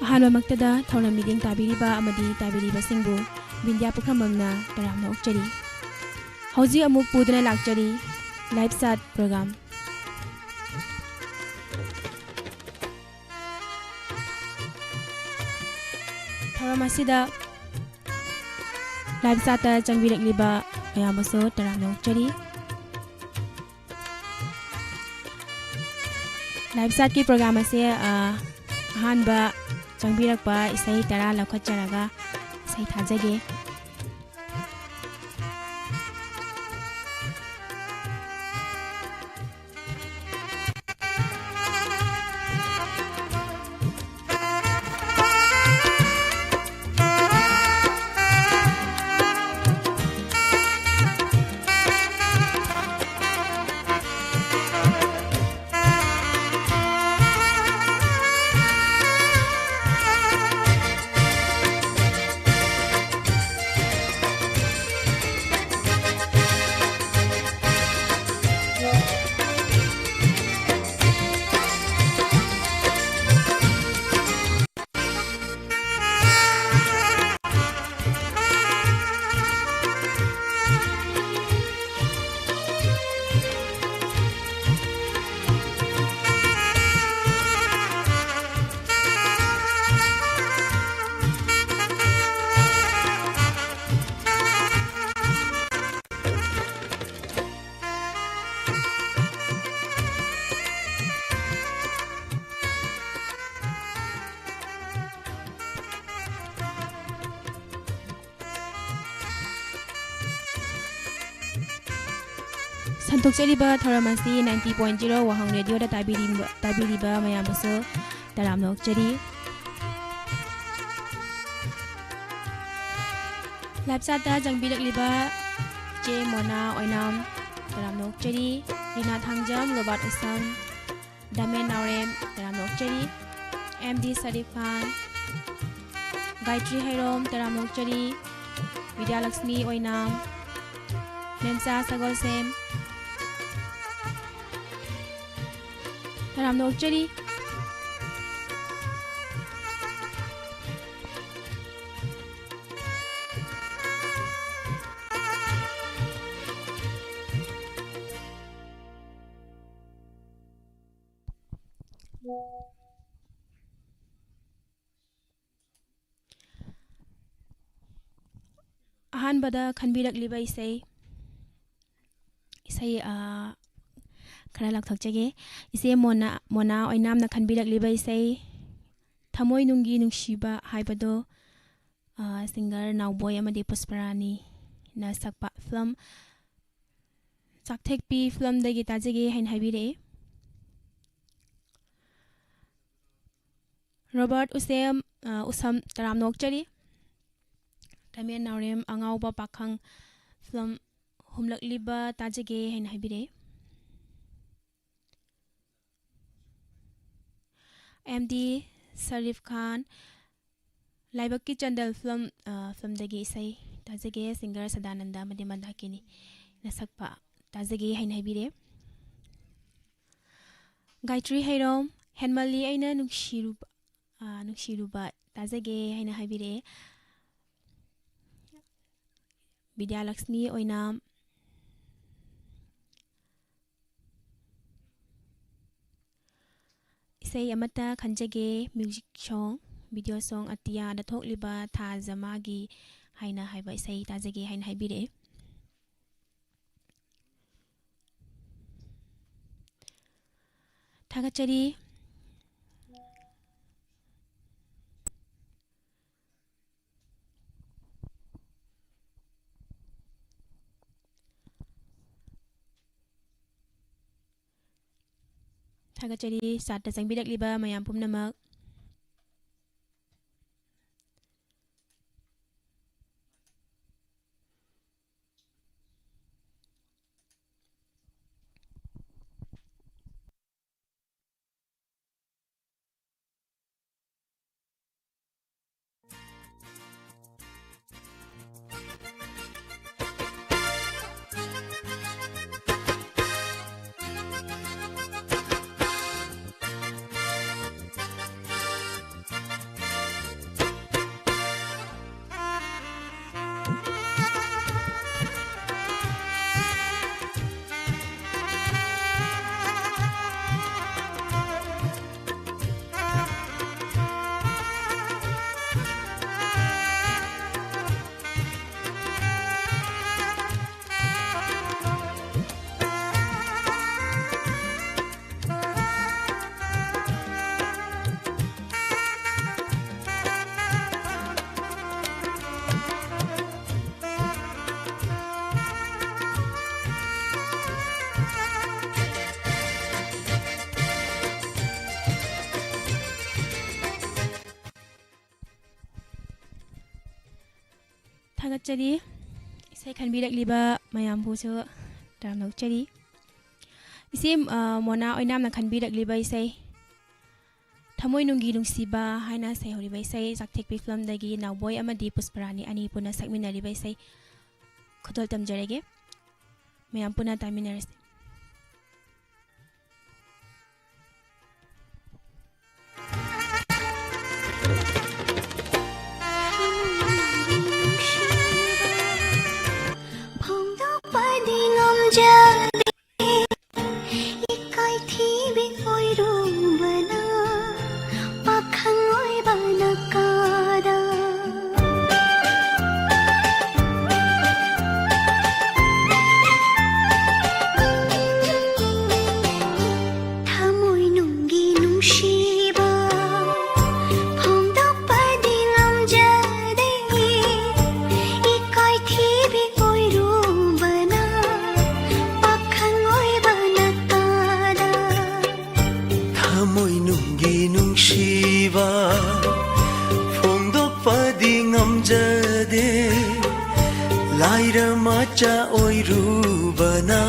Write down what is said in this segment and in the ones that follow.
ꯑꯍꯥꯟꯕꯃꯛꯇꯗ ꯊꯧꯔꯝ ꯃꯤꯠꯌꯦꯡ ꯇꯥꯕꯤꯔꯤꯕ ꯑꯃꯗꯤ ꯇꯥꯕꯤꯔꯤꯕꯁꯤꯡꯕꯨ ꯕꯤꯟꯗ꯭ꯌꯥ ꯄꯨꯈ꯭ꯔꯝꯕꯝꯅ ꯇꯔꯥꯝꯅ ꯑꯣꯛꯆꯔꯤ꯫ ꯍꯧꯖꯤꯛ ꯑꯃꯨꯛ ꯄꯨꯗꯨꯅ ꯂꯥꯛꯆꯔꯤ ꯂꯥꯏꯚ ꯆꯥꯠ ꯄ꯭ꯔꯣꯒ꯭ꯔꯥꯝ꯫ ꯊꯧꯔꯝ ꯑꯁꯤꯗ ꯂꯥꯏꯚ ꯆꯥꯠꯇ ꯆꯪꯕꯤꯔꯛꯂꯤꯕ ꯃꯌꯥꯝꯕꯨꯁꯨ ꯇꯔꯥꯝꯅ ꯑꯣꯛꯆꯔꯤ꯫ ꯂꯥꯏꯚ ꯆꯥꯠꯀꯤ ꯄ꯭ꯔꯣꯒ꯭ꯔꯥꯝ ꯑꯁꯤ ꯑꯍꯥꯟꯕ ꯆꯪꯕꯤꯔꯛꯄ ꯏꯁꯩ ꯇꯔꯥ ꯂꯧꯈꯠꯆꯔꯒ ꯏꯁꯩ ꯊꯥꯖꯒꯦ꯫ ꯁꯟꯗꯣꯛꯆꯔꯤꯕ ꯊꯧꯔꯝ ꯑꯁꯤ 90.0 ꯋꯥꯍꯪ ꯔꯦꯗꯤꯑꯣꯗ ꯇꯥꯕꯤꯔꯤꯕ ꯃꯌꯥꯝꯕꯨꯁꯨ ꯇꯔꯥꯝꯅ ꯑꯣꯛꯆꯔꯤ꯫ ꯂꯥꯏꯚ ꯆꯥꯠꯇ ꯆꯪꯕꯤꯔꯛꯂꯤꯕ ꯆꯦ ꯃꯣꯅꯥ ꯑꯣꯏꯅꯥꯝ ꯇꯔꯥꯝꯅ ꯑꯣꯛꯆꯔꯤ꯫ ꯔꯤꯅꯥ ꯊꯥꯡꯖꯝ, ꯔꯣꯕꯥꯔꯠ ꯎꯁꯝ, ꯗꯥꯃꯦꯟ ꯅꯥꯎꯔꯦꯝ ꯇꯔꯥꯝꯅ ꯑꯣꯛꯆꯔꯤ꯫ MD ꯁꯔꯤꯐ ꯈꯥꯟ, ꯒꯥꯏꯇ꯭ꯔꯤ ꯍꯩꯔꯣꯝ ꯇꯔꯥꯝꯅ ꯑꯣꯛꯆꯔꯤ꯫ ꯕꯤꯗ꯭ꯌꯥꯂꯛꯁꯃꯤ ꯑꯣꯏꯅꯥꯝ, ꯃꯦꯝꯆꯥ ꯁꯒꯣꯜꯁꯦꯝ ꯇꯔꯥꯝꯅ ꯑꯣꯛꯆꯔꯤ꯫ ꯑꯍꯥꯟꯕꯗ ꯈꯟꯕꯤꯔꯛꯂꯤꯕ ꯏꯁꯩ ꯈꯔ ꯂꯥꯎꯊꯣꯛꯆꯒꯦ꯫ ꯏꯆꯦ ꯃꯣꯅꯥ ꯑꯣꯏꯅꯥꯝꯅ ꯈꯟꯕꯤꯔꯛꯂꯤꯕ ꯏꯁꯩ ꯊꯃꯣꯏꯅꯨꯡꯒꯤ ꯅꯨꯡꯁꯤꯕ ꯍꯥꯏꯕꯗꯣ ꯁꯤꯡꯒꯔ ꯅꯥꯎꯕꯣꯏ ꯑꯃꯗꯤ ꯄꯨꯁꯄꯔꯥꯅꯤꯅ ꯁꯛꯄ ꯐꯤꯂꯝ ꯆꯥꯛꯊꯦꯛꯄꯤ ꯐꯤꯂꯝꯗꯒꯤ ꯇꯥꯖꯒꯦ ꯍꯥꯏꯅ ꯍꯥꯏꯕꯤꯔꯛꯏ꯫ ꯔꯣꯕꯥꯔꯠ ꯎꯁꯝ ꯇꯔꯥꯝꯅ ꯑꯣꯛꯆꯔꯤ꯫ ꯗꯥꯃꯦꯟ ꯅꯥꯎꯔꯦꯝ ꯑꯉꯥꯎꯕ ꯄꯥꯈꯪ ꯐꯤꯂꯝ ꯍꯨꯝꯂꯛꯂꯤꯕ ꯇꯥꯖꯒꯦ ꯍꯥꯏꯅ ꯍꯥꯏꯕꯤꯔꯛꯏ꯫ MD ꯁꯔꯤꯐ ꯈꯥꯟ ꯂꯥꯏꯕꯛꯀꯤ ꯆꯟꯗꯜ ꯐꯤꯂꯝꯗꯒꯤ ꯏꯁꯩ ꯇꯥꯖꯒꯦ ꯁꯤꯡꯒꯔ ꯁꯗꯥꯅꯟꯗ ꯑꯃꯗꯤ ꯃꯟꯗꯥꯀꯤꯅꯤꯅ ꯁꯛꯄ ꯇꯥꯖꯒꯦ ꯍꯥꯏꯅ ꯍꯥꯏꯕꯤꯔꯛꯏ꯫ ꯒꯥꯏꯇ꯭ꯔꯤ ꯍꯩꯔꯣꯝ ꯍꯦꯟꯃꯜꯂꯤ ꯑꯩꯅ ꯅꯨꯡꯁꯤꯔꯨꯕ ꯇꯥꯖꯒꯦ ꯍꯥꯏꯅ ꯍꯥꯏꯕꯤꯔꯛꯑꯦ꯫ ꯕꯤꯗ꯭ꯌꯥꯂꯛꯁꯃꯤ ꯑꯣꯏꯅꯥꯝ ꯏꯁꯩ ꯑꯃꯠꯇ ꯈꯟꯖꯒꯦ ꯃ꯭ꯌꯨꯖꯤꯛ ꯁꯣꯡ ꯚꯤꯗꯤꯑꯣ ꯁꯣꯡ ꯑꯇꯤꯌꯥꯗ ꯊꯣꯛꯂꯤꯕ ꯊꯥ ꯖꯃꯥꯒꯤ ꯍꯥꯏꯅ ꯍꯥꯏꯕ ꯏꯁꯩ ꯇꯥꯖꯒꯦ ꯍꯥꯏꯅ ꯍꯥꯏꯕꯤꯔꯛꯑꯦ꯫ ꯊꯥꯒꯠꯆꯔꯤ꯫ ꯊꯥꯒꯠꯆꯔꯤ ꯆꯥꯠꯇ ꯆꯪꯕꯤꯔꯛꯂꯤꯕ ꯃꯌꯥꯝ ꯄꯨꯝꯅꯃꯛ꯫ थागतचरी इसे खनबिरकलिबा मयामबुसु ताराम नौचरी इसे मोना ओइनामना खनबिरकलिबा इसे थमोय नुंगी नुंसीबा हाइना सैहरिबा इसे जाक्थेकपि फिल्मदगी नावबोय अमदी पुष्परानी अनि पुना सकमिनारिबा इसे खुदल तमजरेगे मयाम पुना तामिनारस Lairamacha oirubana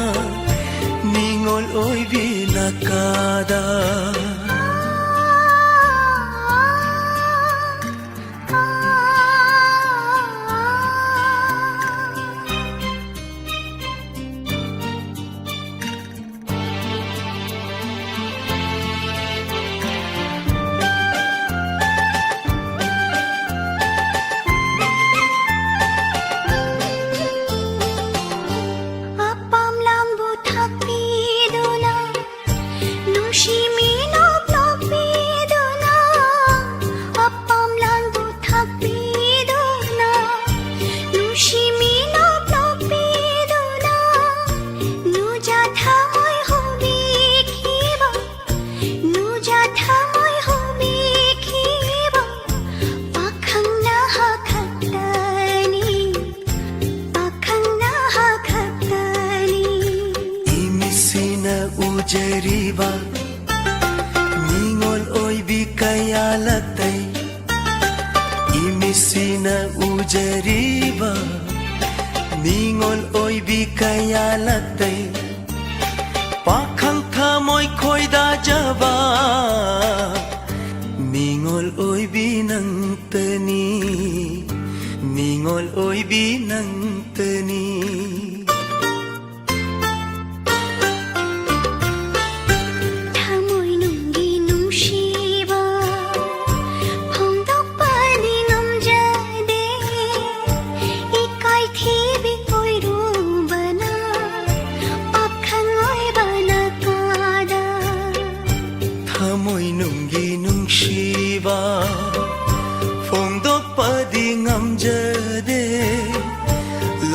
ningol oibinakada Jeriba ningol oibi kaya latay imisina ujeriba ningol oibi kaya latay pakhang thamoy khoida jaba ningol oibi nang tani ningol oibi nang tani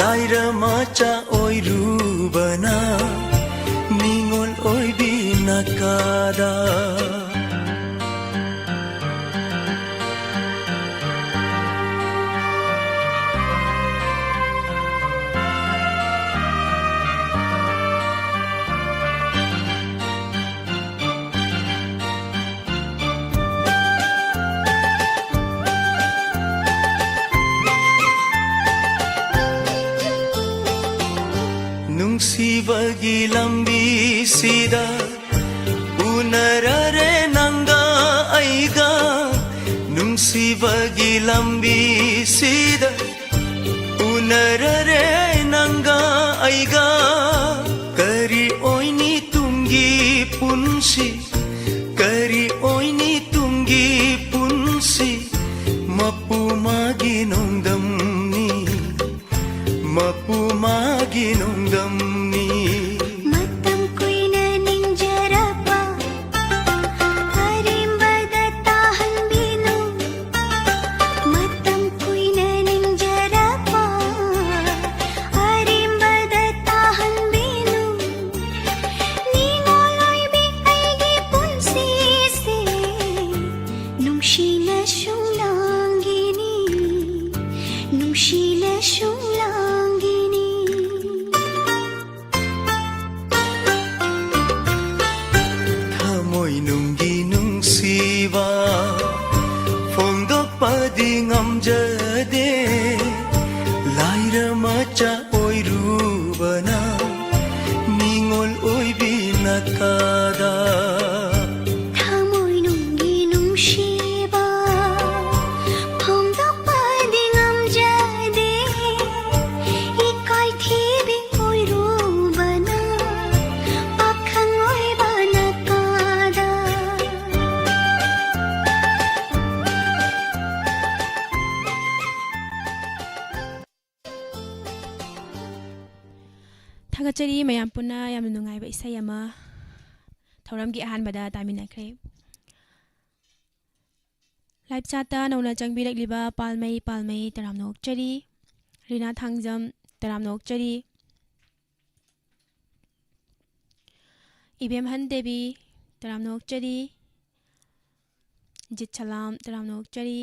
Lairamacha oirubana ningol oibinakada Nungsibagi lambi sida unarare nanga aiga Nungsibagi lambi sida unarare nanga aiga Kari oini tungi punsi Kari oini tungi punsi Mapu magi nongdamni Mapu magi nongdamni Matam kuina ninjarapa Harimbada tahan binu Matam kuina ninjarapa Harimbada tahan binu Ningol oibi aigi ꯃꯈꯥꯗ ꯊꯃꯣꯏ ꯅꯨꯡꯒꯤ ꯅꯨꯡꯁꯤꯕ ꯐꯣꯡꯗꯣꯛꯄꯗꯤ ꯉꯝꯖꯗꯦ ꯏꯀꯥꯏ ꯊꯤꯕꯤ ꯑꯣꯏꯔꯨꯕꯅ ꯄꯥꯈꯪ ꯑꯣꯏꯕ ꯅꯀꯥꯗ ꯊꯥꯒꯠꯆꯔꯤ ꯃꯌꯥꯝ ꯄꯨꯟꯅ ꯌꯥꯝꯅ ꯅꯨꯡꯉꯥꯏꯕ ꯏꯁꯩ ꯑꯃ ꯊꯧꯔꯝꯒꯤ ꯑꯍꯥꯟꯕꯗ ꯇꯥꯃꯤꯟꯅꯈ꯭ꯔꯦ ꯂꯥꯏꯞ ꯆꯥꯠꯇ ꯅꯧꯅ ꯆꯪꯕꯤꯔꯛꯂꯤꯕ ꯄꯥꯜꯃꯩ ꯇꯔꯥꯝꯅ ꯑꯣꯛꯆꯔꯤ ꯔꯤꯅꯥ ꯊꯥꯡꯖꯝ ꯇꯔꯥꯝꯅ ꯑꯣꯛꯆꯔꯤ ꯏꯕꯦꯝꯍꯟ ꯗꯦꯕꯤ ꯇꯔꯥꯝꯅ ꯑꯣꯛꯆꯔꯤ ꯖꯤꯠ ꯁꯂꯥꯝ ꯇꯔꯥꯝꯅ ꯑꯣꯛꯆꯔꯤ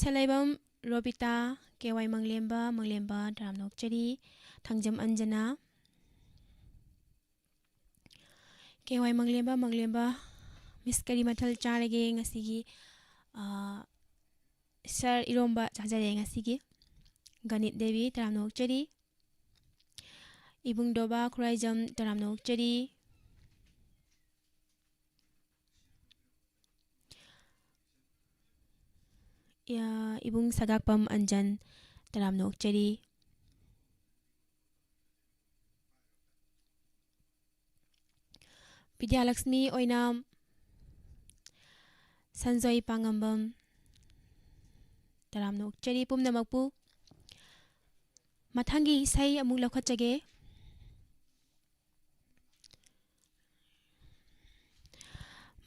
ꯁꯂꯩꯕꯝ ꯔꯣꯕꯤꯇꯥ ꯀꯦꯋꯥꯏ ꯃꯪꯂꯦꯝꯕ ꯇꯔꯥꯝꯅ ꯑꯣꯛꯆꯔꯤ ꯊꯥꯡꯖꯝ ꯑꯟꯖꯅꯥ ꯀꯦꯋꯥꯏ ꯃꯪꯂꯦꯝꯕ ꯃꯤꯁ ꯀꯔꯤ ꯃꯊꯦꯜ ꯆꯥꯔꯒꯦ ꯉꯁꯤꯒꯤ ꯁꯔ ꯏꯔꯣꯝꯕ ꯆꯥꯖꯔꯦ ꯉꯁꯤꯒꯤ ꯒꯅꯤꯠ ꯗꯦꯕꯤ ꯇꯔꯥꯝꯅ ꯑꯣꯛꯆꯔꯤ 이붕도바 쿠라이점 따람노 옥제리 이붕 사각범 안전 따람노 옥제리 비디아락스미 오이남 산소이 빵암범 따람노 옥제리 뿜나먹부 마탕기 사이 아묵 럭화짜게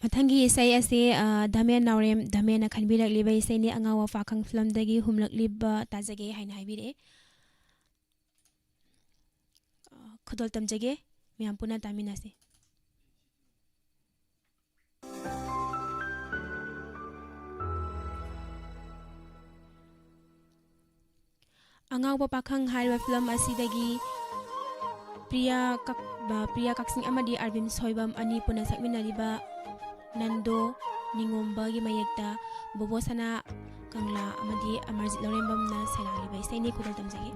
ꯃꯊꯪꯒꯤ ꯏꯁꯩ ꯑꯁꯤ ꯙꯃꯦꯟ ꯅꯥꯎꯔꯦꯝ ꯙꯃꯦꯟꯅ ꯈꯟꯕꯤꯔꯛꯂꯤꯕ ꯏꯁꯩꯅꯤ ꯑꯉꯥꯎ ꯑꯐꯥꯈꯪ ꯐꯤꯂꯝꯗꯒꯤ ꯍꯨꯝꯂꯛꯂꯤꯕ ꯇꯥꯖꯒꯦ ꯍꯥꯏꯅ ꯍꯥꯏꯕꯤꯔꯛꯑꯦ ꯈꯨꯗꯣꯜ ꯇꯝꯖꯒꯦ ꯃꯌꯥꯝ ꯄꯨꯟꯅ ꯇꯥꯃꯤꯟꯅꯁꯤ ꯑꯉꯥꯎꯕ ꯄꯥꯈꯪ ꯍꯥꯏꯔꯤꯕ ꯐꯤꯂꯝ ꯑꯁꯤꯗꯒꯤ ꯄ꯭ꯔꯤꯌꯥ ꯀꯛꯁꯤꯡ ꯑꯃꯗꯤ ꯑꯔꯕꯤꯟ ꯁꯣꯏꯕꯝ ꯑꯅꯤ ꯄꯨꯟꯅ ꯁꯛꯃꯤꯟꯅꯔꯤꯕ ꯅꯟꯗꯣ ꯅꯤꯉꯣꯝꯕꯒꯤ ꯃꯌꯦꯛꯇ ꯕꯣꯕꯣꯁꯅꯥ ꯀꯪꯂꯥ ꯑꯃꯗꯤ ꯑꯃꯔꯖꯤꯠ ꯂꯧꯔꯦꯝꯕꯝꯅ ꯁꯩꯔꯥꯡꯂꯤꯕ ꯏꯁꯩꯅꯤ ꯈꯨꯗꯣꯜ ꯇꯝꯖꯒꯦ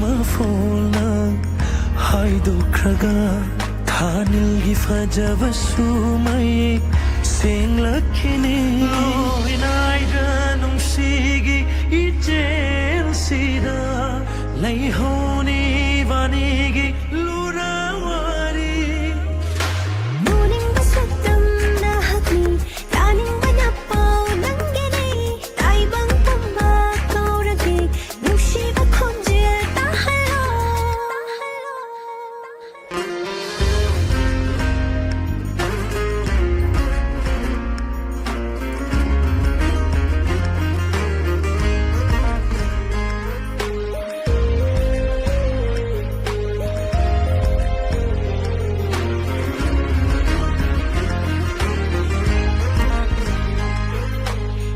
ꯃꯐꯣꯜꯅ ꯍꯥꯏꯗꯣꯛꯈ꯭ꯔꯒ ꯊꯥꯅꯤꯜꯒꯤ ꯐꯖꯕꯁꯨ ꯃꯌꯦꯛ ꯁꯦꯡꯂꯛꯈꯤꯅꯤ ꯂꯣꯏꯅꯥꯏꯗ ꯅꯨꯡꯁꯤꯒꯤ ꯏꯆꯦꯜꯁꯤꯗ ꯂꯩꯍꯧꯅꯤ ꯏꯕꯥꯅꯤꯒꯤ ꯂꯨꯔꯥꯋꯥꯔꯤ 우닝과 쏟던 나하기 따닝과 나빠 남기니 따이방방바 거울하기 눈시바 콘질 따할로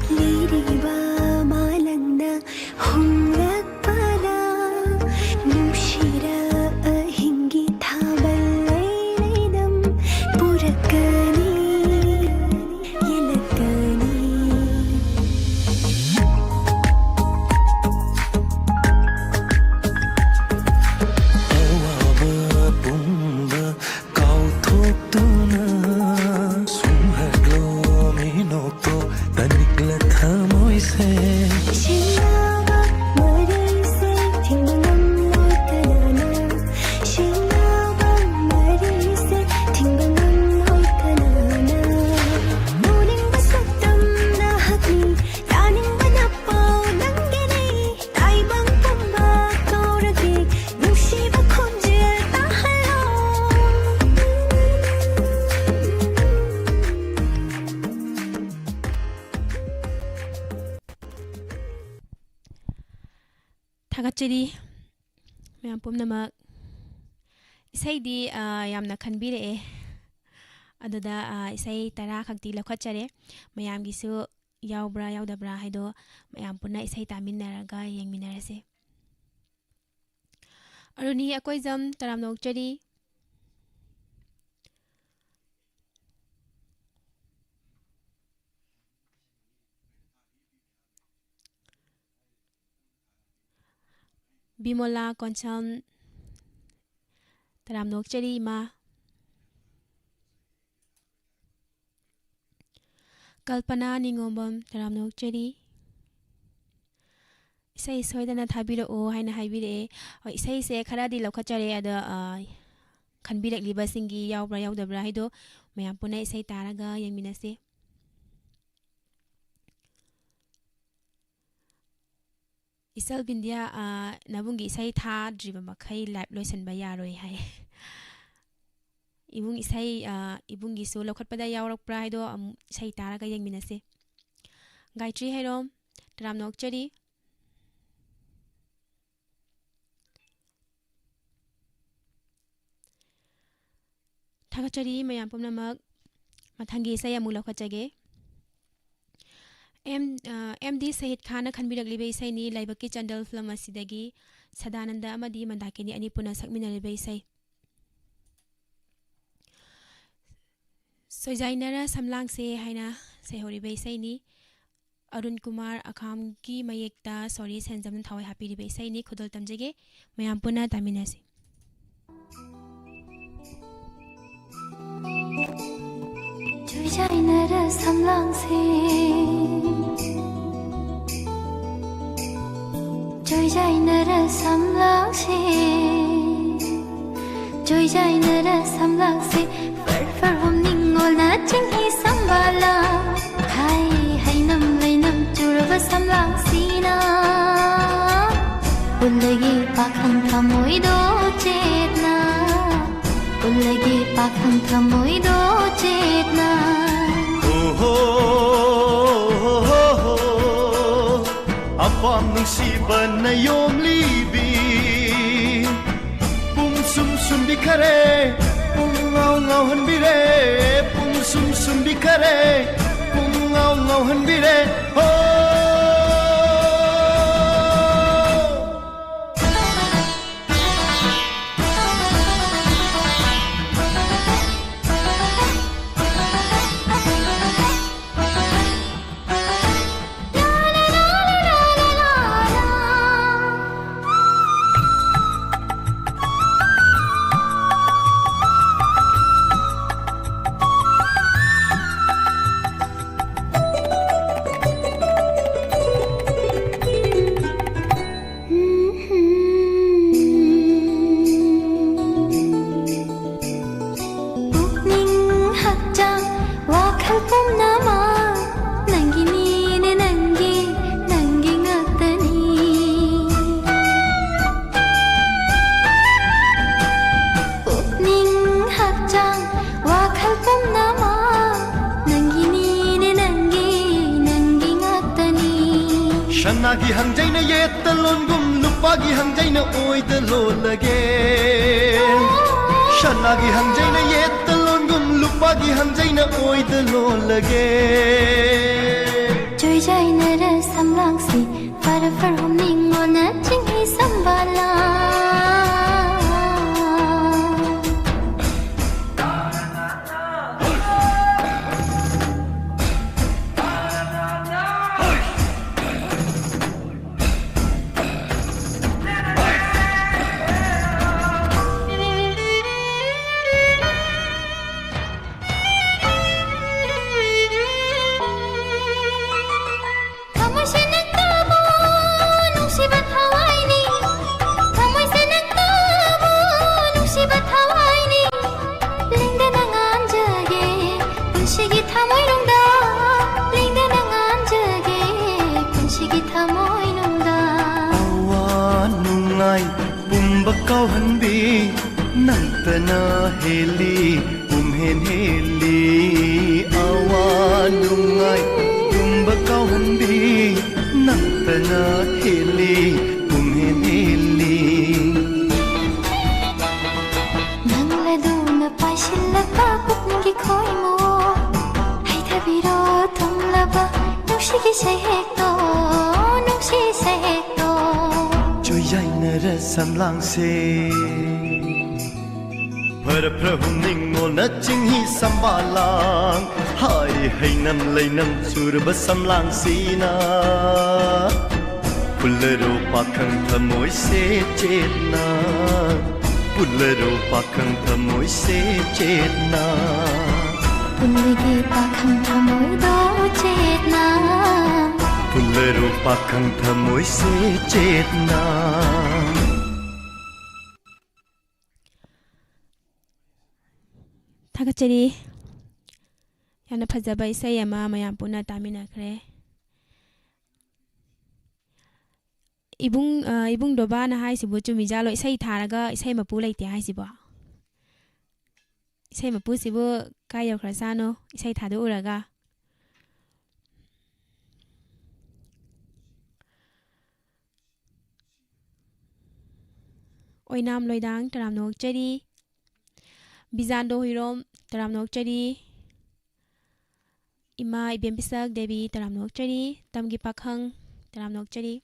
리리바 말랑나 홍락바라 누시라 hingi 타발레이레담 부락가니 예락가니 ꯑꯋꯥꯕ ꯄꯨꯝꯕ ꯀꯥꯎꯊꯣꯛꯇꯨꯅ ꯁꯨꯝꯍꯠꯂꯣ ꯃꯤꯅꯣꯛꯇꯣ ꯇꯅꯤꯛꯂ ꯊꯃꯣꯏꯁꯦ 신나가 머리색 팅방망 홀까나나 신나가 머리색 팅방망 홀까나나 노랭과 쏟던 나하기 따닝과 나빠 남기니 따이방방바 거울하기 눈시바 콘질 따할로 ꯊꯥꯒꯠꯆꯔꯤ ꯃꯌꯥꯝ ꯄꯨꯝꯅꯃꯛ ꯏꯁꯩꯗꯤ ꯌꯥꯝꯅ ꯈꯟꯕꯤꯔꯛꯑꯦ ꯑꯗꯨꯗ ꯏꯁꯩ 10 ꯈꯛꯇꯤ ꯂꯧꯈꯠꯆꯔꯦ ꯃꯌꯥꯝꯒꯤꯁꯨ ꯌꯥꯎꯕ꯭ꯔꯥ ꯌꯥꯎꯗꯕ꯭ꯔꯥ ꯍꯥꯏꯗꯣ ꯃꯌꯥꯝ ꯄꯨꯟꯅ ꯏꯁꯩ ꯇꯥꯃꯤꯟꯅꯔꯒ ꯌꯦꯡꯃꯤꯟꯅꯔꯁꯦ ꯑꯔꯨꯅꯤ ꯑꯀꯣꯏꯖꯝ ꯇꯔꯥꯝꯅ ꯑꯣꯛꯆꯔꯤ ꯕꯤꯃꯣꯂꯥ ꯀꯣꯟꯁꯝ ꯇꯔꯥꯝꯅ ꯑꯣꯛꯆꯔꯤ ꯏꯃꯥ ꯀꯜꯄꯅꯥ ꯅꯤꯉꯣꯝꯕꯝ ꯇꯔꯥꯝꯅ ꯑꯣꯛꯆꯔꯤ ꯏꯁꯩ ꯁꯣꯏꯗꯅ ꯊꯥꯕꯤꯔꯛꯑꯣ ꯍꯥꯏꯅ ꯍꯥꯏꯕꯤꯔꯛꯑꯦ ꯍꯣꯏ ꯏꯁꯩꯁꯦ ꯈꯔꯗꯤ ꯂꯧꯈꯠꯆꯔꯦ ꯑꯗ ꯈꯟꯕꯤꯔꯛꯂꯤꯕꯁꯤꯡꯒꯤ ꯌꯥꯎꯕ꯭ꯔꯥ ꯌꯥꯎꯗꯕ꯭ꯔꯥ ꯍꯥꯏꯗꯣ ꯃꯌꯥꯝ ꯄꯨꯟꯅ ꯏꯁꯩ ꯇꯥꯔꯒ ꯌꯦꯡꯃꯤꯟꯅꯁꯦ ꯏꯆꯜ ꯕꯤꯟꯗꯤꯌꯥ ꯅꯕꯨꯡꯒꯤ ꯏꯁꯩ ꯊꯥꯗ꯭ꯔꯤꯕ ꯃꯈꯩ ꯂꯥꯏꯚ ꯂꯣꯏꯁꯤꯟꯕ ꯌꯥꯔꯣꯏ ꯍꯥꯏ ꯏꯕꯨꯡ ꯏꯁꯩ ꯏꯕꯨꯡꯒꯤꯁꯨ ꯂꯧꯈꯠꯄꯗ ꯌꯥꯎꯔꯛꯄ꯭ꯔꯥ ꯍꯥꯏꯗꯣ ꯑꯃꯨꯛ ꯏꯁꯩ ꯇꯥꯔꯒ ꯌꯦꯡꯃꯤꯟꯅꯁꯦ ꯒꯥꯏꯇ꯭ꯔꯤ ꯍꯩꯔꯣꯝ ꯇꯔꯥꯝꯅ ꯑꯣꯛꯆꯔꯤ ꯊꯥꯒꯠꯆꯔꯤ ꯃꯌꯥꯝ ꯄꯨꯝꯅꯃꯛ ꯃꯊꯪꯒꯤ ꯏꯁꯩ ꯑꯃꯨꯛ ꯂꯧꯈꯠꯆꯒꯦ MD ꯁꯍꯤꯗ ꯈꯥꯟꯅ ꯈꯟꯕꯤꯔꯛꯂꯤꯕ ꯏꯁꯩꯅꯤ ꯂꯥꯏꯕꯛꯀꯤ ꯆꯟꯗꯜ ꯐꯤꯂꯝ ꯑꯁꯤꯗꯒꯤ ꯁꯗꯥꯅꯟꯗ ꯑꯃꯗꯤ ꯃꯟꯗꯥꯀꯤꯅꯤ ꯑꯅꯤ ꯄꯨꯟꯅ ꯁꯛꯃꯤꯟꯅꯔꯤꯕ ꯏꯁꯩ ꯁꯣꯏꯖꯥꯏꯅꯔ ꯁꯝꯂꯥꯡꯁꯦ ꯍꯥꯏꯅ ꯁꯩꯍꯧꯔꯤꯕ ꯏꯁꯩꯅꯤ ꯑꯔꯨꯟ ꯀꯨꯃꯥꯔ ꯑꯈꯥꯝꯒꯤ ꯃꯌꯦꯛꯇ ꯁꯣꯔꯤ ꯁꯦꯟꯖꯝꯅ ꯊꯋꯥꯏ ꯍꯥꯞꯄꯤꯔꯤꯕ ꯏꯁꯩꯅꯤ ꯈꯨꯗꯣꯜ ꯇꯝꯖꯒꯦ ꯃꯌꯥꯝ ꯄꯨꯟꯅ ꯇꯥꯃꯤꯟꯅꯁꯤ 조이자이나라 삼랑새 조이자이나라 삼랑새 조이자이나라 삼랑새 펄펄 홈닝올 나칭히 삼발라 하이 하이남 레이남 쭈르바 삼랑새나 울레기 박한 타모이도 쨌나 울레기 박한 타모이도 쨌나 ꯑꯄꯥꯝ ꯅꯨꯡꯁꯤꯕ ꯅꯌꯣꯝ ꯂꯤꯕꯤ ꯄꯨꯡ ꯁꯨꯝ ꯁꯨꯝꯕꯤꯈꯔꯦ ꯄꯨꯡ ꯉꯥꯎ ꯉꯥꯎꯍꯟꯕꯤꯔꯦ ꯄꯨꯡ ꯁꯨꯝ ꯁꯨꯝꯕꯤꯈꯔꯦ ꯄꯨꯡ ꯉꯥꯎ ꯉꯥꯎꯍꯟꯕꯤꯔꯦ ꯍꯣ hangjayna yetalon gum lupagi hangjayna oida lolage shanagi hangjayna yetalon gum lupagi hangjayna oida lolage joy jaina ra samlang si far far hum ningona chinghi sambala kau hanbi nang tana heli hen heli awan nungai kau hanbi nang tana heli hen heli nang la du na paishil la ka pukni khoi mo hai thabiro thum la ba nushi ki sai hek to nushi sai hek to jaina ra samlang se phar prahum ningo na chinghi sambalang hai heinam leinam surba samlang sina pulero pakhang thamoi se chetna pulero pakhang thamoi se chetna pulegi pakhang thamoi do chetna pulero pakhang thamoi se chetna Thakachari yana phajaba isai ama mayam puna tamina khre ibung doba na hai sibu chumi jalo isai tharaga isai mapu leite hai sibo isai mapu sibu kaya khrasano isai thadu uraga oinam loidang taram nok chari Bizando hirom taram nok chari ima ibem pisak devi taram nok chari tamgi pakhang taram nok chari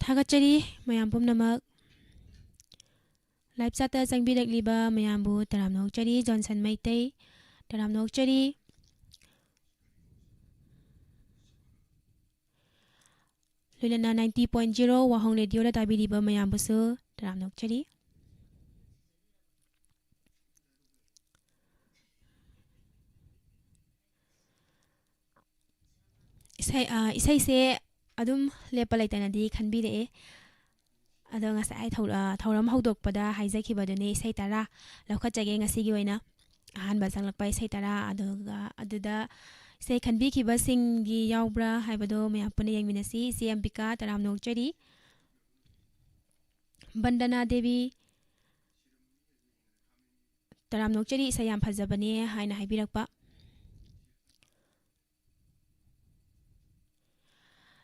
thagachari mayam pumnamak live chata changbirak liba mayambu taram nok chari Johnson Maitei taram nok chari Lulana 90.0 Wahong Radio da tabi di ba mayam busu taram nok chari isai se adum lepa laitana di khanbi re ado ngasai thoram hodok pada haijaki badune isai tara laukachage ngasi gi oina ahan ba sanglak pai isai tara aduda Say can be kiba sing gi yaubra haibado me apune yang minasi si ambika taram nok chari Bandana Devi taram nok chari sayam phajabane haina haibirakpa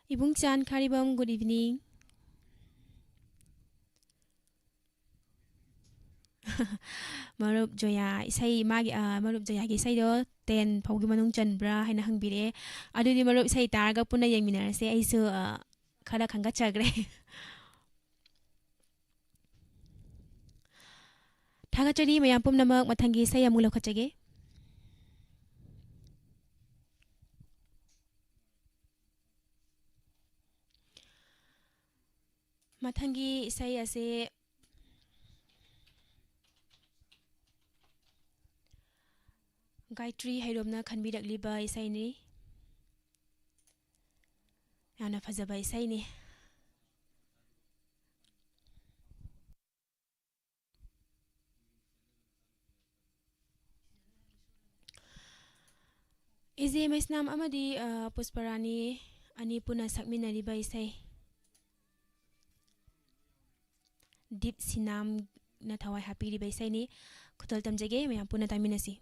Ibung Chan Karibam good evening Marup Joya isai magi marup Joya gi sai do 10 phaugi manung chanbra haina hangbire adudi marup isai targa puna yengminarase aisu khara khanga chagre Thagachari mayam pumnamak mathangi sai amul khachage Mathangi isai ase Gayatri Hairomna khanbirak liba isai ni yana phajaba isai ni AZMS nam amadi Pusparani ani puna sakminari ba isai Deep Sinam na thawai happy ri ba isai ni खुतल तमजेगे मयाम पुना तामिनसी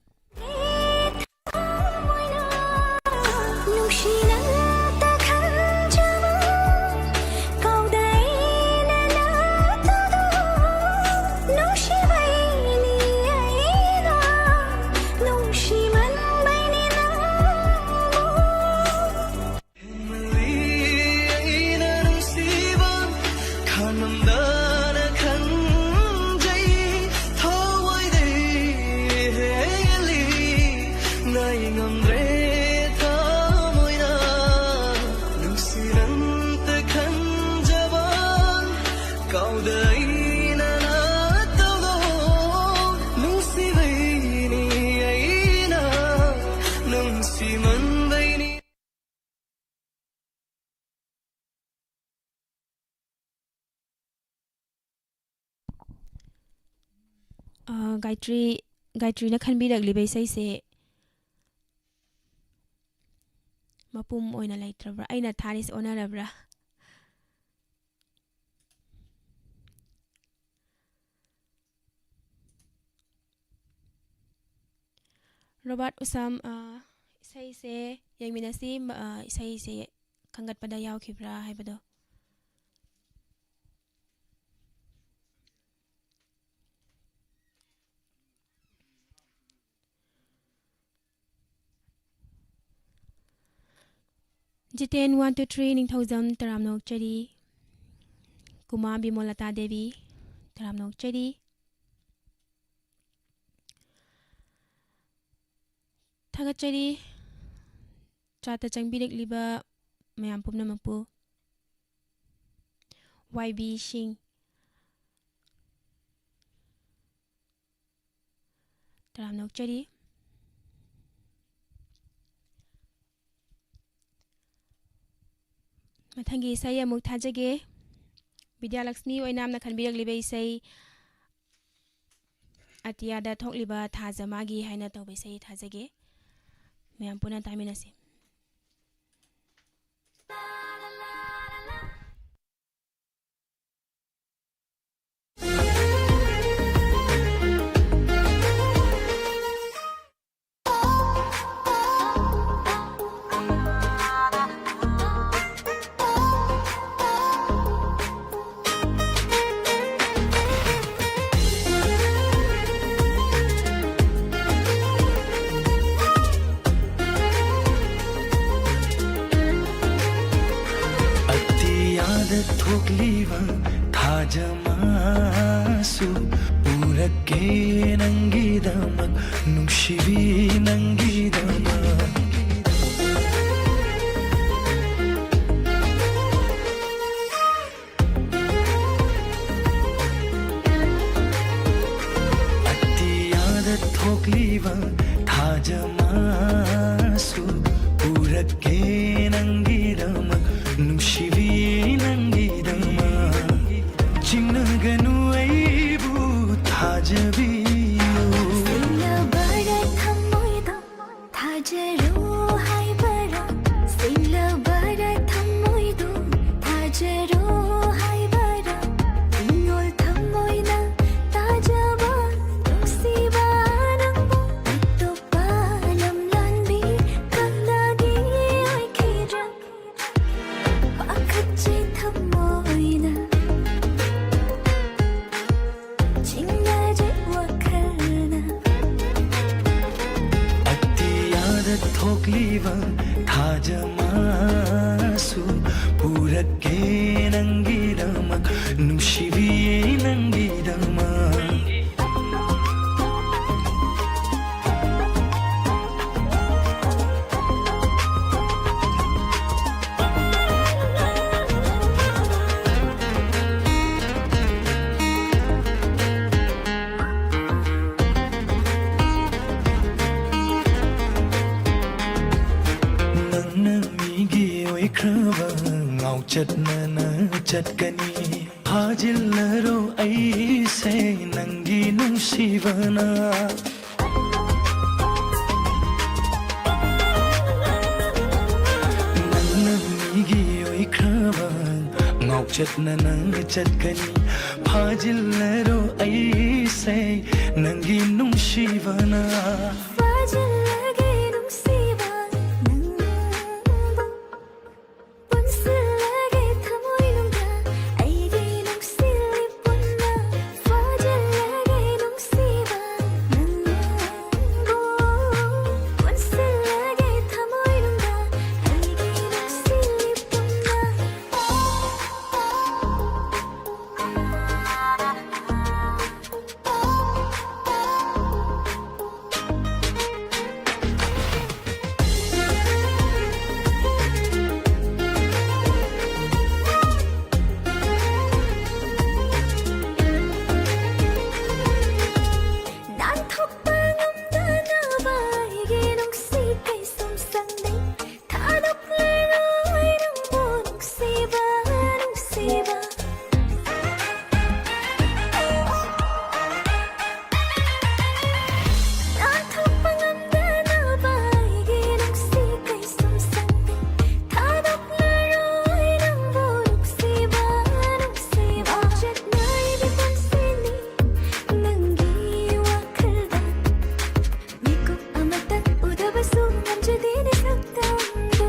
गायत्री न खनबीरगलिबे सैसे मपुम ओइना लैत्रब्रा आइना थारिस ओनरब्रा Robert उसाम सैसे यंगमिनासी सैसे खंगतपदा यावखिब्रा हाइबदो Jiten 1 to 3 Ningthoujam तरामनोक चरी कुमा बिमोलता देवी तरामनोक चरी थागचरी चाता चंगबिरगलिबा मयाम पुमनमपु YB Singh तरामनोक चरी मथंगी इसाई अमुक थाजगे विद्यालक्ष्मी ओइनामना खनबिरगलिबे इसाई अतियादा थोकलिबा थाजमागी हाइना तौबे इसाई थाजगे मयाम पुना तामिनसी थोकलीवा थाजमासु पूरके नंगीदमक नुशिवी नंगीदमक अतियाद थोकलीवा थाजमासु पूरके नंगीदमक नुशिवी चिन्नगनु ऐबु थाजबियो सिंला बड़ा थम्मोइदा थाजरो हाइबरा सिंला बड़ा थम्मोइदो थाजरो हाइबरा इंगोल थम्मोइना ताजबा तुसिबा नंबो तो पालम लांबी कल्लागी ओइखिरा पाखच्ची थम्मोइना थोकलीवा थाजमासु पूरके नंगीदमक नुशिवी नंगीदमक चटना चटकनी हाजिल्लरो ऐसे नंगी नुसीवना नन्नमीगी ओई खबा ngọc chật na nang chật kani 파질레로 아이세 난기 농시바나 파질레게 농시바 능부 본슬레게 타모이는가 아이게 농실리뿐나 파질레게 농시바 능부 본슬레게 타모이는가 아이게 농실리뿐나 난 톡방음다나봐 이게 농시가 솜쌍네 다독레로 이름보 농시바 농시바 난 톡방음다나봐 이게 농시가 솜쌍네 다독레로 이름보 농시바 농시바 어젯 나에게 본시니 능기와 클다 믿고 아무튼 웃어볼 수 남주디네 saktam도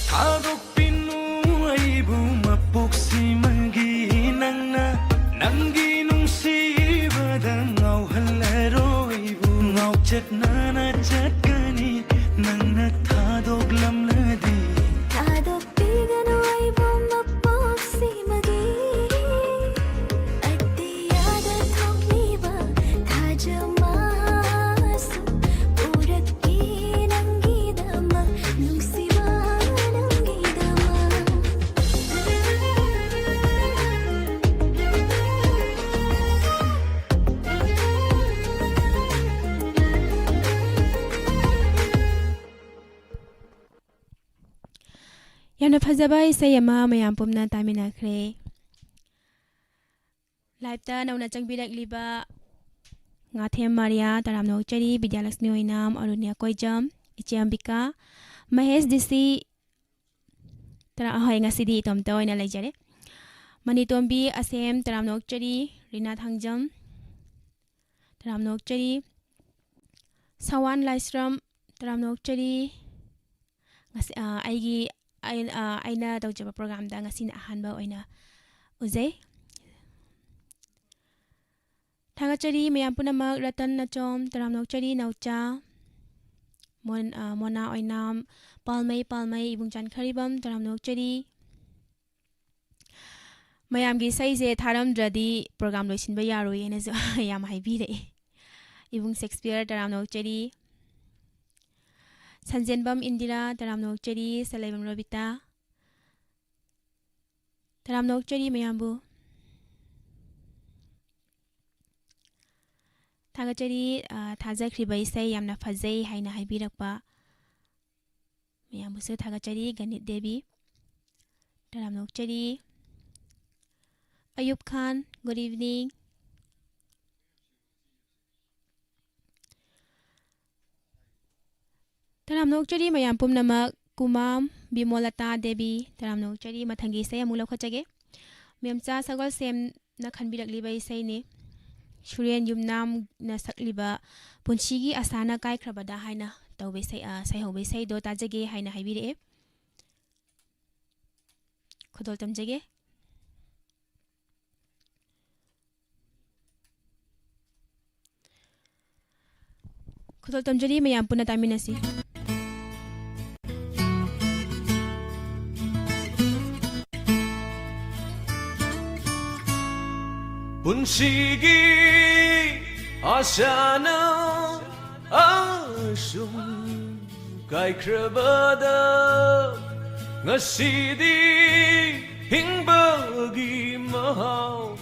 타독빈누 아이부 마복시만기 낭나 난기 농시바다 나우할레로 아이부 나우쳇나나 쳇가니 낭나 타독람라디 다독비가노 아이보 맛복시마기 아띠야다 톡미바 다저마수 우락기 남기다마 농시바 남기다마 ꯌꯥꯝꯅ ꯐꯖꯕ ꯏꯁꯩ ꯑꯃ ꯃꯌꯥꯝ ꯄꯨꯝꯅ ꯇꯥꯃꯤꯟꯅꯈ꯭ꯔꯦ ꯂꯥꯏꯞꯇ ꯅꯧꯅ ꯆꯪꯕꯤꯔꯛꯂꯤꯕ ꯉꯥꯊꯦꯝ ꯃꯥꯔꯤꯌꯥ ꯇꯔꯥꯝꯅꯣꯛꯆꯔꯤ ꯕꯤꯗ꯭ꯌꯥꯂꯛꯁꯃꯤ ꯑꯣꯏꯅꯥꯝ ꯑꯔꯨꯅ꯭ꯌ ꯀꯣꯏꯖꯝ ꯏꯆꯦ ꯑꯝꯕꯤꯀꯥ ꯃꯍꯦꯁ ꯗꯤꯁꯤ ꯍꯣꯏ ꯉꯁꯤꯗꯤ ꯏꯇꯣꯝꯇ ꯑꯣꯏꯅ ꯂꯩꯖꯔꯦ ꯃꯅꯤꯇꯣꯝꯕꯤ ꯑꯁꯦꯝ ꯇꯔꯥꯝꯅꯣꯛꯆꯔꯤ ꯔꯤꯅꯥ ꯊꯥꯡꯖꯝ ꯇꯔꯥꯝꯅꯣꯛꯆꯔꯤ ꯁꯋꯥꯟ ꯂꯥꯏꯁ꯭ꯔꯝ ꯇꯔꯥꯝꯅꯣꯛꯆꯔꯤ ꯑꯩꯅ ꯇꯧꯖꯕ ꯄ꯭ꯔꯣꯒ꯭ꯔꯥꯝꯗ ꯉꯁꯤꯅ ꯑꯍꯥꯟꯕ ꯑꯣꯏꯅ ꯎꯖꯩ ꯊꯥꯒꯠꯆꯔꯤ ꯃꯌꯥꯝ ꯄꯨꯝꯅꯃꯛ ꯔꯇꯟ ꯅꯆꯣꯝ ꯇꯔꯥꯝꯅꯣꯛꯆꯔꯤ ꯅꯧꯆꯥ ꯃꯣꯅꯥ ꯑꯣꯏꯅꯥꯝ ꯄꯥꯜꯃꯩ ꯏꯕꯨꯡꯆꯥꯟ ꯈꯔꯤꯕꯝ ꯇꯔꯥꯝꯅꯣꯛꯆꯔꯤ ꯃꯌꯥꯝꯒꯤ ꯏꯁꯩꯁꯦ ꯊꯥꯔꯝꯗ꯭ꯔꯗꯤ ꯄ꯭ꯔꯣꯒ꯭ꯔꯥꯝ ꯂꯣꯏꯁꯤꯟꯕ ꯌꯥꯔꯣꯏꯅꯁꯨ ꯌꯥꯝ ꯍꯥꯏꯕꯤꯔꯛꯑꯦ ꯏꯕꯨꯡ ꯁꯦꯛꯁꯄꯤꯌꯔ ꯇꯔꯥꯝꯅꯣꯛꯆꯔꯤ ꯁꯟꯖꯦꯟꯕꯝ ꯏꯟꯗꯤꯔꯥ ꯇꯔꯥꯝꯅꯣꯛꯆꯔꯤ ꯁꯂꯩꯕꯝ ꯔꯣꯕꯤꯇꯥ ꯇꯔꯥꯝꯅꯣꯛꯆꯔꯤ ꯃꯌꯥꯝꯕꯨ ꯊꯥꯒꯠꯆꯔꯤ ꯊꯥꯖꯈ꯭ꯔꯤꯕ ꯏꯁꯩ ꯌꯥꯝꯅ ꯐꯖꯩ ꯍꯥꯏꯅ ꯍꯥꯏꯕꯤꯔꯛꯄ ꯃꯌꯥꯝꯕꯨꯁꯨ ꯊꯥꯒꯠꯆꯔꯤ ꯒꯅꯤꯠ ꯗꯦꯕꯤ ꯇꯔꯥꯝꯅꯣꯛꯆꯔꯤ ꯑꯌꯨꯕ ꯈꯥꯟ ꯒꯨꯗ ꯏꯚꯤꯅꯤꯡ ꯇꯔꯥꯝꯅꯣꯛꯆꯔꯤ ꯃꯌꯥꯝ ꯄꯨꯝꯅꯃꯛ ꯀꯨꯃꯥꯝ ꯕꯤꯃꯣꯂꯇꯥ ꯗꯦꯕꯤ ꯇꯔꯥꯝꯅꯣꯛꯆꯔꯤ ꯃꯊꯪꯒꯤ ꯏꯁꯩ ꯑꯃꯨꯛ ꯂꯧꯈꯠꯆꯒꯦ ꯃꯦꯝꯆꯥ ꯁꯒꯣꯜꯁꯦꯝꯅ ꯈꯟꯕꯤꯔꯛꯂꯤꯕ ꯏꯁꯩꯅꯤ ꯁꯨꯔꯦꯟ ꯌꯨꯝꯅꯥꯝꯅ ꯁꯛꯂꯤꯕ ꯄꯨꯟꯁꯤꯒꯤ ꯑꯁꯥꯅ ꯀꯥꯏꯈ꯭ꯔꯕꯗ ꯍꯥꯏꯅ ꯇꯧꯕ ꯏꯁꯩ ꯁꯩꯍꯧꯕ ꯏꯁꯩꯗꯣ ꯇꯥꯖꯒꯦ ꯍꯥꯏꯅ ꯍꯥꯏꯕꯤꯔꯛꯑꯦ ꯈꯨꯗꯣꯜ ꯇꯝꯖꯒꯦ ꯈꯨꯗꯣꯜ ꯇꯝꯖꯔꯤ ꯃꯌꯥꯝ ꯄꯨꯟꯅ ꯇꯥꯃꯤꯟꯅꯁꯤ 분식이 아샤나 아숨 가이크르바다 ngasi디 hingbagi mahal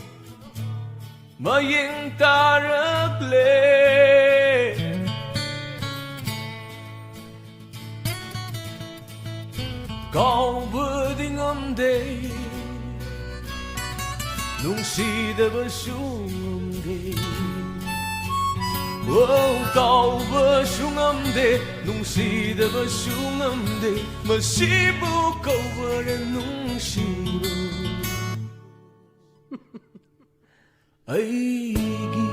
mayeng tarakle kau beding amde nungsidaba sungamde oh kau besungamde nungsidaba sungamde masibu kau berenungsiba ꯑꯩꯒꯤ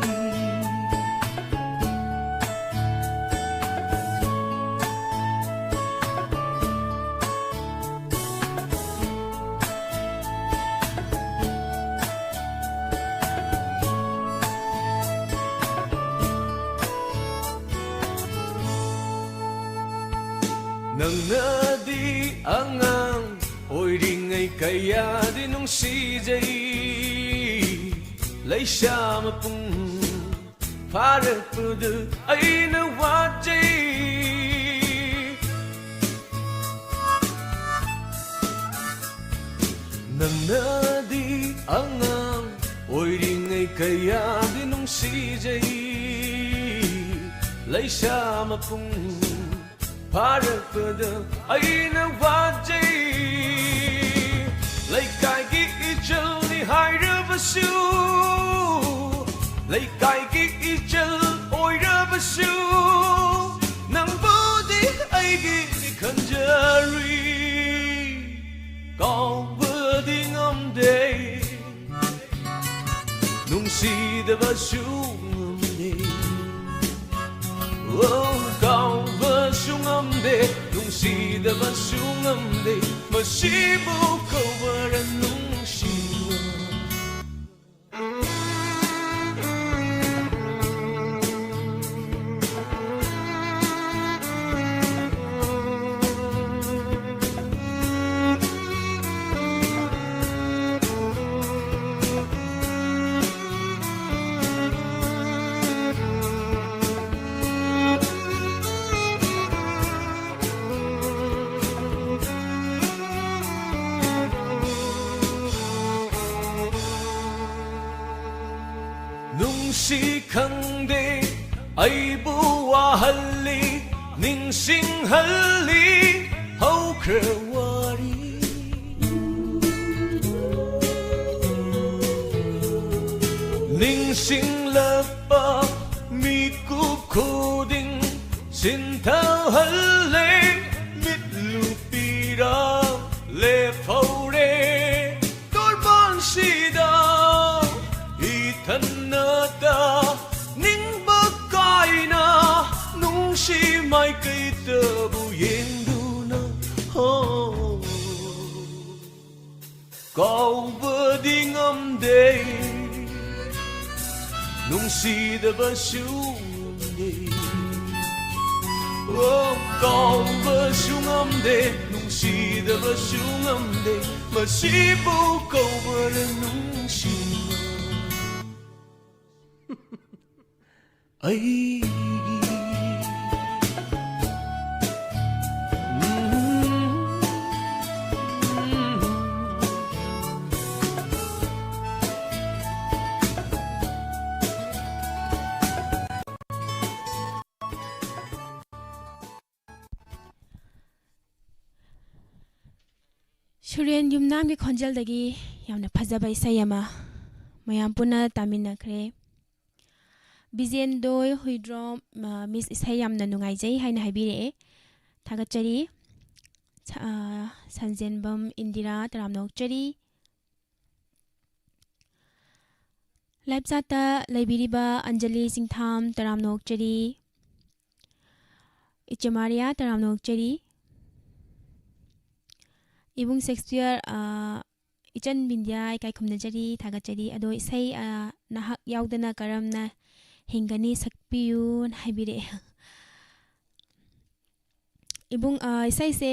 ꯅꯪꯅꯗꯤ ꯑꯉꯥꯡ ꯑꯣꯏꯔꯤꯉꯩ ꯀꯌꯥꯗꯤ ꯅꯨꯡꯁꯤꯖꯩ ꯂꯩꯁꯥ ꯃꯄꯨꯡ ꯐꯥꯔꯛꯄꯗ ꯑꯩꯅ ꯋꯥꯖꯩ ꯅꯪꯅꯗꯤ ꯑꯉꯥꯡ ꯑꯣꯏꯔꯤꯉꯩ ꯀꯌꯥꯗꯤ ꯅꯨꯡꯁꯤꯖꯩ ꯂꯩꯁꯥ ꯃꯄꯨꯡ ꯐꯥꯔꯛꯄꯗ ꯑꯩꯅ ꯋꯥꯖꯩ ꯂꯩꯀꯥꯏꯒꯤ ꯏꯆꯜꯅꯤ ꯍꯥꯏꯔꯕꯁꯨ ꯂꯩꯀꯥꯏꯒꯤ ꯏꯆꯜ ꯑꯣꯏꯔꯕꯁꯨ ꯅꯪꯕꯨꯗꯤ ꯑꯩꯒꯤꯅꯤ ꯈꯟꯖꯔꯤ ꯀꯥꯎꯕꯗꯤ ꯉꯝꯗꯦ ꯅꯨꯡꯁꯤꯗꯕꯁꯨ ꯉꯝꯗꯦ ꯀꯥꯎꯕꯁꯨ ꯉꯝꯗꯦ ꯅꯨꯡꯁꯤꯗꯕꯁꯨ ꯉꯝꯗꯦ ꯃꯁꯤꯕꯨ ꯀꯧꯕꯔ ꯅꯨꯡꯁꯤꯕ ꯅꯨꯡꯁꯤ ꯈꯪꯗꯦ ꯑꯩꯕꯨ ꯋꯥꯍꯜꯂꯤ ꯅꯤꯡꯁꯤꯡꯍꯜꯂꯤ ꯍꯧꯈ꯭ꯔ ꯋꯥꯔꯤ ꯅꯤꯡꯁꯤꯡꯂꯛꯄ ꯃꯤꯀꯨꯞ ꯈꯨꯗꯤꯡ ꯁꯤꯟꯊꯍꯜꯂꯦ ꯃꯤꯠꯂꯨꯄꯤꯔ ꯂꯦꯞꯍꯧꯔꯦ ꯇꯣꯔꯕꯥꯟꯁꯤꯗ ꯏꯊꯟꯅꯇ ꯅꯤꯡꯕ ꯀꯥꯏꯅ ꯅꯨꯡꯁꯤ ꯃꯥꯏꯀꯩꯇꯕꯨ ꯌꯦꯡꯗꯨꯅ ꯀꯥꯎꯕꯗꯤ ꯉꯝꯗꯦ ꯅꯨꯡꯁꯤꯗꯕꯁꯨ ꯉꯝꯗꯦ ꯀꯥꯎꯕꯁꯨ ꯉꯝꯗे ꯅꯨꯡꯁꯤꯗꯕꯁꯨ ꯉꯝꯗꯦ ꯃꯁꯤꯕꯨ ꯀꯧꯕꯔ ꯅꯨꯡꯁꯤꯕ ꯑꯩꯒꯤ ꯁꯨꯔꯦꯟ ꯌꯨꯝꯅꯥꯝꯒꯤ ꯈꯣꯟꯖꯦꯜꯗꯒꯤ ꯌꯥꯝꯅ ꯐꯖꯕ ꯏꯁꯩ ꯑꯃ ꯃꯌꯥꯝ ꯄꯨꯟꯅ ꯇꯥꯃꯤꯟꯅꯈ꯭ꯔꯦ ꯕꯤꯖꯦꯟꯗꯣꯏ ꯍꯨꯏꯗ꯭ꯔꯣꯝ ꯃꯤꯁ ꯏꯁꯩ ꯌꯥꯝꯅ ꯅꯨꯡꯉꯥꯏꯖꯩ ꯍꯥꯏꯅ ꯍꯥꯏꯕꯤꯔꯛꯑꯦ ꯊꯥꯒꯠꯆꯔꯤ ꯁꯟꯖꯦꯟꯕꯝ ꯏꯟꯗꯤꯔꯥ ꯇꯔꯥꯝꯅ ꯑꯣꯛꯆꯔꯤ ꯂꯥꯏꯞꯆꯥꯠꯇ ꯂꯩꯕꯤꯔꯤꯕ ꯑꯟꯖꯂꯤ ꯆꯤꯡꯊꯥꯝ ꯇꯔꯥꯝꯅ ꯑꯣꯛꯆꯔꯤ ꯏꯆꯦꯃꯥꯔꯤꯌꯥ ꯇꯔꯥꯝꯅ ꯑꯣꯛꯆꯔꯤ ꯏꯕꯨꯡ ꯁꯦꯛꯁꯄꯤꯌꯔ ꯏꯆꯟ ꯕꯤꯟꯗ꯭ꯌꯥ ꯏꯀꯥꯏ ꯈꯨꯝꯅꯖꯔꯤ ꯊꯥꯒꯠꯆꯔꯤ ꯑꯗꯣ ꯏꯁꯩ ꯅꯍꯥꯛ ꯌꯥꯎꯗꯅ ꯀꯔꯝꯅ ꯍꯤꯡꯒꯅꯤ ꯁꯛꯄꯤꯌꯨꯅ ꯍꯥꯏꯕꯤꯔꯛꯑꯦ ꯏꯕꯨꯡ ꯏꯁꯩꯁꯦ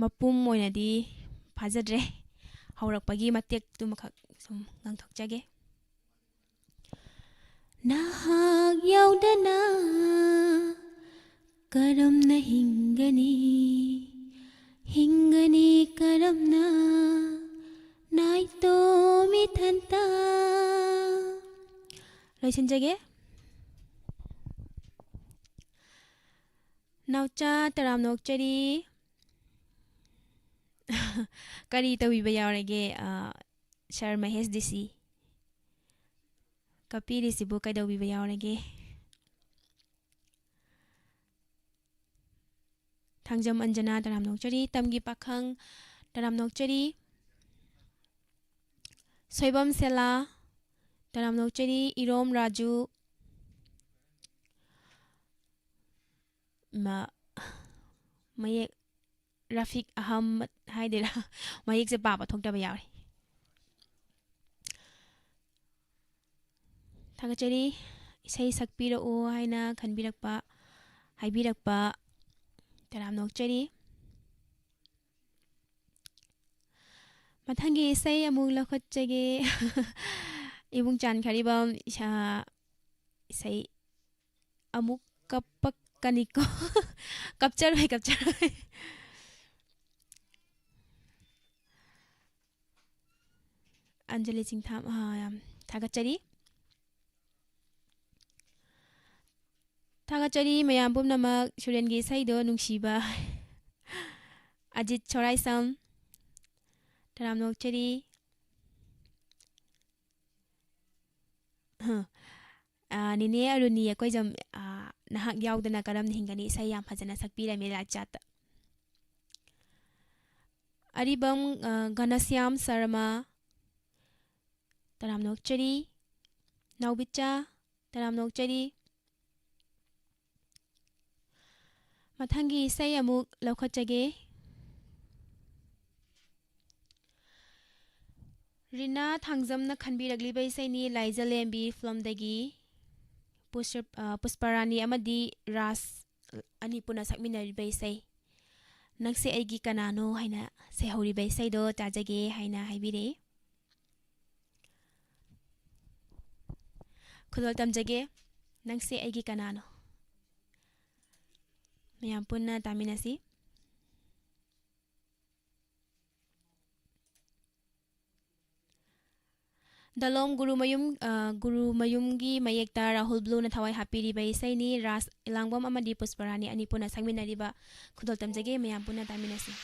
ꯃꯄꯨꯝ ꯑꯣꯏꯅꯗꯤ ꯐꯥꯖꯗ꯭ꯔꯦ ꯍꯧꯔꯛꯄꯒꯤ ꯃꯇꯦꯛꯇꯨꯃꯈꯛ ꯁꯨꯝ ꯉꯥꯡꯊꯣꯛꯆꯒꯦ ꯅꯍꯥꯛ ꯌꯥꯎꯗꯅ ꯀꯔꯝꯅ ꯍꯤꯡꯒꯅꯤ ꯍꯤꯡꯒꯅꯤ ꯀꯔꯝꯅ 나이또 미탄다 ꯂꯣꯏꯁꯤꯟꯖꯒꯦ ꯅꯥꯎꯆꯥ ꯇꯔꯥꯝꯅ ꯑꯣꯛꯆꯔꯤ ꯀꯔꯤ ꯇꯧꯕꯤꯕ ꯌꯥꯎꯔꯒꯦ ꯁꯔ ꯃꯍꯦꯁ ꯗꯤꯁꯤ ꯀꯞꯄꯤꯔꯤꯁꯤꯕꯨ ꯀꯩꯗꯧꯕꯤꯕ ꯌꯥꯎꯔꯒꯦ ꯊꯥꯡꯖꯝ ꯑꯟꯖꯅꯥ ꯇꯔꯥꯝꯅ ꯑꯣꯛꯆꯔꯤ ꯇꯝꯒꯤ ꯄꯥꯈꯪ ꯇꯔꯥꯝꯅ ꯑꯣꯛꯆꯔꯤ Soibam ꯁꯦꯂꯥ Taram nokchari Irom Raju Mayek Rafiq Ahmad Haidera Mayek se baba thokdaba yawi Thagachari isai sakpiro o haina khanbirakpa haibirakpa Taram nokchari Mathangi isai amuk lakhotchage Ibung chan kharibam isai amuk kapakkaniko capture Anjali Singtham Thagachari mayam pumnamak Surengi Saido Nungsiba Ajit Choraisam Taram nokchari Nini Aruni Yakoizam Nahak Yaudana Karam Hingani Sayam Hazana Sakpira Mirachat Aribam Ganasyam Sarama Taram nokchari Naubicha Taram nokchari Mathangi Sayamuk Laukhachage Rina Thangzamna Khanbiragliba Isaini Laizalembi Flomdagi Pusparani Amadi Ras Anipuna Sakminariba Isai Nakse Aigi Kanano Haina Sehoriba Isaido Tajage Haina Haibire Kudol Tamjage Nakse Aigi Kanano Mayampuna Taminasi Dalom Guru Mayumgi Mayekta Rahul Blue na Thawai Hapiri Bay Saini Ras Ilangbam Amadi Pusparani Anipuna Sangminariba Kudol Tamjage Mayampuna Taminasi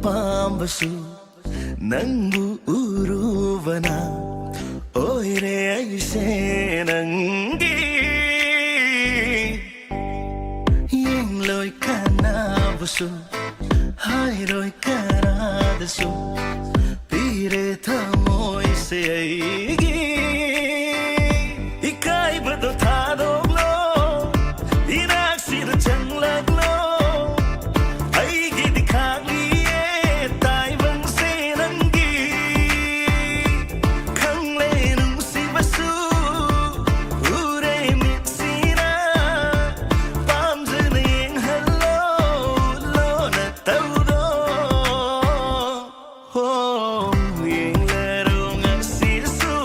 Pambasu Nangu uruvana Oire aise nangi Yeng loi kanabasu Hai roi karadasu Pire thamoi se aigi Ikai bado thadog lo Inak sir changlag lo Aigi dikhagi Oh, yeng lerong ang sisu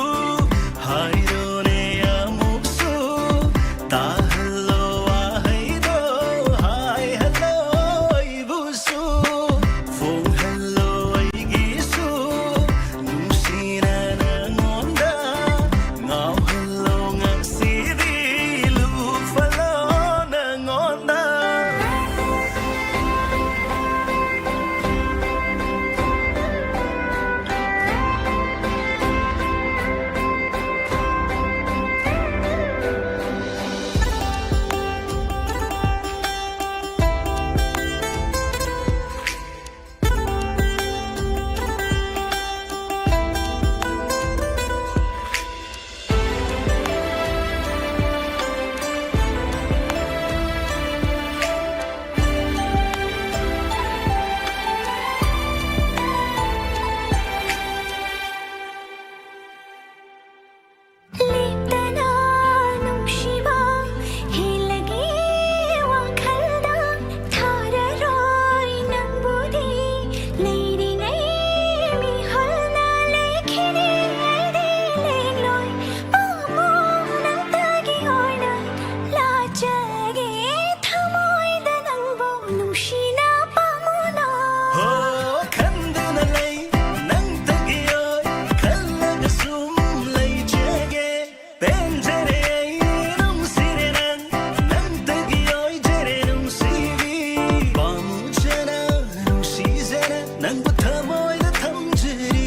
ꯅꯪꯕꯨ ꯊꯃꯣꯏꯗ ꯊꯝꯖꯔꯤ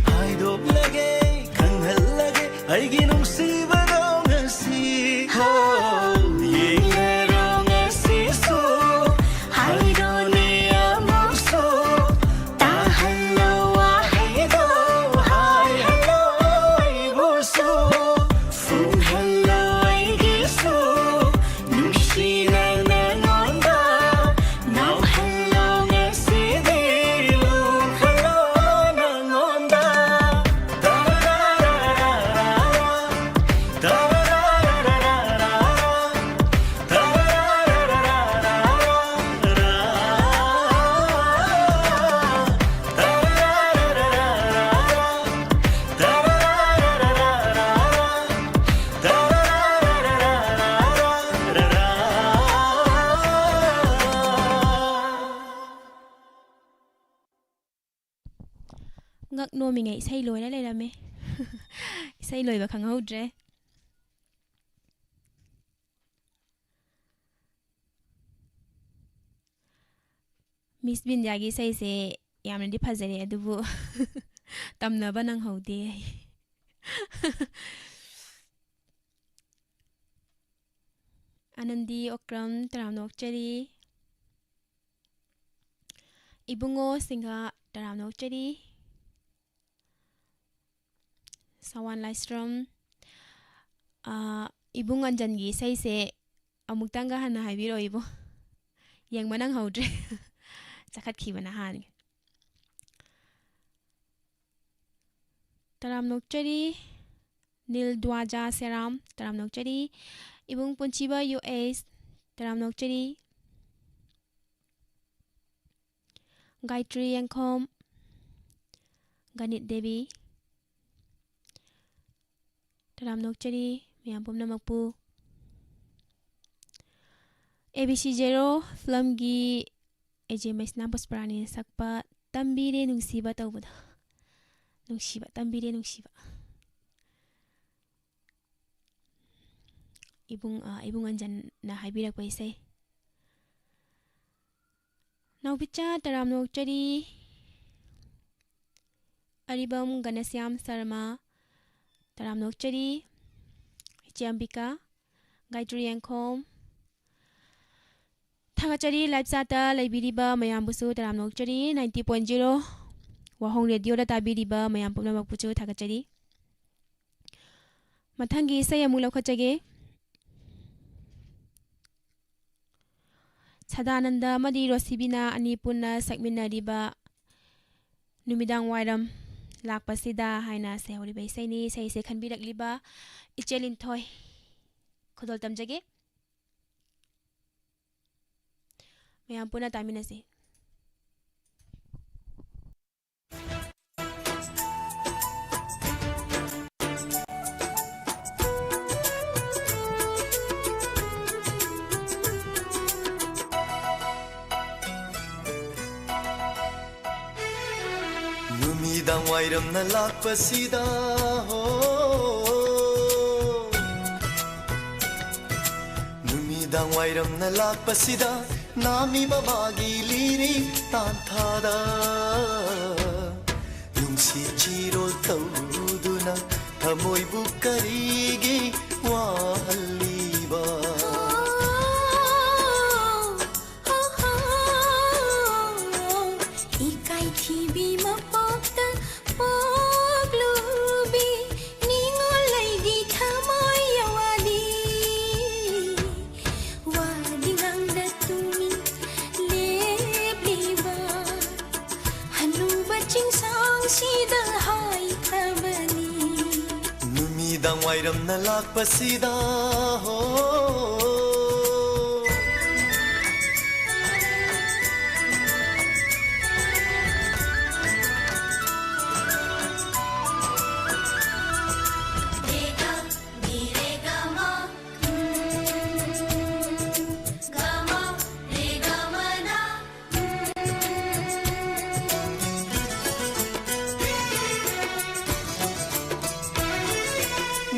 ꯍꯥꯏꯗꯣꯛꯂꯒꯦ ꯈꯪꯍꯜꯂꯒꯦ ꯑꯩꯒꯤ ꯅꯨꯡꯁꯤꯕꯗꯣ ꯉꯁꯤ ꯌꯦꯡꯂꯔꯣ ꯉꯁꯤꯁꯨ ꯍꯥꯏꯔꯣꯅꯦ ꯑꯃꯨꯛꯁꯨ ꯇꯥꯍꯜꯂꯣ ꯋꯥꯍꯩꯗꯣ ꯍꯥꯏꯍꯜꯂꯣ ꯑꯩꯕꯨꯁꯨ ꯐꯨꯡꯍꯜꯂꯣ ꯑꯩꯒꯤꯁꯨ ꯅꯨꯡꯁꯤꯅ ꯅꯉꯣꯟꯗ ꯅꯥꯎꯍꯜꯂꯣ ꯉꯁꯤꯗꯤ ꯂꯨꯞꯍꯜꯂꯣ ꯅꯉꯣꯟꯗ ngak nomingay isay loy na lerame isay loy ba khanghaudre Miss Binjagi isay se yamna di phajare adubu tamnaba nang haude Anandi okram taramnok chari Ibungo singha taramnok chari Sawan Lystrom Ibung Anjangi say se Amuktanga hana haibiro ibo Yang manang haudre Zakat kibana han Taram Nokchari Nil Dwaja Seram Taram Nokchari Ibung Punchiba US Taram Nokchari Gayatri Yankom Ganit Devi Taram Nokchari Miyam Namakpu ABC Zero Film gi AJMS Nampus Prani Sakpa Tambire Nungsiba Tawbada Nungsiba Tambire Nungsiba Ibung Anjan na haibirak pa isay Naupicha Taram Nokchari Aribam Ganasyam Sarma Taram Nokchari Chiambika Gayatri Yankom Thangachari Live Sata Laibiriba Mayambusu Taram Nokchari 90.0 Wahong Radio da tabiriba Mayam Pumna Makpuchu Thangachari Mathangi Isay amuk laukhachage Sadananda Madi Rosibina Ani Punna Sakminariba Numidang Wairam Lakpasida haina sehori bai sai ni sai se khanbirak liba ichelin thoi khodol tamjage mayam puna tamina se Numidang wairam na lakpasida Numidang wairam na lakpasida Nami babagi liri tanthada Nungsi chirol tauduna Thamoy bukarigi wahaliba Ikai thibi mapakta paglubi ningolai di thamoy yawadi wadi nang datumin lebliba hanu baching sang sida hai khabani Numidang wairam na lakpasida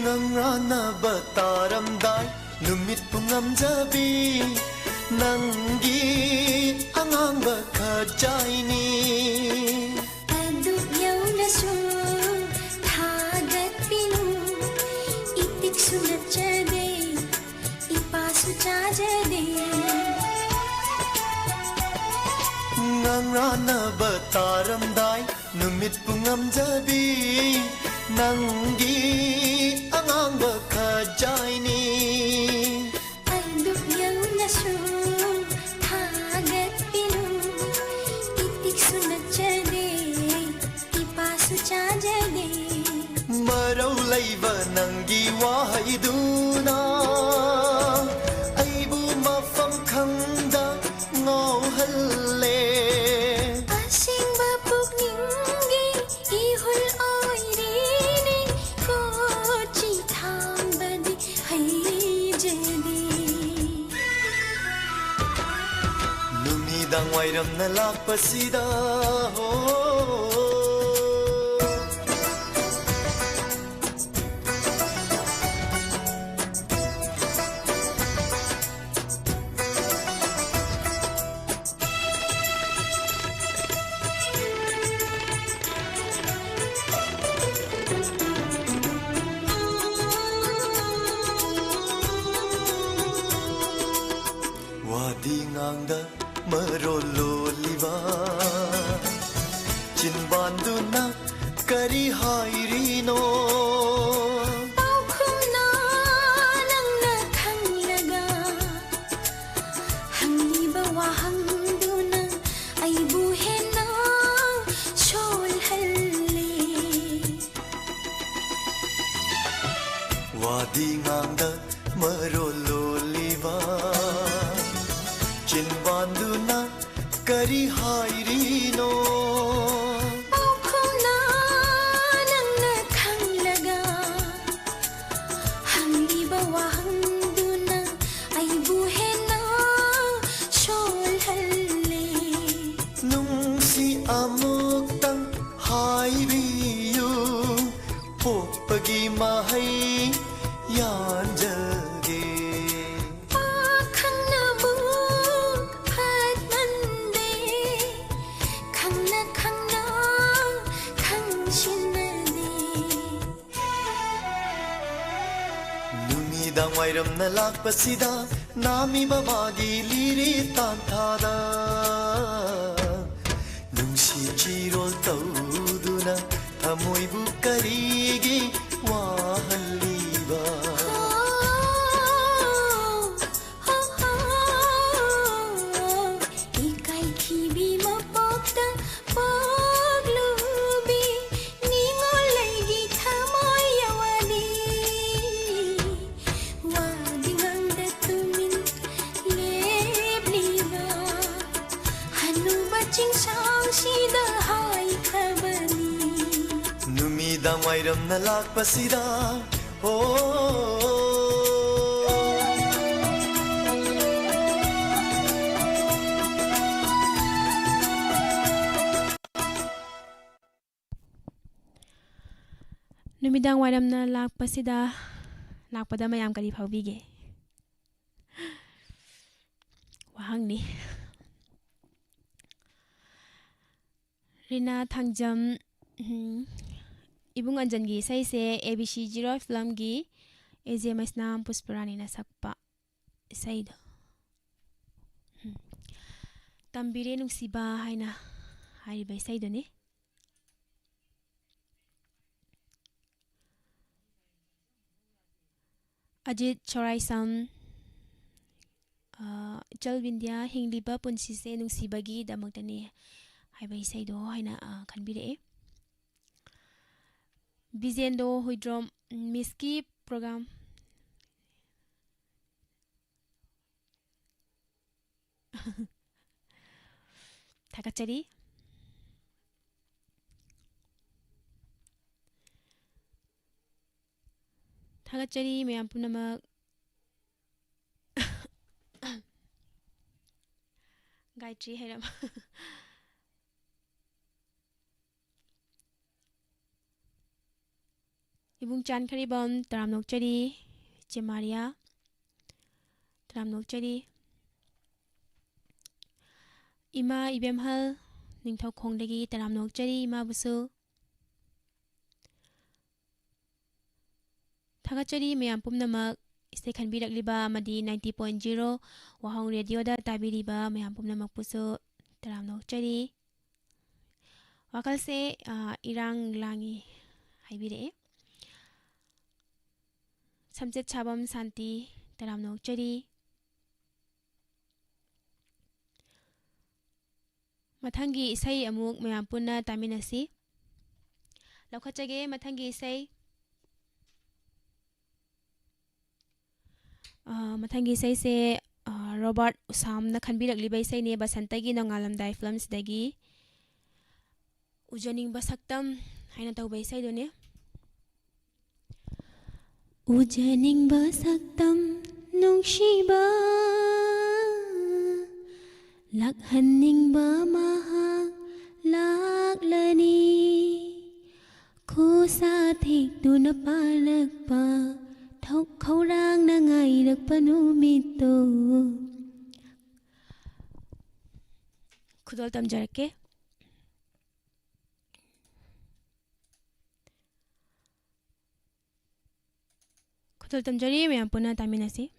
Ngangrana bataramdai numit pungamjabi nangi anganga khajayni aduk yaunasu thagat pinu itik sunachade ipasu chajade ngangrana bataramdai numit pungamjabi nangi anganga khajayni aduk yaunasu thagat pinu itik sunachade ipasu chajade marau laiba nangi wahaiduna aibu mafam khangda ngauhalle asingba pukningi ihul oirine kochi thambadi haijadi numidang wairam na lakpasida ho wadi ngangda marololiva chinbanduna kari hairino paukhumna nangna khanglaga hangiba wahangduna aibu hena sholhalle wadi ngangda marololiva chinbanduna kari hairino paukhumna nangna khanglaga hangiba wahangduna aibu hena sholhalle nungsi amuktang haibiyu pokpagi mahai yanjage pakhangnabu phatmande khangna khangna khangshinade numidang wairam na lakpasida nami babagi liri tanthada nungsi chirol tauduna thamoibu karigi wahalliba ikai khibi mapokta paglubi ningolaigi thamoy yawadi wadingangda tumin lebliba hanuba chingsang sida hai khabani numidang wairam na lakpasida Numidang wairam na lakpasida lakpada mayam kari phawbige wahangni Rina Thangjam Ibung Anjangi saise ABC Zero film gi AJMS nam Pusparani na sakpa said Tambire nungsiba haina haribai saidone Ajit Choraisam Chal Vindya hingliba punsise nungsibagi damakdani haibai saido haina khanbire Bizendo Huidrom Miski program Thakachari Thakachari mayam punamak Gayatri Hairam Ibung Chan Karibam Taramnok Chari Chemaria Taramnok Chari Ima Ibemhal Ningthau Khongdagi Taram Nokchari Ima Busu Thagachari Mayam Pumnamak Isai Khanbirak Liba Madi 90.0 Wahong Radio da Tabiriba Mayam Pumnamak Pusu Taram Nokchari Wakal se Irang Langi Haibire Samjet Chabam Santi Taram Nokchari Mathangi Isai Amuk Mayam Punna Taminasi Laukachage Mathangi Isai Mathangi Isai se Robert Usam na Khanbirak Liba Isai ne Basantagi Nongalamdai Films dagi Ujaning Basaktam Haina Tauba Isai done Ujaning Basaktam Nungshiba Lakhaning ba mahak laklani Kusa thik tu na palak pa Thok khau rang na ngai rak panumito Khudol tamjarake Khudol tamjari mayam puna taminasi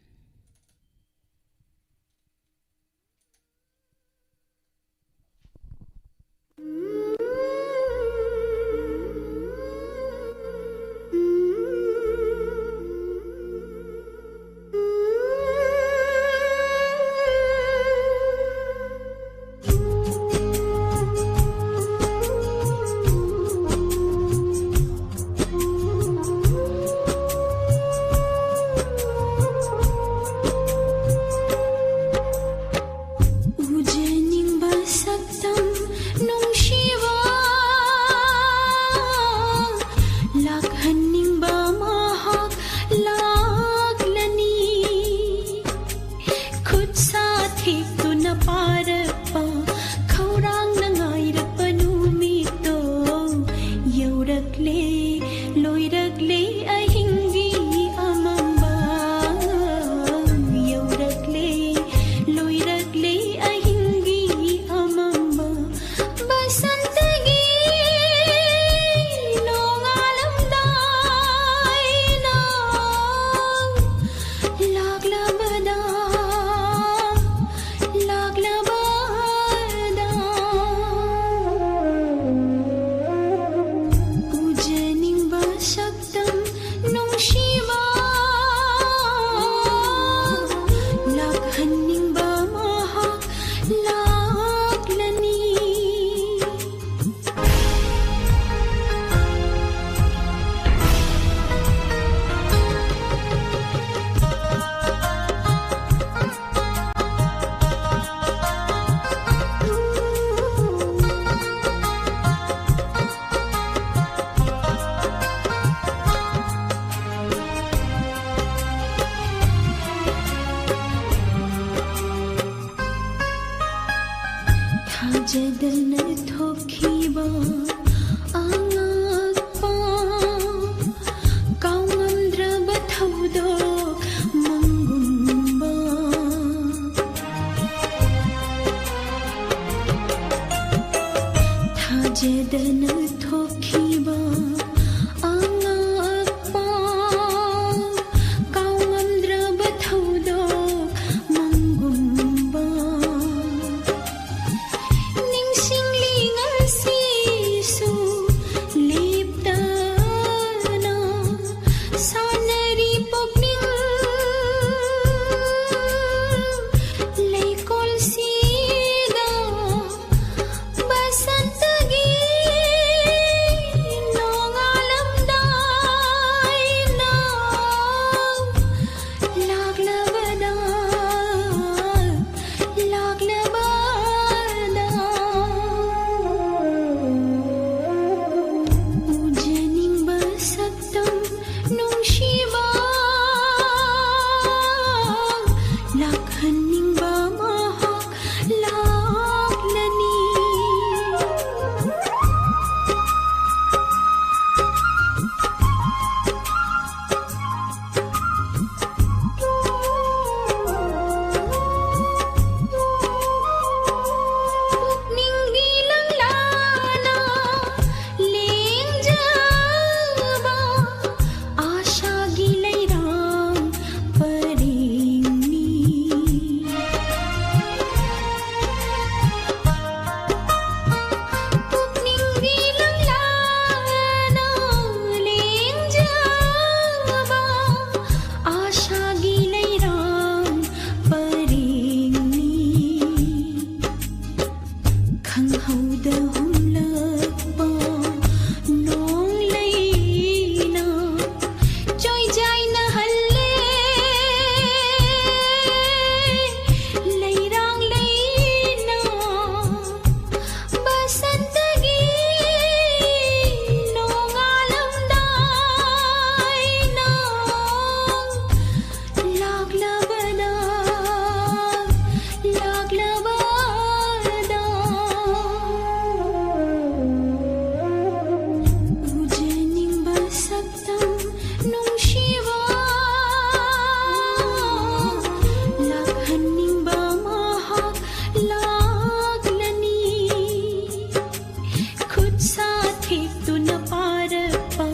साथी तुन पारपा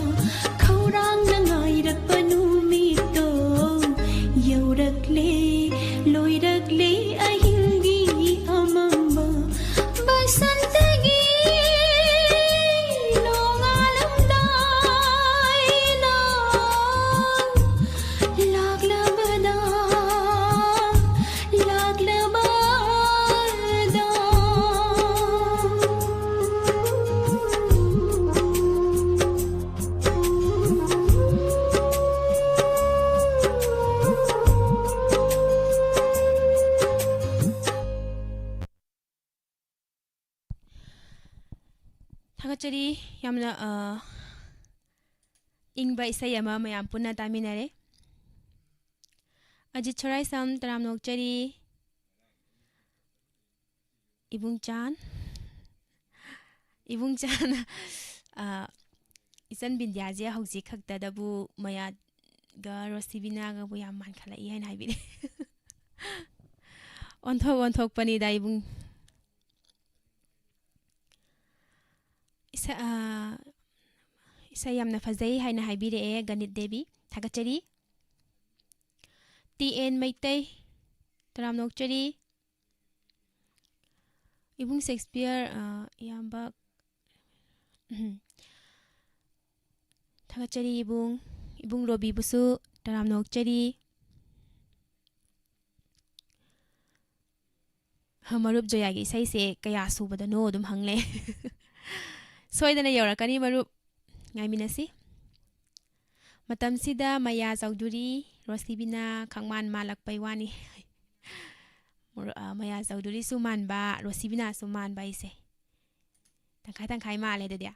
खौरांग नंगाइरक्पा नुमितो यौरक्ले लोइरक्ले अहिंगी अमंबा बसंतगी नोंगालमदाइना लागलबदा थागचरी यामना इंगबा इसै अमा मयाम पुन्ना तामिनरे अजित छोराई सम तराम नोकचरी इबुंगचान इसन बिंद्याजे हौजी खक्तदबु मया गा रोसिबिना गा बु याम मान खला इहाइन हाइबिरे ओन्थोक पनी दा इबुंग इसा यामना फजै हाइना हाइबिरे गणित देवी थागचरी TN मैतै तराम नोकचरी इबुंग शेक्सपियर यामबा थागचरी इबुंग रोबी बुसु तराम नोकचरी मरुप जोयागी सही से कया सुबदनो दुम हंगले सोइदना यौरकनी मरुप ngaimiनasi matamsida maya chaudhuri rosibina khangman malakpai wani maya chaudhuri su manba rosibina su manba ise tangkai male de dia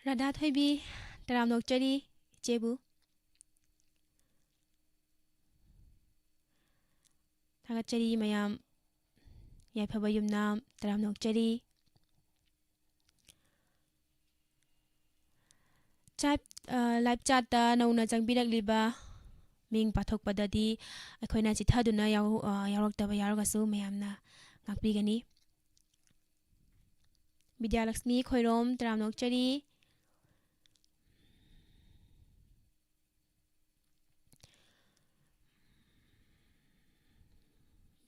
radha thoibi taram nokchari chebu thagachari mayam याइफबा युमनाम तराम नोकचरी लाइव चाटा नौना चंगबिरकलिबा मिंग पाथोकपददी अखोइना चिथादुना यावरक्तबा यारगसु मयामना ngakpigani विद्यालक्ष्मी खोइरोम तराम नोकचरी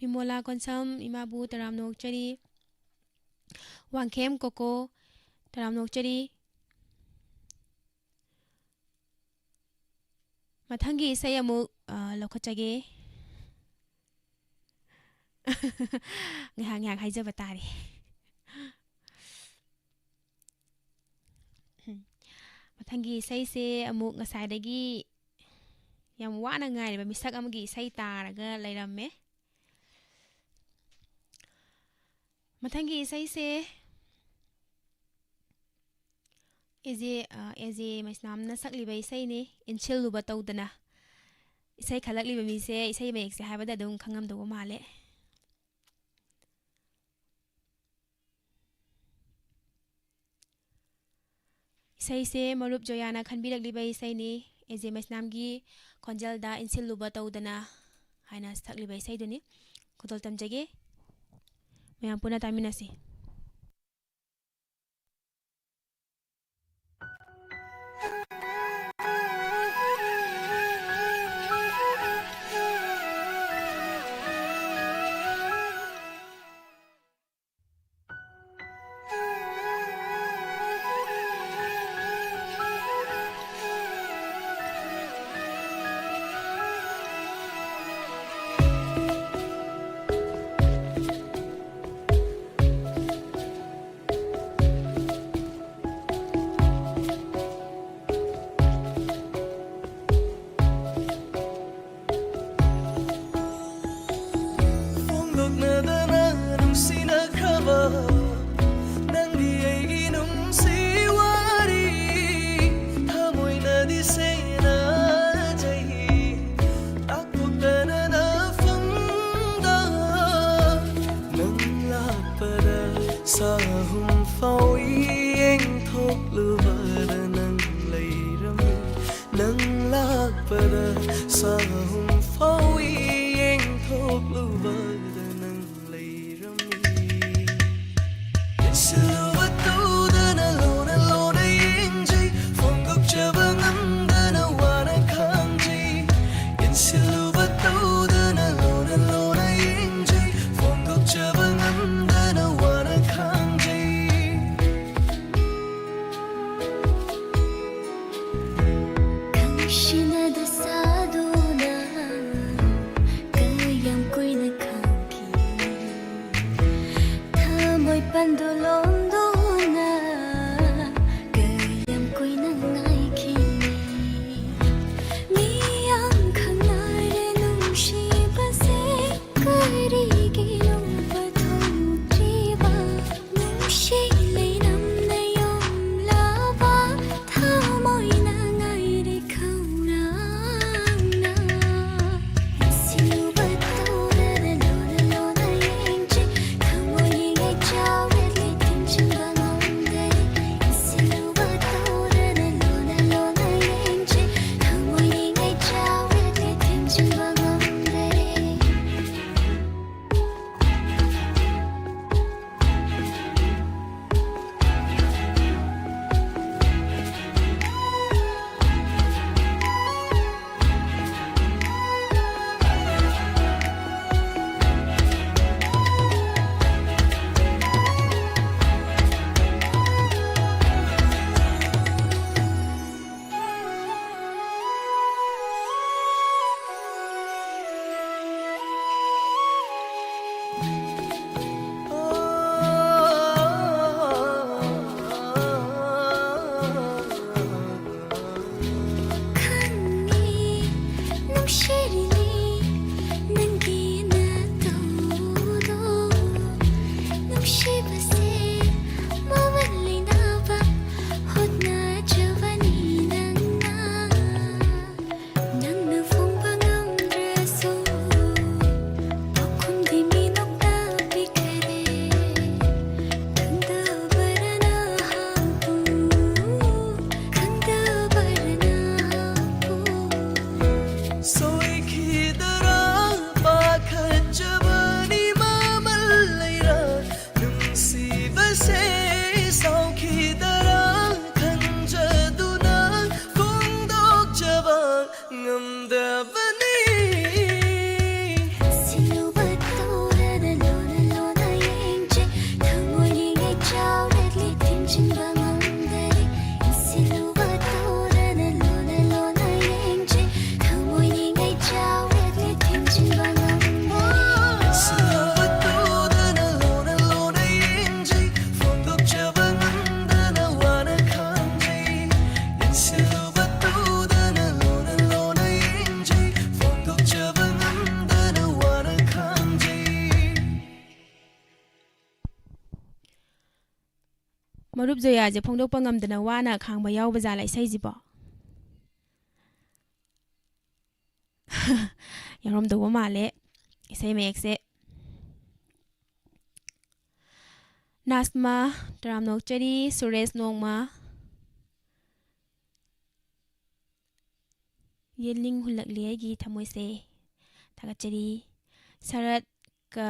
बिमोला कोनसम इमाबु तराम नोकचरी वांखेम कोको तराम नोकचरी मथंगी इसै अमु लौखचगे ngahang haijaba tari मथंगी इसै से अमु ngsaidagi yam wana ngairiba misak amagi isai taraga leiramme मथंगी इसै से एजे मैस्नामना सकलिबा इसैने इनसिलुबा तौदना इसै खलकलिबा मिसे इसै मेक्से हाइबदा दुम खंगमदो माले इसै से मरुप जोयाना खनबिरकलिबा इसैने एजे मैस्नामगी खंजलदा इनसिलुबा तौदना हाइना सकलिबा इसैदुनी खुदोल तमजगे मैं पुनः तामिनसी Marup Zoya je phongdok pangam dana wana khang ba yaw baza lai sai jibo yarom do ma le isai mek se Nasma Taram Nok Chari Suresh Nongma Yeling hulak le gi thamoi se thaga chari Sarat ka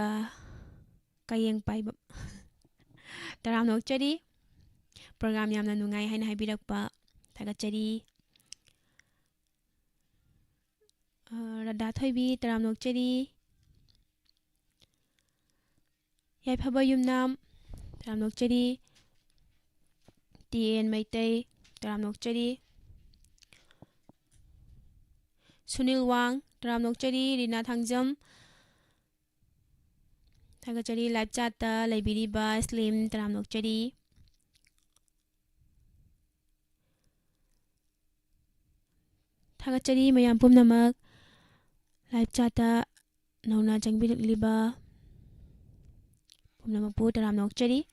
kayeng pai Taram Nok Chari program yamna nungai haina haibirakpa thagachari Radha Thoibi Taram Nok Chari Yaphaba Yumnam Taram Nok Chari TN Maitai Taram Nok Chari Sunil Wang Taram Nok Chari Rina Thangjam thagachari live chat ta laibiriba Slim Taram Nok Chari Thagachari mayam pumnamak live chat ta nauna jangbirak liba pumnamak pu Taram Nok Chari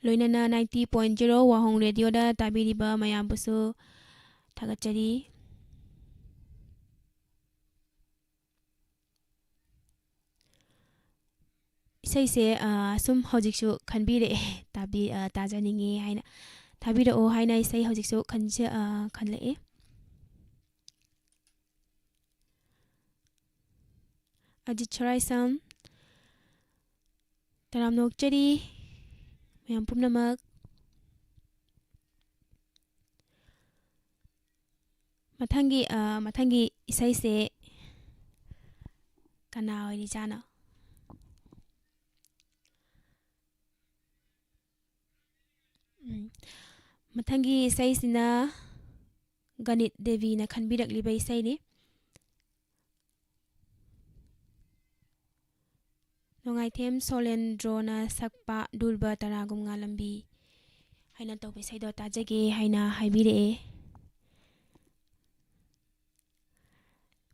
loinana 90.0 wahong radio da tabiriba mayam pusu thagachari isai se sum hojiksu khanbire tabi tajaningi haina tabira o haina isai hojiksu khanje khanle Ajit Chorai Sam Taram nokchari mayam pumnamak matangi isai se kana ori jana matangi isai sina Ganit Devi na khanbirak liba isai ni Nongai them Solendro na sakpa dulba taragum ngalambi haina to be saido tajage haina haibire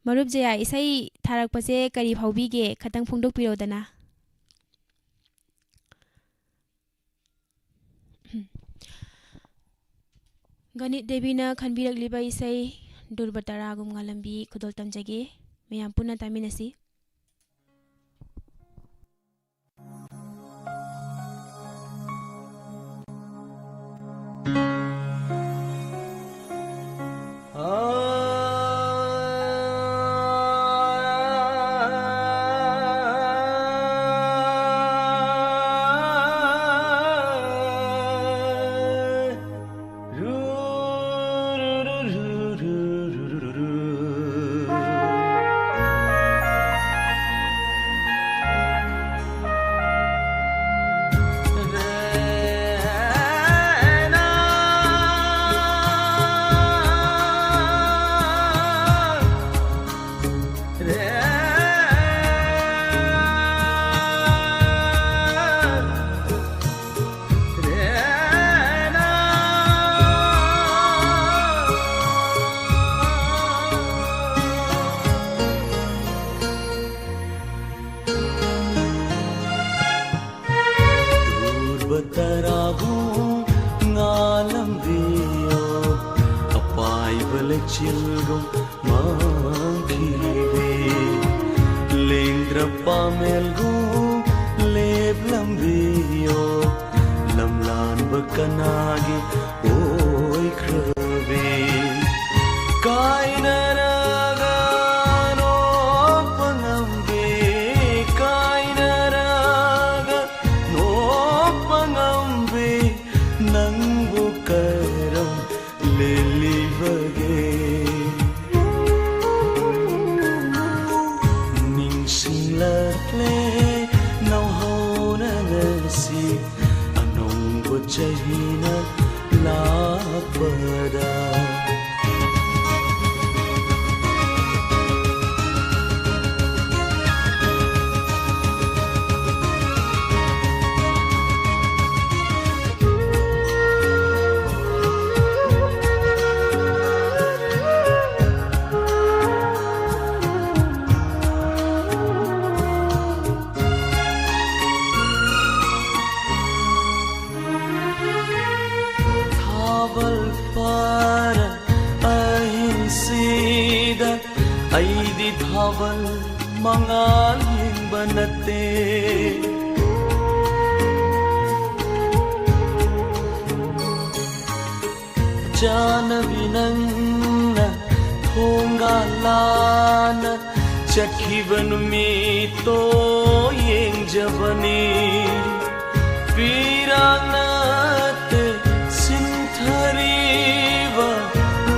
Marup jaya isai tharak pase kari phaubi ge khatang phongdok piro dana Ganit Devi na khanbirak liba isai dulba taragum ngalambi khudol tamjage mayam puna taminasi chilgum manghive lengra pamelgu leblambio lamlan bakanagi oi krave kainaraga no pangambe kainaraga no pangambe nangbu karam lelivage Chahina lapada Aidi thawal mangal yingbanate Janavinanna thongalana chakhivanu me to yengjavani Piranate sinthariva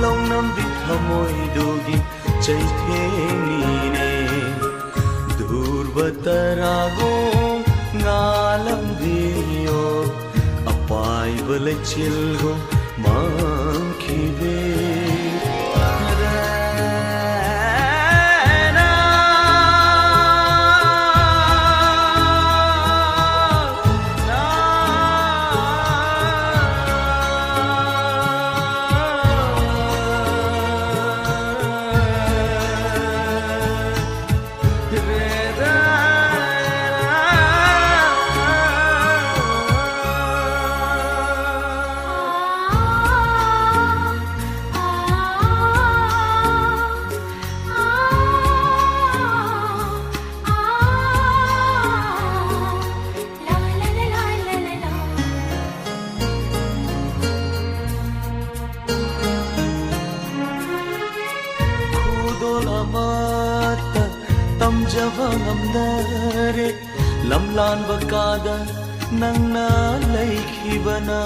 longnam bithamoi dogi Chaithengine Durvatarago ngalambiyo Apai balachilgo mankhive lamlan bakada nangna laikhibana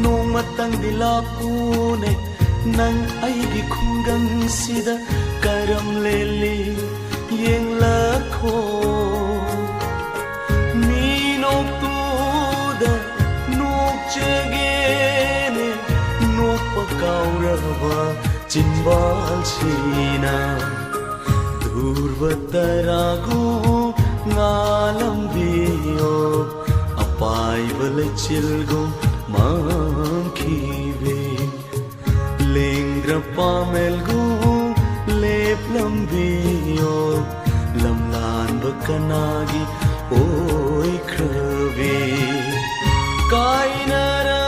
nomatang dilapune nang aigi khungang sida karam lele yengla kho ni nok tu da nok chegene nok pakaurava चिंबाल छीना दूरवतरागो नालम दियो अपाई बल चिलगो मांखीवे लेंग्र पामेलगो लेपलम दियो लमलान बकनागी ओई ख्रवे कायनरा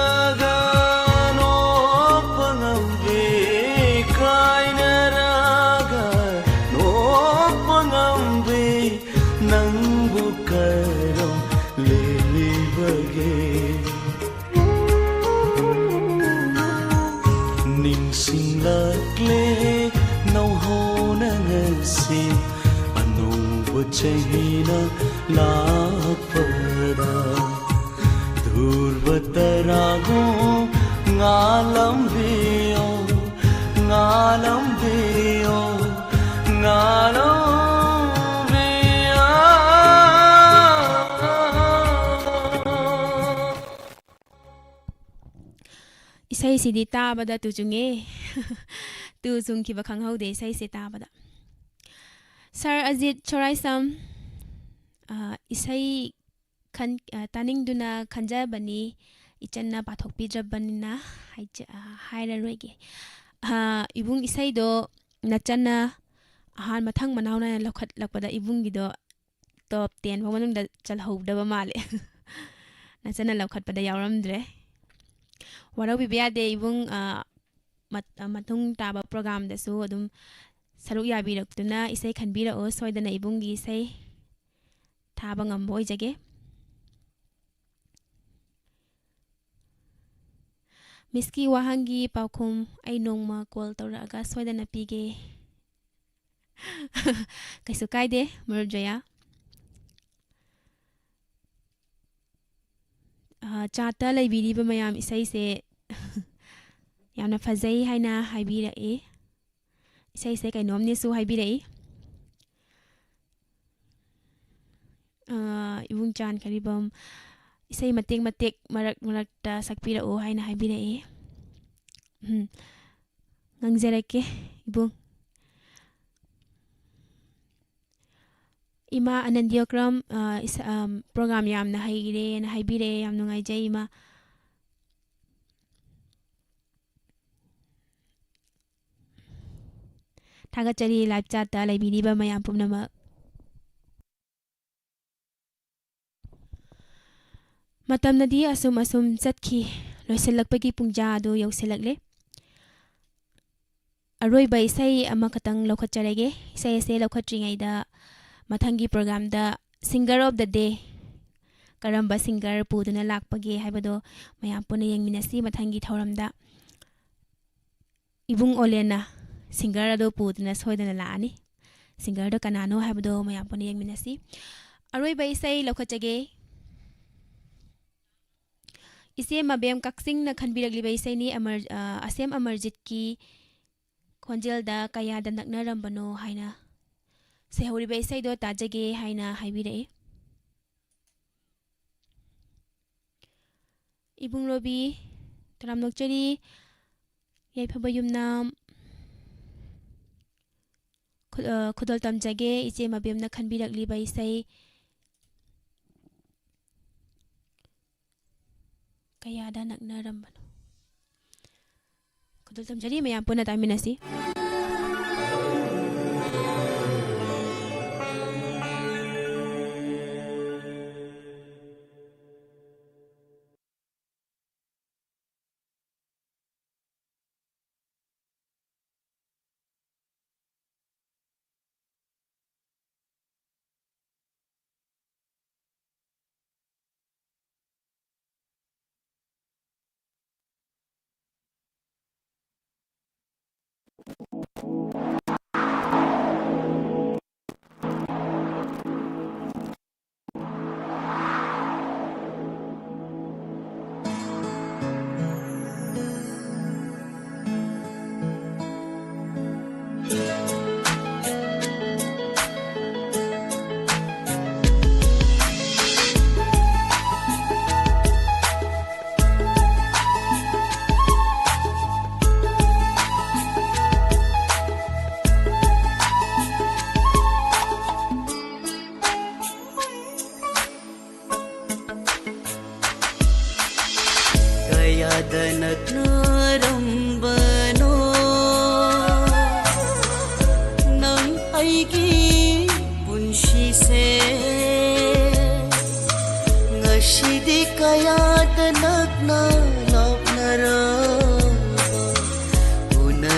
Chahina lakpada dhurvatarago ngalam veo ngalam veo ngalam veo isai sidi tabada tu junge tu jung ki ba khanghau de isai se tabada Sir Ajit Choraisam isai khan taning duna khanja bani ichanna pathok pidrabanina haira roige ibung isai do nachana ahan mathang manauna lokhat lakpada ibung gido top 10 phawmanung da chalhowdaba male nachana lokhat pada yawramdre warau bibya de ibung mathung taba program da su adum saruk yabirakuna isai khanbira o soidana ibungi isai thaba ngamboi jage miski wahangi paukhum ai nongma call tawraga soidana pige kaisu kaide murjaya chata laibiriba mayam isai se yamna fazai haina haibira e isai se kainom ne su haibirei ibung chan karibam isai matek marak ta sakpira o haina haibirei ngangjerake ibung ima anandiokram program yam na haigire na haibire yam nungai jai ima Thagachari live chat ta laibiriba mayam pumnama matamnadi asum chatki loiselakpagi pungja adu yauselakle aroiba isai amakatang lokhatcharege isai ase lokhatringai da mathangi program da singer of the day karamba singer puduna lakpage haibado mayam puna yengminasi mathangi thauramda ibung olena singer ado pudna soidana laani singer do kanano habdo mayam poni yengminasi aroi bai sai lokhachage ise mabem kaksing na khanbiragli bai sai ni asem amarjit ki khonjel da kaya da nakna rambano haina se hori bai sai do tajage haina haibire ibung robi taram nokchari yai phabayumnam khudol tamjage iche mabemna khanbirakli bai sai kaya da nakna rambano khudol tamjari mayam puna taminasi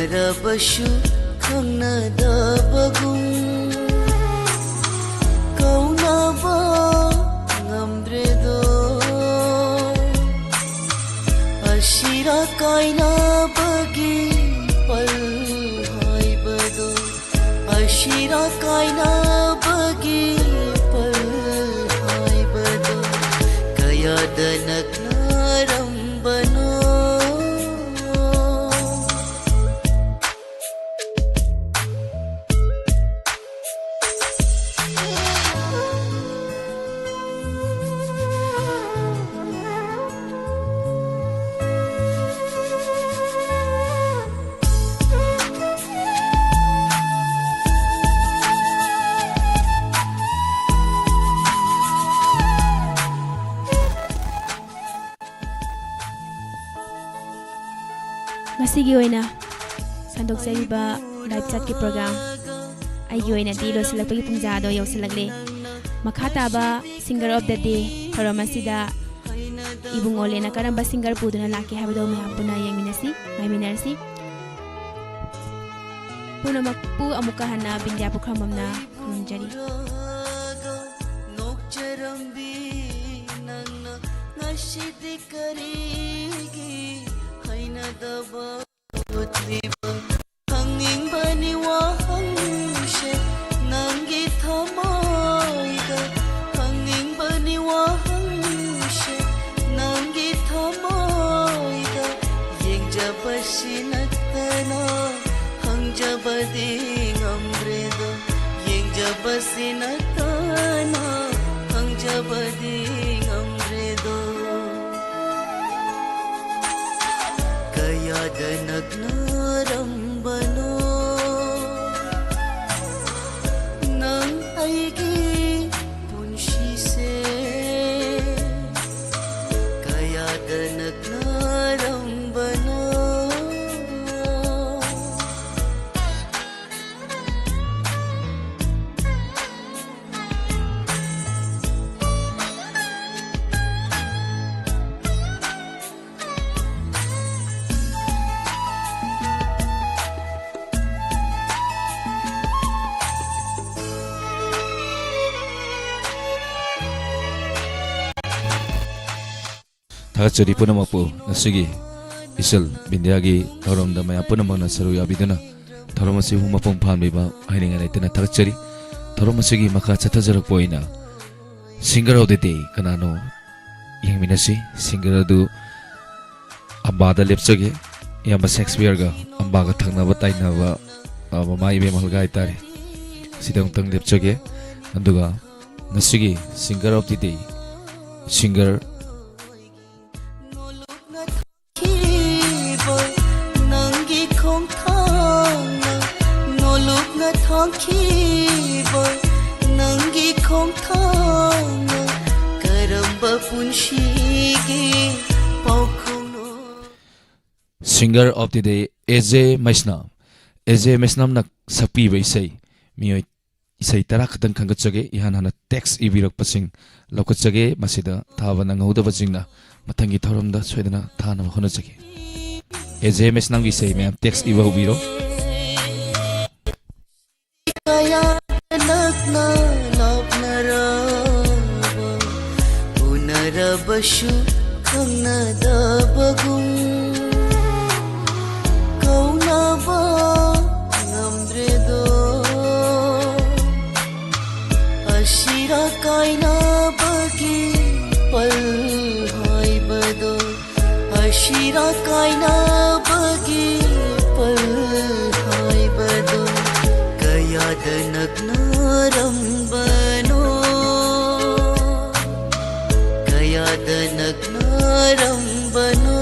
उनरबसु खंगनदबगुम कौनबा ngamdredo ashira kaina bagi pal haibado ashira kaina bagi pal haibado kaya danak narambano Masigi oina sandok seriba live chat ki program aigi oina di lo silakpagi pungja do yaw silagle makhata ba singer of the day haramasida ibung ole na karamba singer puduna laki habdo me apuna yangminasi maiminarsi puna makpu amuka hana bindya pukramamna khunjari nokcharambi nangna ngashidi karigi haina daba utliba hanging bani wahangshe nangi thamaiga hanging bani wahangshe nangi thamaiga yengjabasi natana hangjabadi ngamreda yengjabasi natana hangjabadi ngamredo danak narambano nang aigi punshi se kaya danak narambano Thakachari punamapu nasigi isal bindyagi thorom da maya punamana saru yabiduna thorom asi humapong phamliba hairinga naitana thakachari thorom asigi makha chathajarak poina singer of the day kanano yangminasi singer adu ambada lepchage yamba Shakespeare ga ambaga thangnaba tainaba mama ibe malga itare sidang tang lepchage anduga nasigi singer of the day singer nangi khom thang karamba punshigi paukhno singer of the day AJ Maisnam nak sapi bai sai mioi isai tara khatan khangachage ihan hana text ibirak pasing lokachage masida thabana ngauda bajingna mathangi thoramda soidana thana honachage AJ Maisnam gi sai ma'am text iba ubiro kaya nakna lapnaraba unarabashu khangnadabagum kaunaba ngamdredo ashira kaina bagi pal haibado ashira kaina bagi pal haibado danak narambano kaya danak narambano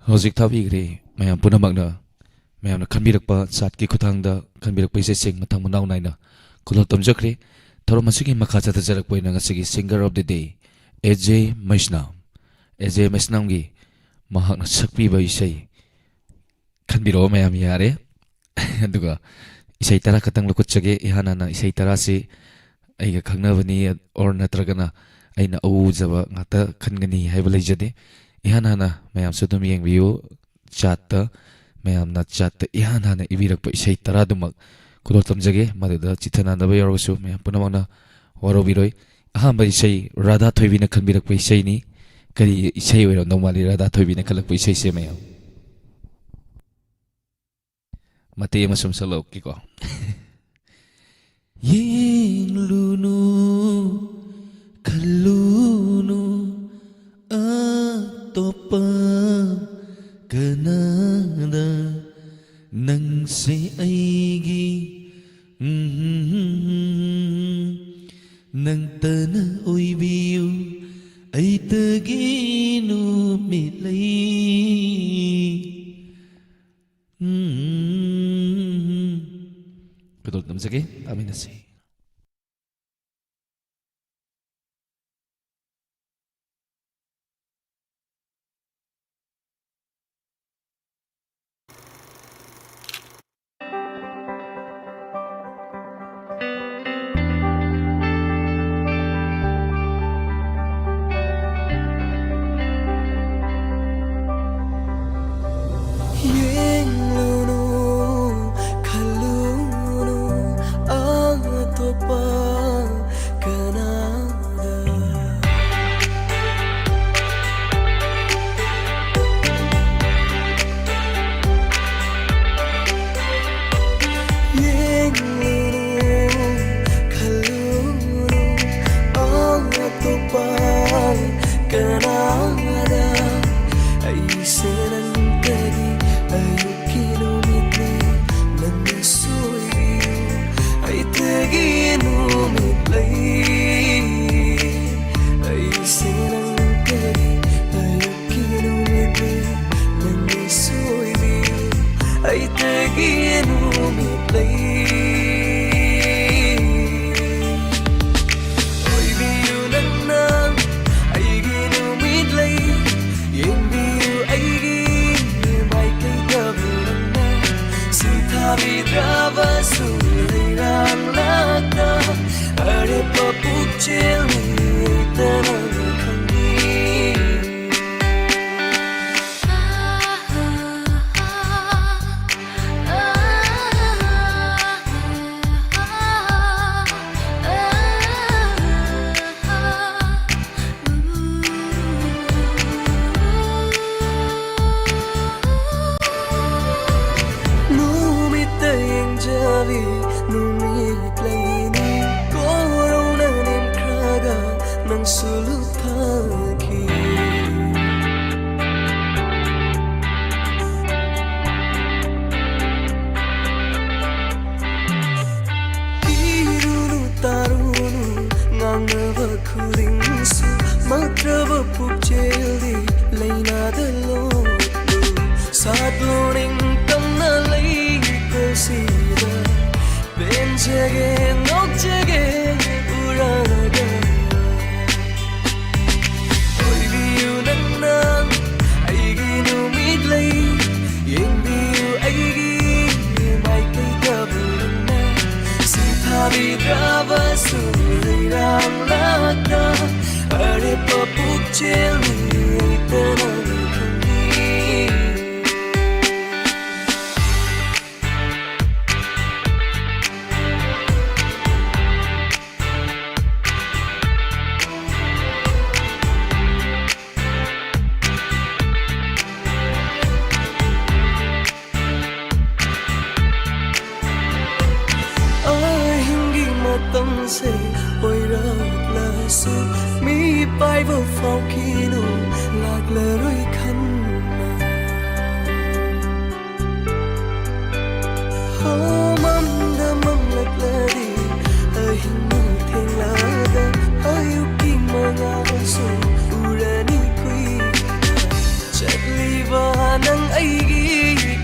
hojik thabi gre mayam punamagna mayamna khanbirakpa satki khuthangda khanbirakpa isai sing mathang manau naina khulol tamjakre thorom asigi makha chata jarakpoina ngasigi singer of the day AJ Maisnam gi mahakna sakpi ba isai khanbiro mayam yare aduga isai tara katang lokutchage ihana na isai tara si aiga khangnabani or natragana aina aujaba ngata khangani haiba leijade ihana na mayam sudum yengbiu chatta mayam na chatta ihana na ibirakpa isai tara dumak khulol tamjage maduda chithana naba yorosu mayam punamana waro biroi ahamba isai Radha Thoibina khanbirakpa isai ni kari isai oiro nomali Radha Thoibina khalakpa isai se mayam mate masum salok kiko yeng lunu kalunu atopa kanada nang se aigi nang tana oibiu aitaginu milai betul tam sake amin nasi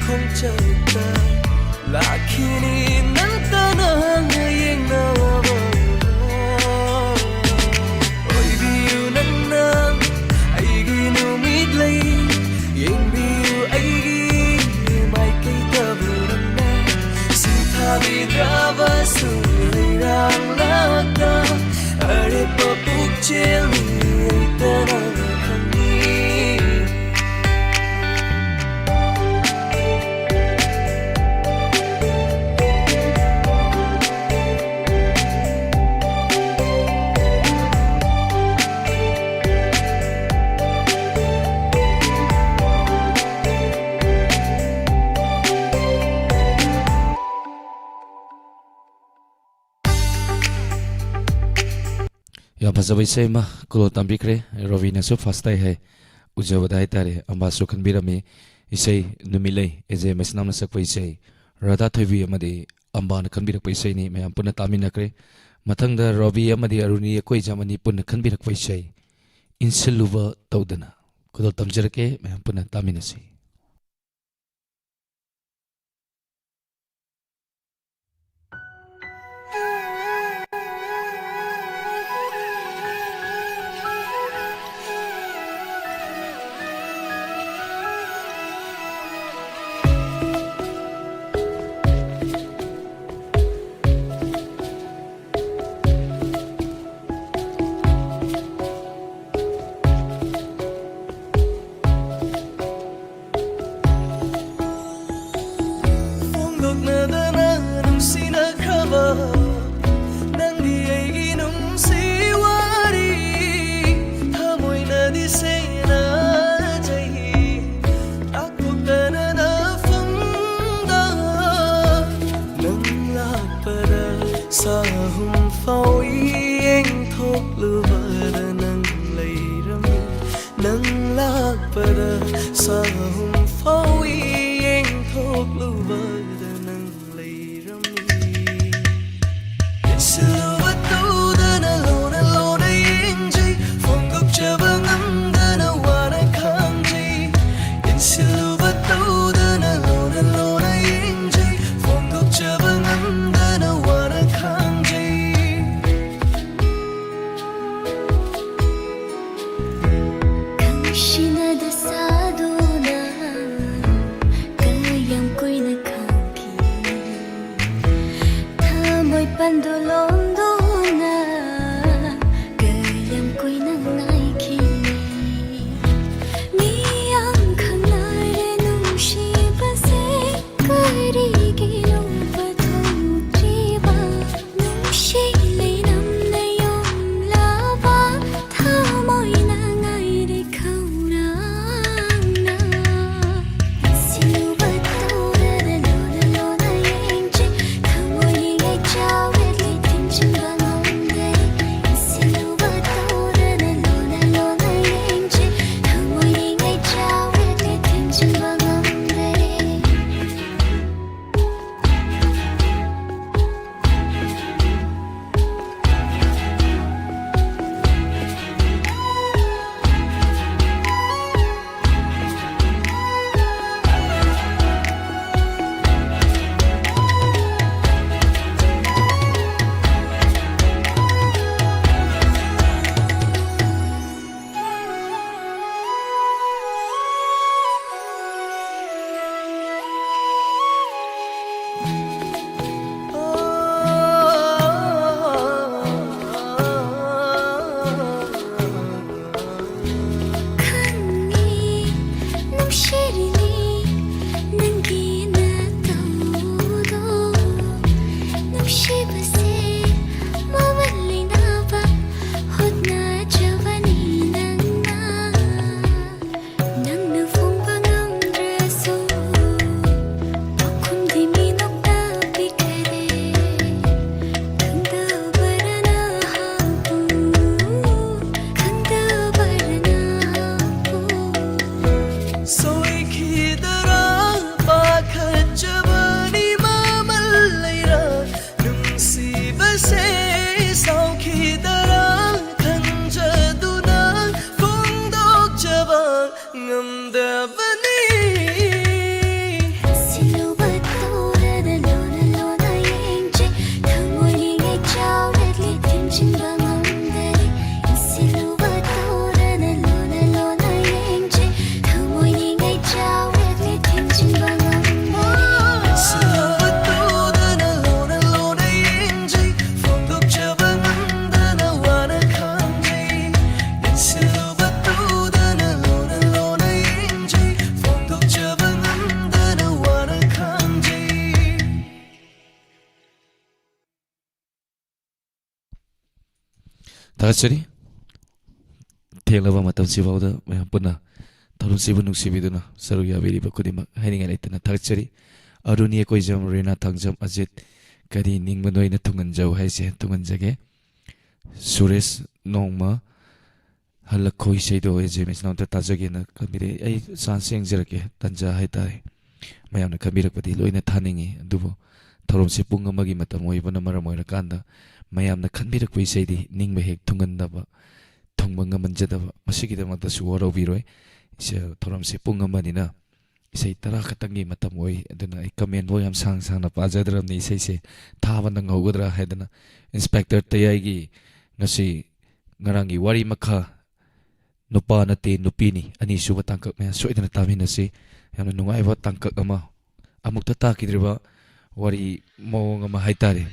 คงเจอกันlakini nantana ngayeng na oi biu nanang ai gi nu mit lay yeng biu ai gi mai kai ta bu na si tha bi drava su rang la ta are pa puk chel ni ta na khani या फजबई से मा कुलो तंबिक्रे रविना सु फास्tai है उजवदाई तारे अंबा सुखन बिरमी इसै नुमिलै एजे मसनाम सकपै इसै राधा थैवी अमदि अंबा न खनबिरक पैसै नि मयाम पुन तामिनक्रे मथंग द रवि अमदि अरुणी कोइ जमनी पुन खनबिरक पैसै इनसलुवा तौदना कुलो तमजरके मयाम पुन तामिनसै sahum phao yeng thok lu vada nang lay rami nang lak pada sahum phao yeng thok lu vada nang lay rami silhouette da na lo na yeng jai phong gok chabang am da na wana khang jai silhouette da na lo na yeng jai phong gok chabang am da na wana khang jai Shina da saduna kayang ko'y nakangki Tamoy pandulong doona kayang ko'y nangaykini Niyang kanare nung shibase karigi nung patong triba Nung shilay nam na yung lava tamoy nangay di kaurang na Sinubat to da da lo na yeng jay Kamoy ngay chawit litin ꯊꯥꯒꯠꯆꯔꯤ ꯊꯦꯡꯂꯕ ꯃꯇꯝꯁꯤꯐꯥꯎꯗ ꯃꯌꯥꯝ ꯄꯨꯟꯅ ꯊꯧꯔꯝꯁꯤꯕꯨ ꯅꯨꯡꯁꯤꯕꯤꯗꯨꯅ ꯁꯔꯨꯛ ꯌꯥꯕꯤꯔꯤꯕ ꯈꯨꯗꯤꯡꯃꯛ ꯍꯥꯏꯅꯤꯡꯉꯥꯏ ꯂꯩꯇꯅ ꯊꯥꯒꯠꯆꯔꯤ ꯑꯔꯨꯅꯤ ꯑꯩꯀꯣꯏꯖꯝ ꯔꯦꯅꯥ ꯊꯥꯡꯖꯝ ꯑꯖꯤꯠ ꯀꯔꯤ ꯅꯤꯡꯕ ꯅꯣꯏꯅ ꯊꯨꯡꯍꯟꯖꯧ ꯍꯥꯏꯁꯦ ꯊꯨꯡꯍꯟꯖꯒꯦ ꯁꯨꯔꯦꯁ ꯅꯣꯡꯃ ꯍꯜꯂꯛꯈꯣ ꯏꯁꯩꯗꯣ ꯑꯦꯖꯦꯃꯤꯁꯅꯥꯎꯇ ꯇꯥꯖꯒꯦꯅ ꯈꯟꯕꯤꯔꯛꯏ ꯑꯩ ꯆꯥꯟꯁ ꯌꯦꯡꯖꯔꯛꯀꯦ ꯇꯟꯖꯥ ꯍꯥꯏꯇꯥꯔꯦ ꯃꯌꯥꯝꯅ ꯈꯟꯕꯤꯔꯛꯄꯗꯤ ꯂꯣꯏꯅ ꯊꯥꯅꯤꯡꯉꯤ ꯑꯗꯨꯕꯨ ꯊꯧꯔꯝꯁꯤ ꯄꯨꯡ ꯑꯃꯒꯤ ꯃꯇꯝ ꯑꯣꯏꯕꯅ ꯃꯔꯝ ꯑꯣꯏꯔꯀꯥꯟꯗ ꯃꯌꯥꯝꯅ ꯈꯟꯕꯤꯔꯛꯄ ꯏꯁꯩꯗꯤ ꯅꯤꯡꯕ ꯍꯦꯛ ꯊꯨꯡꯍꯟꯗꯕ ꯊꯨꯡꯕ ꯉꯝꯍꯟꯖꯗꯕ ꯃꯁꯤꯒꯤꯗꯃꯛꯇꯁꯨ ꯋꯥꯔꯧꯕꯤꯔꯣꯏ ꯊꯧꯔꯝꯁꯤ ꯄꯨꯡ ꯑꯃꯅꯤꯅ ꯏꯁꯩ 10 ꯈꯛꯇꯪꯒꯤ ꯃꯇꯝ ꯑꯣꯏ ꯑꯗꯨꯅ ꯑꯩ ꯀꯃꯦꯟꯐꯥꯎ ꯌꯥꯝ ꯁꯥꯡ ꯁꯥꯡꯅ ꯄꯥꯖꯗ꯭ꯔꯕꯅꯤ ꯏꯁꯩꯁꯦ ꯊꯥꯕ ꯅꯪꯍꯧꯒꯗ꯭ꯔꯥ ꯍꯥꯏꯗꯅ ꯏꯟꯁꯄꯦꯛꯇꯔ ꯇꯌꯥꯏꯒꯤ ꯉꯁꯤ ꯉꯔꯥꯡꯒꯤ ꯋꯥꯔꯤ ꯃꯈꯥ ꯅꯨꯄꯥ ꯅꯠꯇꯦ ꯅꯨꯄꯤꯅꯤ ꯑꯅꯤꯁꯨꯕ ꯇꯥꯡꯀꯛ ꯃꯌꯥꯝ ꯁꯣꯏꯗꯅ ꯇꯥꯃꯤꯟꯅꯁꯤ ꯌꯥꯝꯅ ꯅꯨꯡꯉꯥꯏꯕ ꯇꯥꯡꯀꯛ ꯑꯃ ꯑꯃꯨꯛꯇ ꯇꯥꯈꯤꯗ꯭ꯔꯤꯕ ꯋꯥꯔꯤ ꯃꯑꯣꯡ ꯑꯃ ꯍꯥꯏꯇꯥꯔꯦ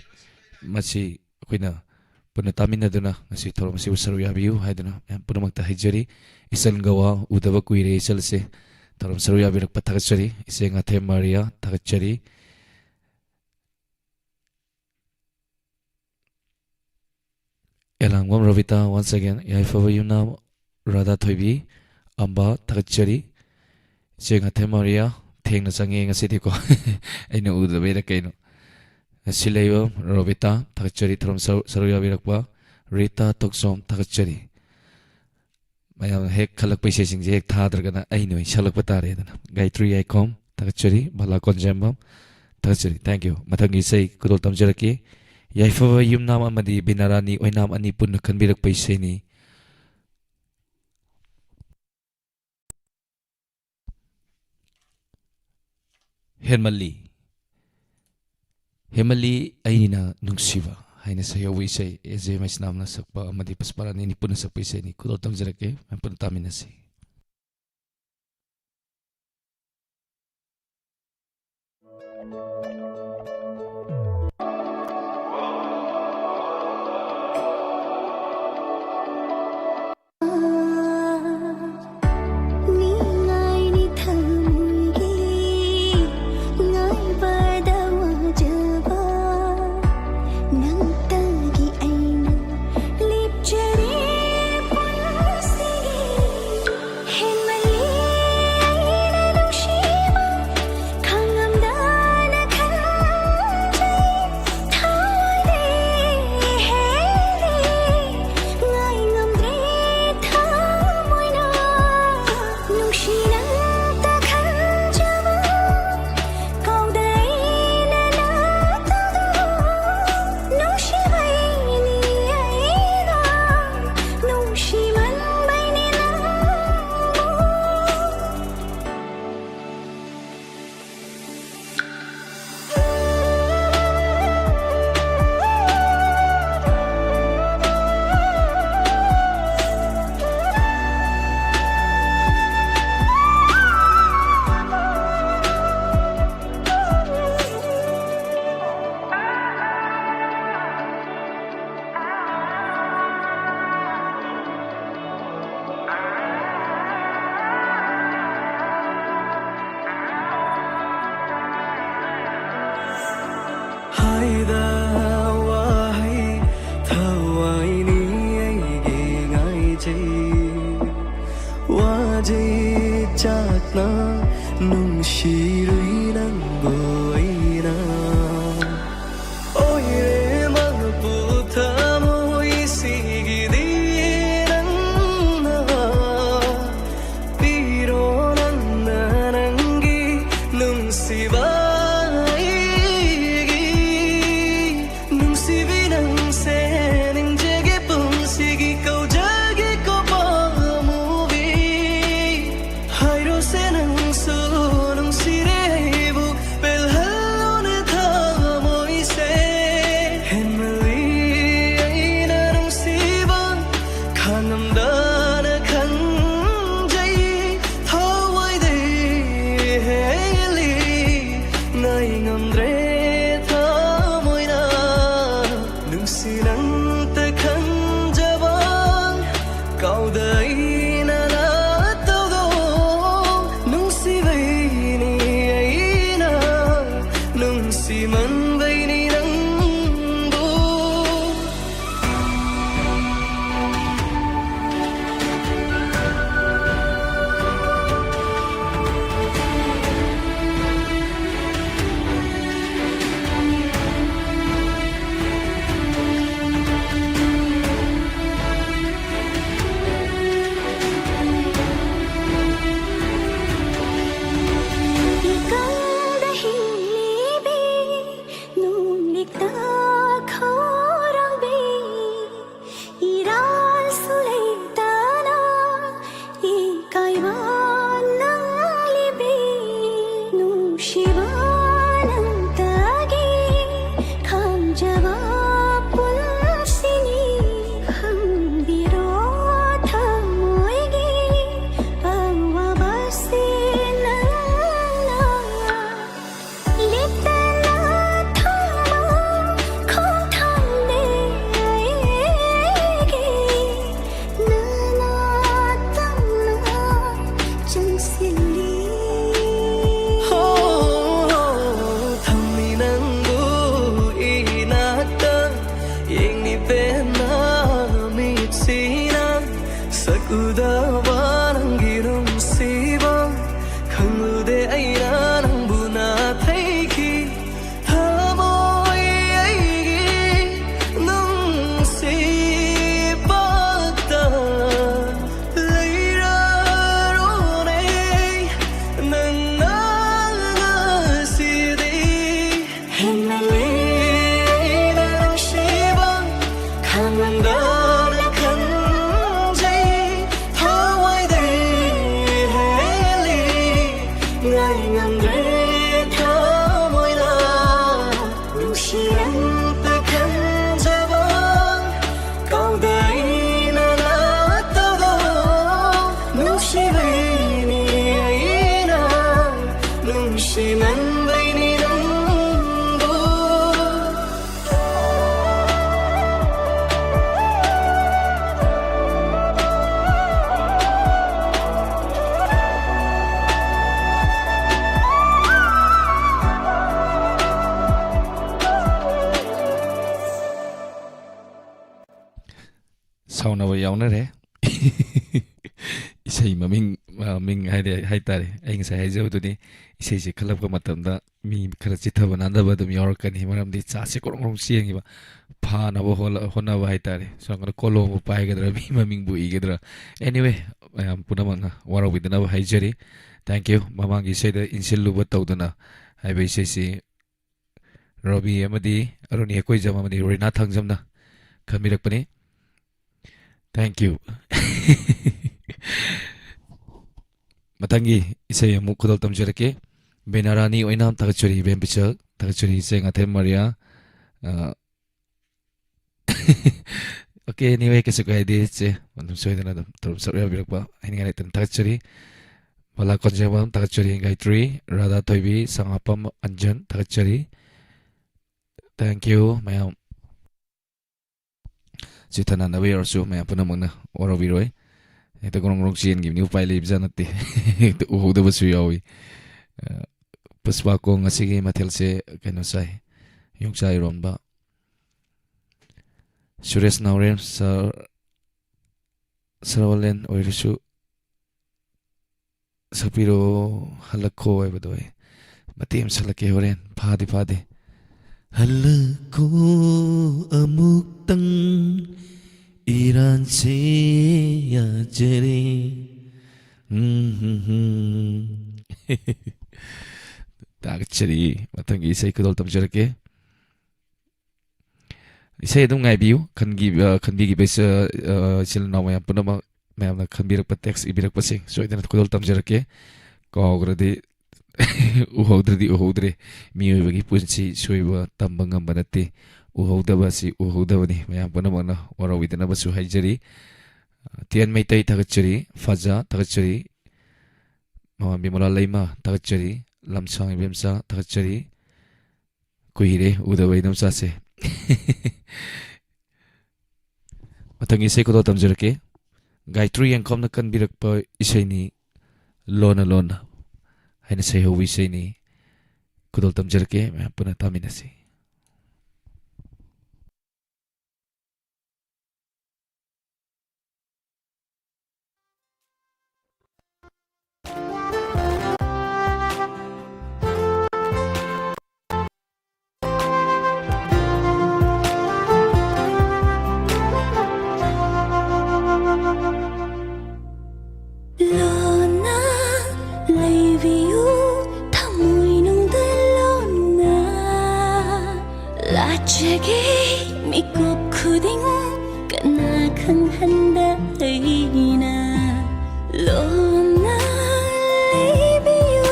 ꯃꯁꯤ ꯑꯩꯈꯣꯏꯅ ꯄꯨꯟꯅ ꯇꯥꯃꯤꯟꯅꯗꯨꯅ ꯉꯁꯤ ꯊꯧꯔꯝ ꯑꯁꯤꯕꯨ ꯁꯔꯨꯛ ꯌꯥꯕꯤꯌꯨ ꯍꯥꯏꯗꯨꯅ ꯃꯌꯥꯝ ꯄꯨꯝꯅꯃꯛꯇ ꯍꯩꯖꯔꯤ ꯏꯆꯟ ꯒꯋꯥ ꯎꯗꯕ ꯀꯨꯏꯔꯦ ꯏꯆꯜꯁꯦ ꯊꯧꯔꯝ ꯁꯔꯨꯛ ꯌꯥꯕꯤꯔꯛꯄ ꯊꯥꯒꯠꯆꯔꯤ ꯏꯆꯦ ꯉꯥꯊꯦꯝ ꯃꯥꯔꯤꯌꯥ ꯊꯥꯒꯠꯆꯔꯤ ꯑꯦꯂꯥꯡꯕꯝ ꯔꯣꯕꯤꯇꯥ ꯋꯥꯟꯁ ꯑꯒꯦꯟ ꯌꯥꯏꯐꯕ ꯌꯨꯝꯅꯥꯝ ꯔꯥꯙꯥ ꯊꯣꯏꯕꯤ ꯑꯝꯕꯥ ꯊꯥꯒꯠꯆꯔꯤ ꯏꯆꯦ ꯉꯥꯊꯦꯝ ꯃꯥꯔꯤꯌꯥ ꯊꯦꯡꯅ ꯆꯪꯉꯦ ꯉꯁꯤꯗꯤꯀꯣ ꯑꯩꯅ ꯎꯗꯕꯩꯔ ꯀꯩꯅꯣ ꯁꯤꯂꯩꯕꯝ ꯔꯣꯕꯤꯇꯥ ꯊꯥꯒꯠꯆꯔꯤ ꯊꯧꯔꯝ ꯁꯔꯨꯛ ꯌꯥꯕꯤꯔꯛꯄ ꯔꯤꯇꯥ ꯇꯣꯛꯆꯣꯝ ꯊꯥꯒꯠꯆꯔꯤ ꯃꯌꯥꯝꯅ ꯍꯦꯛ ꯈꯜꯂꯛꯄ ꯏꯁꯩꯁꯤꯡꯁꯦ ꯍꯦꯛ ꯊꯥꯗ꯭ꯔꯒꯅ ꯑꯩꯅ ꯑꯣꯏꯅ ꯁꯛꯂꯛꯄ ꯇꯥꯔꯦꯗꯅ ꯒꯥꯏꯇ꯭ꯔꯤ ꯌꯥꯏꯈꯣꯝ ꯊꯥꯒꯠꯆꯔꯤ ꯕꯂꯥ ꯀꯣꯟꯖꯦꯝꯕꯝ ꯊꯥꯒꯠꯆꯔꯤ ꯊꯦꯡꯛ ꯌꯨ ꯃꯊꯪꯒꯤ ꯏꯁꯩ ꯈꯨꯗꯣꯜ ꯇꯝꯖꯔꯛꯀꯦ ꯌꯥꯏꯐꯕ ꯌꯨꯝꯅꯥꯝ ꯑꯃꯗꯤ ꯕꯤꯅꯥꯔꯥꯅꯤ ꯑꯣꯏꯅꯥꯝ ꯑꯅꯤ ꯄꯨꯟꯅ ꯈꯟꯕꯤꯔꯛꯄ ꯏꯁꯩꯅꯤ ꯍꯦꯟꯃꯜꯂꯤ ꯍꯦꯟꯃꯜꯂꯤ ꯑꯩꯅ ꯅꯨꯡꯁꯤꯕ ꯍꯥꯏꯅ ꯁꯩꯍꯧꯕ ꯏꯁꯩ ꯑꯦꯖꯦ ꯃꯩꯁꯅꯥꯝꯅ ꯁꯛꯄ ꯑꯃꯗꯤ ꯄꯨꯁꯄꯥꯔꯥꯅꯤꯅꯤ ꯄꯨꯟꯅ ꯁꯛꯄ ꯏꯁꯩꯅꯤ ꯈꯨꯗꯣꯜ ꯇꯝꯖꯔꯛꯀꯦ ꯃꯌꯥꯝ ꯄꯨꯟꯅ ꯇꯥꯃꯤꯟꯅꯁꯤ ꯁꯥꯎꯅꯕ ꯌꯥꯎꯅꯔꯦ ꯏꯁꯩ ꯃꯃꯤꯡ ꯍꯥꯏꯇꯥꯔꯦ ꯑꯩ ꯉꯁꯥꯏ ꯍꯥꯏꯖꯕꯗꯨꯅꯤ ꯏꯁꯩꯁꯦ ꯈꯜꯂꯛꯄ ꯃꯇꯝꯗ ꯃꯤ ꯈꯔ ꯆꯤꯊꯕ ꯅꯥꯟꯗꯕ ꯑꯗꯨꯝ ꯌꯥꯎꯔꯛꯀꯅꯤ ꯃꯔꯝꯗꯤ ꯆꯥꯁꯦ ꯀꯣꯔꯣꯡ ꯀꯣꯔꯣꯡ ꯆꯦꯟꯈꯤꯕ ꯐꯥꯅꯕ ꯍꯣꯠꯅꯕ ꯍꯥꯏꯇꯥꯔꯦ ꯁꯣꯝꯗ ꯀꯣꯂꯣꯝꯕꯨ ꯄꯥꯏꯒꯗ꯭ꯔꯥ ꯃꯤ ꯃꯃꯤꯡꯕꯨ ꯏꯒꯗ꯭ꯔꯥ ꯑꯦꯅꯤꯋꯦ ꯃꯌꯥꯝ ꯄꯨꯝꯅꯃꯛꯅ ꯋꯥꯔꯧꯕꯤꯗꯅꯕ ꯍꯥꯏꯖꯔꯤ ꯊꯦꯡꯛ ꯌꯨ ꯃꯃꯥꯡꯒꯤ ꯏꯁꯩꯗ ꯏꯟꯁꯤꯜꯂꯨꯕ ꯇꯧꯗꯅ ꯍꯥꯏꯕ ꯏꯁꯩꯁꯤ ꯔꯣꯕꯤ ꯑꯃꯗꯤ ꯑꯔꯨꯅꯤ ꯍꯦꯛꯀꯣꯏꯖꯝ ꯑꯃꯗꯤ ꯔꯣꯏꯅꯥ ꯊꯥꯡꯖꯝꯅ ꯈꯟꯕꯤꯔꯛꯄꯅꯤ ꯊꯦꯡꯛ ꯌꯨ ꯃꯊꯪꯒꯤ ꯏꯁꯩ ꯑꯃꯨꯛ ꯈꯨꯗꯣꯜ ꯇꯝꯖꯔꯛꯀꯦ ꯕꯦꯅꯥꯔꯥꯅꯤ ꯑꯣꯏꯅꯥꯝ ꯊꯥꯒꯠꯆꯔꯤ ꯏꯕꯦꯝ ꯄꯤꯆꯜ ꯊꯥꯒꯠꯆꯔꯤ ꯏꯆꯦ ꯉꯥꯊꯦꯝ ꯃꯥꯔꯤꯌꯥ ꯑꯣꯀꯦ ꯑꯦꯅꯤꯋꯦ ꯀꯩꯁꯨ ꯀꯥꯏꯗꯦ ꯏꯆꯦ ꯑꯗꯨꯝ ꯁꯣꯏꯗꯅ ꯑꯗꯨꯝ ꯇꯧꯔꯝ ꯁꯔꯨꯛ ꯌꯥꯕꯤꯔꯛꯄ ꯍꯥꯏꯅꯤꯡꯉꯥꯏ ꯂꯩꯇꯅ ꯊꯥꯒꯠꯆꯔꯤ ꯕꯂꯥ ꯀꯣꯟꯖꯦꯝꯕꯝ ꯊꯥꯒꯠꯆꯔꯤ ꯒꯥꯏꯇ꯭ꯔꯤ ꯔꯥꯙꯥ ꯊꯣꯏꯕꯤ ꯁꯉꯥꯄꯝ ꯑꯟꯖꯟ ꯊꯥꯒꯠꯆꯔꯤ ꯊꯦꯡꯛ ꯌꯨ ꯃꯌꯥꯝ ꯆꯤꯊꯅꯅꯕ ꯌꯥꯎꯔꯁꯨ ꯃꯌꯥꯝ ꯄꯨꯝꯅꯃꯛꯅ ꯋꯥꯔꯧꯕꯤꯔꯣꯏ ꯍꯦꯛꯇ ꯒꯣꯔꯣꯡ ꯒꯣꯔꯣꯡ ꯆꯦꯟꯈꯤꯕꯅꯤ ꯎꯄꯥꯏ ꯂꯩꯕꯖꯥꯠ ꯅꯠꯇꯦ ꯍꯦꯛꯇ ꯎꯍꯧꯗꯕꯁꯨ ꯌꯥꯎꯏ ꯄꯨꯁꯄꯥꯀꯣꯡ ꯉꯁꯤꯒꯤ ꯃꯊꯦꯜꯁꯦ ꯀꯩꯅꯣ ꯆꯥꯏ ꯌꯣꯡꯆꯥꯛ ꯏꯔꯣꯟꯕ ꯁꯨꯔꯦꯁ ꯅꯥꯎꯔꯦꯝ ꯁꯔꯋꯥꯂꯦꯟ ꯑꯣꯏꯔꯁꯨ ꯁꯛꯄꯤꯔꯣ ꯍꯜꯂꯛꯈꯣ ꯍꯥꯏꯕꯗꯣ ꯑꯩ ꯃꯇꯦꯛ ꯑꯃ ꯁꯛꯂꯛꯀꯦ ꯍꯣꯔꯦꯟ ꯐꯥꯗꯤ ꯍꯜꯂꯛꯈꯣ ꯑꯃꯨꯛꯇꯪ ꯏꯔꯥꯟꯁꯦ ꯌꯥꯖꯔꯦ ꯇꯥꯒꯠꯆꯔꯤ ꯃꯊꯪꯒꯤ ꯏꯁꯩ ꯈꯨꯗꯣꯜ ꯇꯝꯖꯔꯛꯀꯦ ꯏꯁꯩ ꯑꯗꯨꯝ ꯉꯥꯏꯕꯤꯌꯨ ꯈꯟꯕꯤꯈꯤꯕ ꯏꯆꯤꯜ ꯏꯅꯥꯎ ꯃꯌꯥꯝ ꯄꯨꯝꯅꯃꯛ ꯃꯌꯥꯝꯅ ꯈꯟꯕꯤꯔꯛꯄ ꯇꯦꯛꯁ ꯏꯕꯤꯔꯛꯄꯁꯤꯡ ꯁꯣꯏꯗꯅ ꯈꯨꯗꯣꯜ ꯇꯝꯖꯔꯛꯀꯦ ꯀꯥꯎꯈ꯭ꯔꯗꯤ ꯎꯍꯧꯗ꯭ꯔꯗꯤ ꯎꯍꯧꯗ꯭ꯔꯦ ꯃꯤꯑꯣꯏꯕꯒꯤ ꯄꯨꯟꯁꯤ ꯁꯣꯏꯕ ꯇꯝꯕ ꯉꯝꯕ ꯅꯠꯇꯦ ꯎꯍꯧꯗꯕ ꯑꯁꯤ ꯎꯍꯧꯗꯕꯅꯤ ꯃꯌꯥꯝ ꯄꯨꯝꯅꯃꯛꯅ ꯋꯥꯔꯧꯕꯤꯗꯅꯕꯁꯨ ꯍꯥꯏꯖꯔꯤ ꯇꯦꯟ ꯃꯩꯇꯩ ꯊꯥꯒꯠꯆꯔꯤ ꯐꯖꯥ ꯊꯥꯒꯠꯆꯔꯤ ꯃꯃꯥ ꯕꯤꯃꯣꯂꯥ ꯂꯩꯃ ꯊꯥꯒꯠꯆꯔꯤ ꯂꯝꯁꯥꯡ ꯏꯕꯦꯝꯆꯥ ꯊꯥꯒꯠꯆꯔꯤ ꯀꯨꯏꯔꯦ ꯎꯗꯕ ꯏꯅꯝꯆꯥꯁꯦ ꯃꯊꯪꯒꯤ ꯏꯁꯩ ꯈꯨꯗꯣꯜ ꯇꯝꯖꯔꯛꯀꯦ ꯒꯥꯏꯇ꯭ꯔꯤ ꯌꯦꯡꯈꯣꯝꯅ ꯀꯟꯕꯤꯔꯛꯄ ꯏꯁꯩꯅꯤ ꯂꯣꯟꯅ ꯂꯣꯟꯅ ꯍꯥꯏꯅ ꯁꯩꯍꯧꯕ ꯏꯁꯩꯅꯤ ꯈꯨꯗꯣꯜ ꯇꯝꯖꯔꯛꯀꯦ ꯃꯌꯥꯝ ꯄꯨꯟꯅ ꯇꯥꯃꯤꯟꯅꯁꯤ Lona leviu thamoi nungda lona lachege mikop khuding kana khang handa aina Lona leviu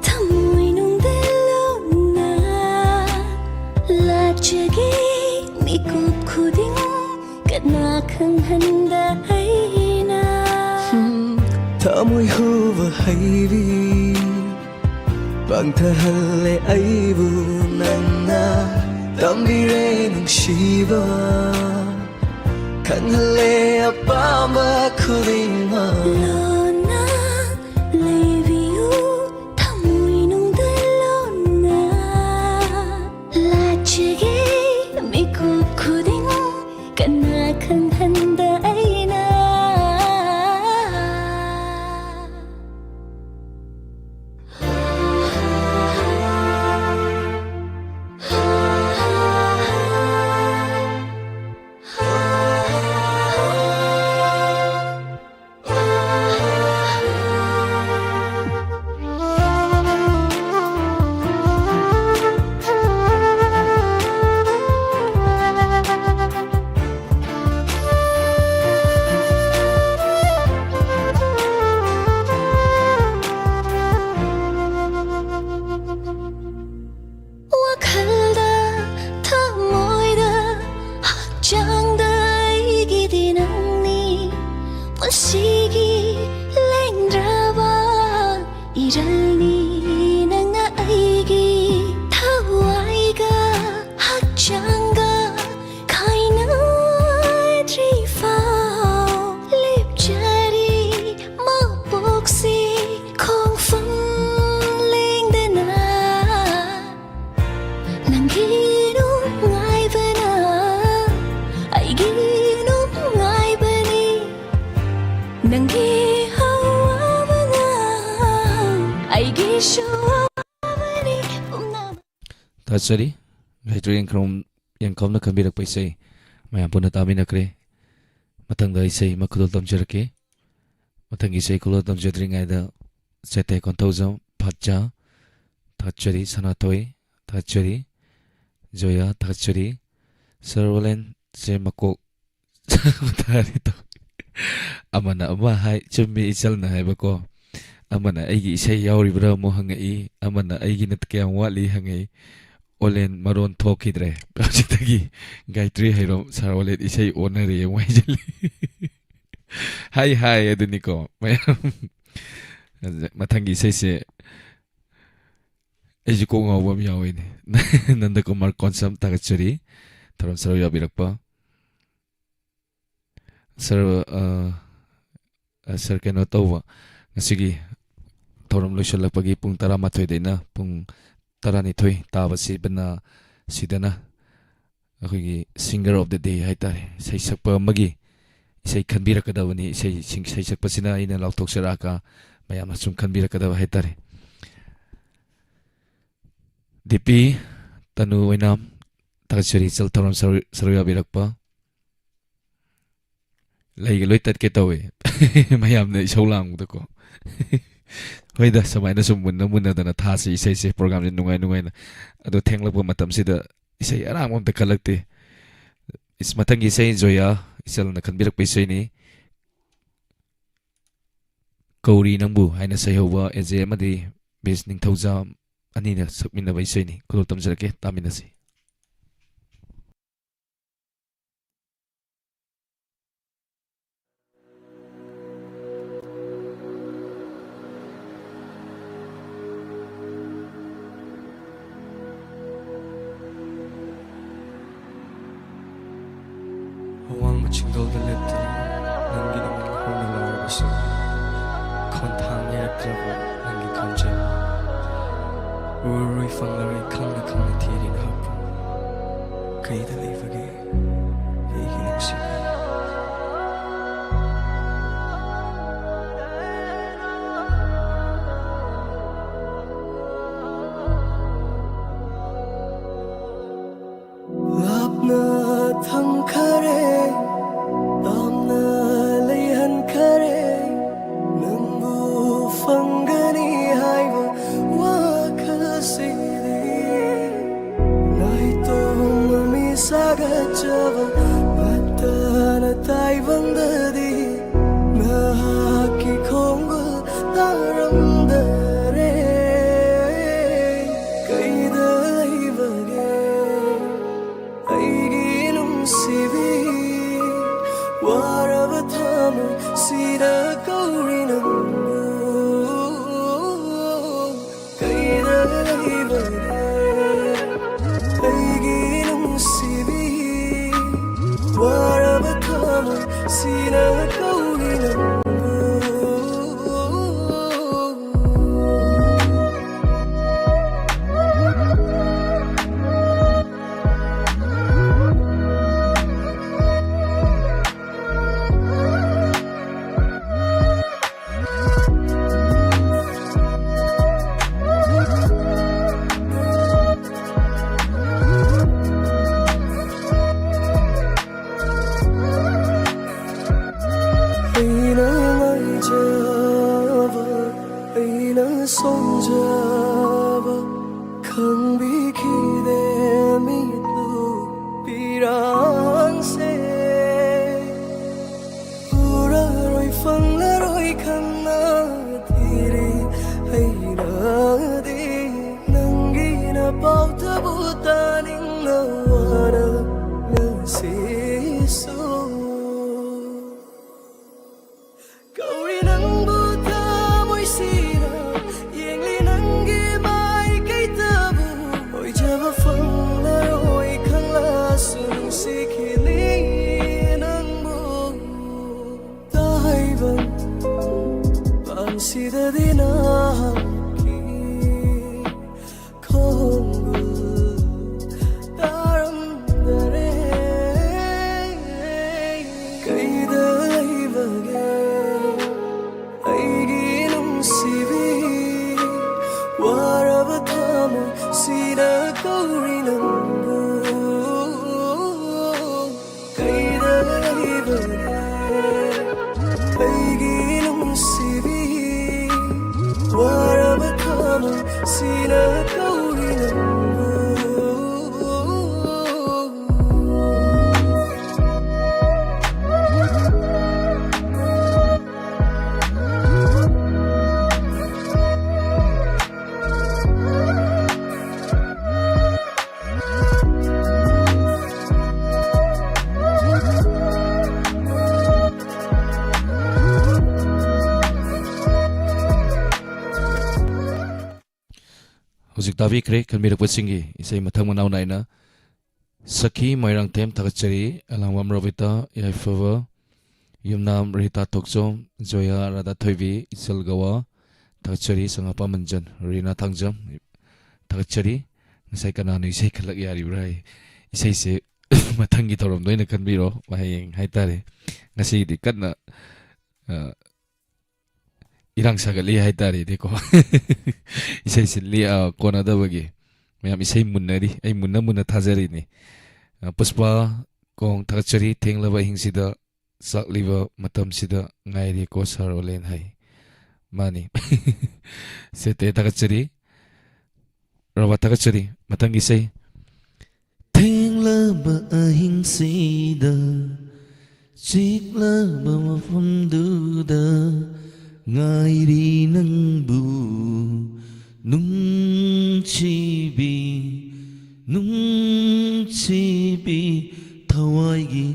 thamoi nungda lona lachege mikop khuding kana khang handa aina Tamoy huwa hayvi Bangtahale aibu nangna Tambire nungsiba Kanghale apama kulinga Lona leviu thamoi nungda lona lachege mikop khuding kana khang handa aina ꯅꯪꯒꯤ ꯑꯋꯥꯕꯅ ꯑꯩꯒꯤꯁꯨ ꯑꯋꯥꯕꯅꯤ ꯄꯨꯝꯅꯃꯛ ꯊꯥꯒꯠꯆꯔꯤ ꯒꯥꯏꯇ꯭ꯔꯤ ꯌꯦꯡꯈꯣꯝꯅ ꯈꯟꯕꯤꯔꯛꯄ ꯏꯁꯩ ꯃꯌꯥꯝ ꯄꯨꯟꯅ ꯇꯥꯃꯤꯟꯅꯈ꯭ꯔꯦ ꯃꯊꯪꯗ ꯏꯁꯩ ꯑꯃ ꯈꯨꯗꯣꯜ ꯇꯝꯖꯔꯛꯀꯦ ꯃꯊꯪꯒꯤ ꯏꯁꯩ ꯈꯨꯗꯣꯜ ꯇꯝꯖꯗ꯭ꯔꯤꯉꯩꯗ ꯆꯦꯇꯦ ꯀꯣꯟꯊꯧꯖꯝ ꯐꯠꯆꯥ ꯊꯥꯒꯠꯆꯔꯤ ꯁꯅꯥꯊꯣꯏ ꯊꯥꯒꯠꯆꯔꯤ ꯖꯣꯌꯥ ꯊꯥꯒꯠꯆꯔꯤ ꯁꯔꯋꯥꯂꯦꯟ ꯁꯦ ꯃꯀꯣꯛ ꯑꯃꯅ ꯑꯃ ꯍꯥꯏ ꯆꯨꯝꯃꯤ ꯏꯆꯜꯅ ꯍꯥꯏꯕꯀꯣ ꯑꯃꯅ ꯑꯩꯒꯤ ꯏꯁꯩ ꯌꯥꯎꯔꯤꯕ꯭ꯔꯥ ꯑꯃꯨꯛ ꯍꯪꯉꯛꯏ ꯑꯃꯅ ꯑꯩꯒꯤꯅ ꯀꯌꯥꯝ ꯋꯥꯠꯂꯤ ꯍꯪꯉꯛꯏ ꯑꯣꯂꯦꯟ ꯃꯔꯣꯟ ꯊꯣꯛꯈꯤꯗ꯭ꯔꯦ ꯍꯧꯖꯤꯛꯇꯒꯤ ꯒꯥꯏꯇ꯭ꯔꯤ ꯍꯩꯔꯣꯝ ꯁꯥꯔ ꯑꯣꯂꯦꯟ ꯏꯁꯩ ꯑꯣꯟꯅꯔꯦ ꯑꯃꯨꯛ ꯍꯥꯏꯖꯤꯜꯂꯤ ꯍꯥꯏ ꯑꯗꯨꯅꯤꯀꯣ ꯃꯌꯥꯝ ꯃꯊꯪꯒꯤ ꯏꯁꯩꯁꯦ ꯑꯩꯁꯨ ꯀꯣꯛ ꯉꯥꯎꯕ ꯑꯃ ꯌꯥꯎꯏꯅꯦ ꯅꯟꯗꯀꯨꯃꯥꯔ ꯀꯣꯟꯁꯝ ꯊꯥꯒꯠꯆꯔꯤ ꯊꯧꯔꯝ ꯁꯔꯨꯛ ꯌꯥꯕꯤꯔꯛꯄ ꯁꯔ ꯀꯩꯅꯣ ꯇꯧꯕ ꯉꯁꯤꯒꯤ ꯊꯧꯔꯝ ꯂꯣꯏꯁꯤꯜꯂꯛꯄꯒꯤ ꯄꯨꯡ 12ꯗꯩꯅ ꯄꯨꯡ 12 ꯇꯥꯕꯁꯤꯕꯅ ꯁꯤꯗꯅ ꯑꯩꯈꯣꯏꯒꯤ ꯁꯤꯡꯒꯔ ꯑꯣꯐ ꯗ ꯗꯦ ꯍꯥꯏꯇꯥꯔꯦ ꯏꯁꯩ ꯁꯛꯄ ꯑꯃꯒꯤ ꯏꯁꯩ ꯈꯟꯕꯤꯔꯛꯀꯗꯕꯅꯤ ꯏꯁꯩ ꯁꯛꯄꯁꯤꯅ ꯑꯩꯅ ꯂꯥꯎꯊꯣꯛꯆꯔꯛꯑꯒ ꯃꯌꯥꯝꯅ ꯁꯨꯝ ꯈꯟꯕꯤꯔꯛꯀꯗꯕ ꯍꯥꯏꯇꯥꯔꯦ ꯗꯤꯄꯤ ꯇꯅꯨ ꯑꯣꯏꯅꯥꯝ ꯊꯥꯒꯠꯆꯔꯤ ꯏꯆꯜ ꯊꯧꯔꯝ ꯁꯔꯨꯛ ꯌꯥꯕꯤꯔꯛꯄ ꯂꯩꯒ ꯂꯣꯏ ꯇꯠꯀꯦ ꯇꯧꯋꯦ ꯃꯌꯥꯝꯅ ꯏꯁꯧ ꯂꯥꯡꯕꯗꯀꯣ ꯍꯣꯏꯗ ꯁꯨꯃꯥꯏꯅ ꯁꯨꯝ ꯃꯨꯟꯅꯗꯅ ꯊꯥꯁꯤ ꯏꯁꯩꯁꯦ ꯄ꯭ꯔꯣꯒꯥꯝꯁꯦ ꯅꯨꯡꯉꯥꯏꯅ ꯑꯗꯣ ꯊꯦꯡꯂꯛꯄ ꯃꯇꯝꯁꯤꯗ ꯏꯁꯩ ꯑꯔꯥꯡꯕ ꯑꯝꯇ ꯈꯜꯂꯛꯇꯦ ꯃꯊꯪꯒꯤ ꯏꯁꯩ ꯖꯣꯌꯥ ꯏꯆꯜꯅ ꯈꯟꯕꯤꯔꯛꯄ ꯏꯁꯩꯅꯤ ꯀꯧꯔꯤ ꯅꯪꯕꯨ ꯍꯥꯏꯅ ꯁꯩꯍꯧꯕ ꯑꯦꯖꯦ ꯑꯃꯗꯤ ꯕꯤꯁ ꯅꯤꯡꯊꯧꯖꯥꯝ ꯑꯅꯤꯅ ꯁꯛꯃꯤꯟꯅꯕ ꯏꯁꯩꯅꯤ ꯈꯨꯗꯣꯜ ꯇꯝꯖꯔꯛꯀꯦ ꯇꯥꯃꯤꯟꯅꯁꯤ ꯑꯋꯥꯡꯕ ꯆꯤꯡꯗꯣꯜꯗ ꯂꯦꯞꯇꯨꯅ ꯅꯪꯒꯤ ꯅꯃꯤꯠ ꯍꯧꯅ ꯂꯥꯎꯔꯕꯁꯨ ꯈꯣꯟꯊꯥꯡ ꯌꯥꯔꯛꯇ꯭ꯔꯕ ꯅꯪꯒꯤ ꯈꯣꯟꯖꯦꯜ ꯎꯔꯔꯣꯏ ꯐꯪꯂꯔꯣꯏ ꯈꯪꯅ ꯊꯤꯔꯤ ꯅꯍꯥꯛꯄꯨ ꯀꯩꯗ ꯂꯩꯕꯒꯦ ꯑꯩꯒꯤ ꯅꯨꯡꯁꯤꯕ ꯂꯥꯞꯅ ꯊꯝꯈꯔꯦ ꯇꯥꯝꯅ ꯂꯩꯍꯟꯈꯔꯦ ꯅꯪꯕꯨ ꯐꯪꯒꯅꯤ ꯍꯥꯏꯕ ꯋꯥꯈꯜꯁꯤꯗꯤ ꯅꯥꯏꯇꯣꯝꯃꯤ ꯁꯥꯒꯠꯆꯕ ꯃꯠꯇꯅ ꯇꯥꯏꯕꯪꯗꯗꯤ ꯅꯍꯥꯛꯀꯤ ꯈꯣꯡꯒꯨꯜ ꯇꯥꯔꯝꯗꯔꯦ ꯀꯩꯗ ꯂꯩꯕꯒꯦ ꯑꯩꯒꯤ ꯅꯨꯡꯁꯤꯕꯤ ꯋꯥꯔꯕ ꯊꯃꯣꯏ ꯁꯤꯗ ꯀꯧꯔꯤ ꯅꯪꯕꯨ ꯀꯩꯗ ꯂꯩꯕꯒꯦ ꯑꯩꯒꯤ ꯅꯨꯡꯁꯤꯕꯤ ꯋꯥꯔꯕ ꯊꯃꯣꯏ ꯁꯤꯗ ꯀꯧꯔꯤ ꯅꯪꯕꯨ Tavi Kre Kanmira Pusingi Isai Matang Manau Naina Saki Mairang Tem Takachari Alangwam Rovita Yaifava Yumnam Rita Toksom Joya Rada Thoivi Isal Gawa Takachari Sangapa Manjan Rina Tangjam Takachari Isai Kananu Isai Kalak Yari Brai Isai Se Matangi Torom Doina Kanbiro Mahayeng Haitare Ngasi di Katna Irang sagali haitari deko isai silli kona da bagi mayam isai munnari ai munna thajari ni puspa kong thachari thenglaba hingsida sakliba matam sida ngairi ko sarolen hai mani sete thachari rawa thachari matang isai thenglaba hingsida chiklaba mafamduda ngairi nangbu nungchibi thawaigi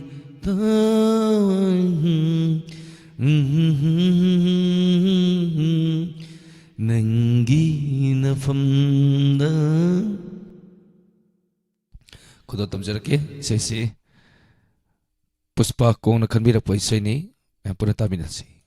nangi nafamda kudo tamjarake sesi puspa kong na kanbira po isai ni puna taminasi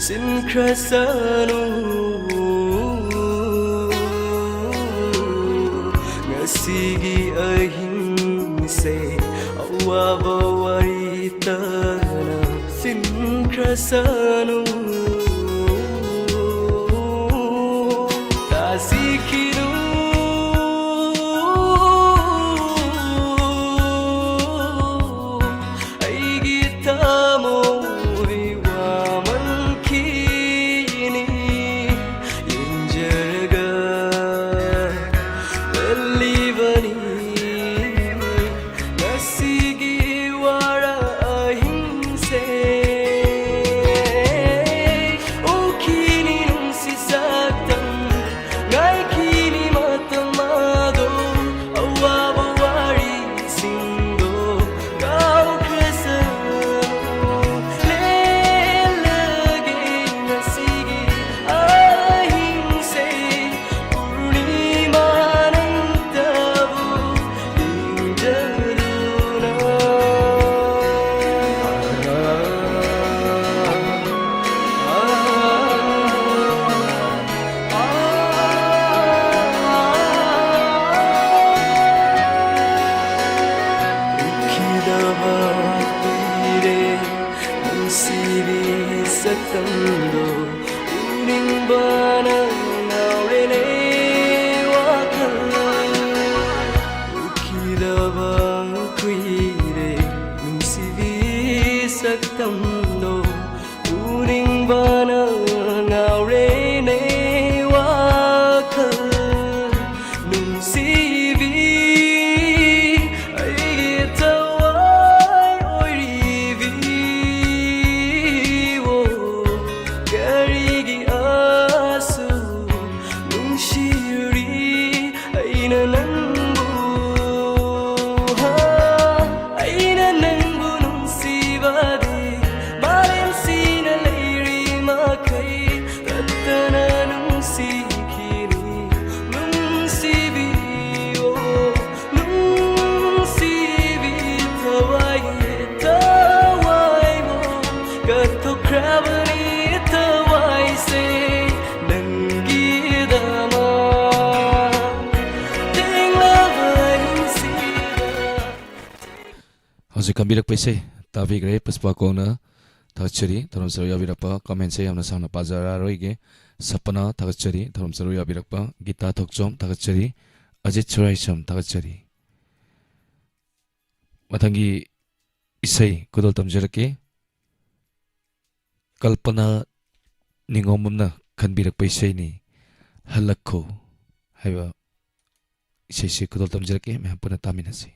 Sinkrasanu ngasigi ahingse awabawaritana sinkrasanu tasikinu aigitamo Livani ukidaba kuire nungsibi saktamdo uningbana naurene wakal ukidaba kuire nungsibi saktamdo uningbana naurene wakal nungsibi How's kambilak paise tavi gre paspa kona thachari tharom saru yabirakpa comment se yamna samna pazara roige sapana thachari tharom saru yabirakpa gita thokchom thachari ajit churaisam thachari mathangi isai kudol tamjarake kalpana ningomumna khanbirak paise ni halakho haiba isai se kudol tamjarake me hampuna taminasi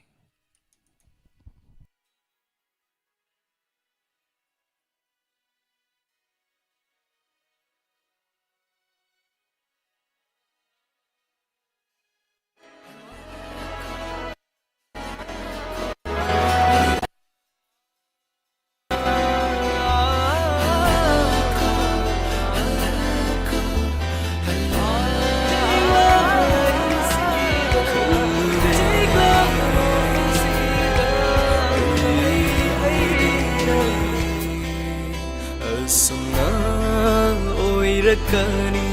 rakani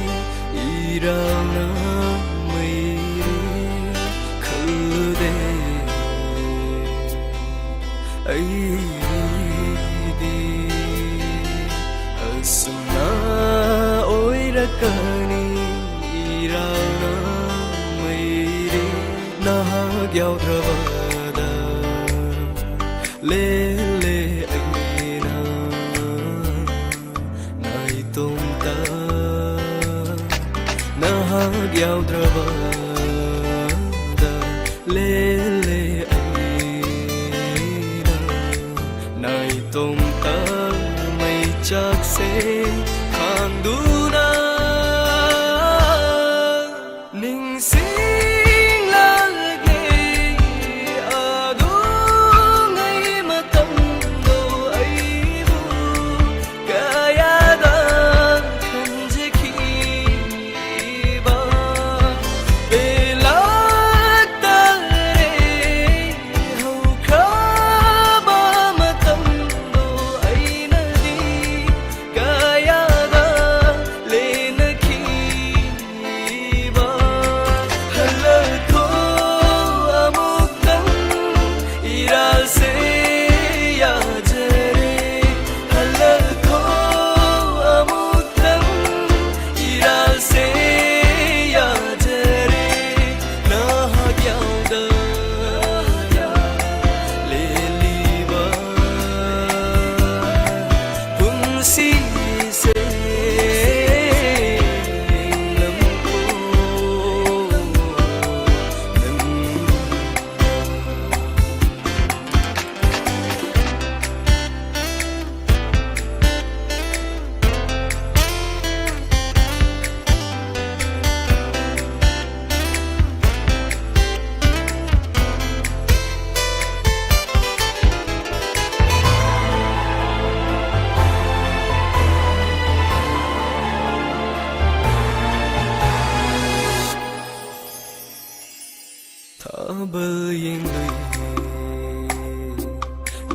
irana maire khude aidi asna oi rakani irana maire na gyau dravada le le aina nai tum ta gyau dravada le le aina nai tom ta mai chak se khanduna ning sing lage adu ngai matam do ai bu kaya da khanje ki Thabal yeng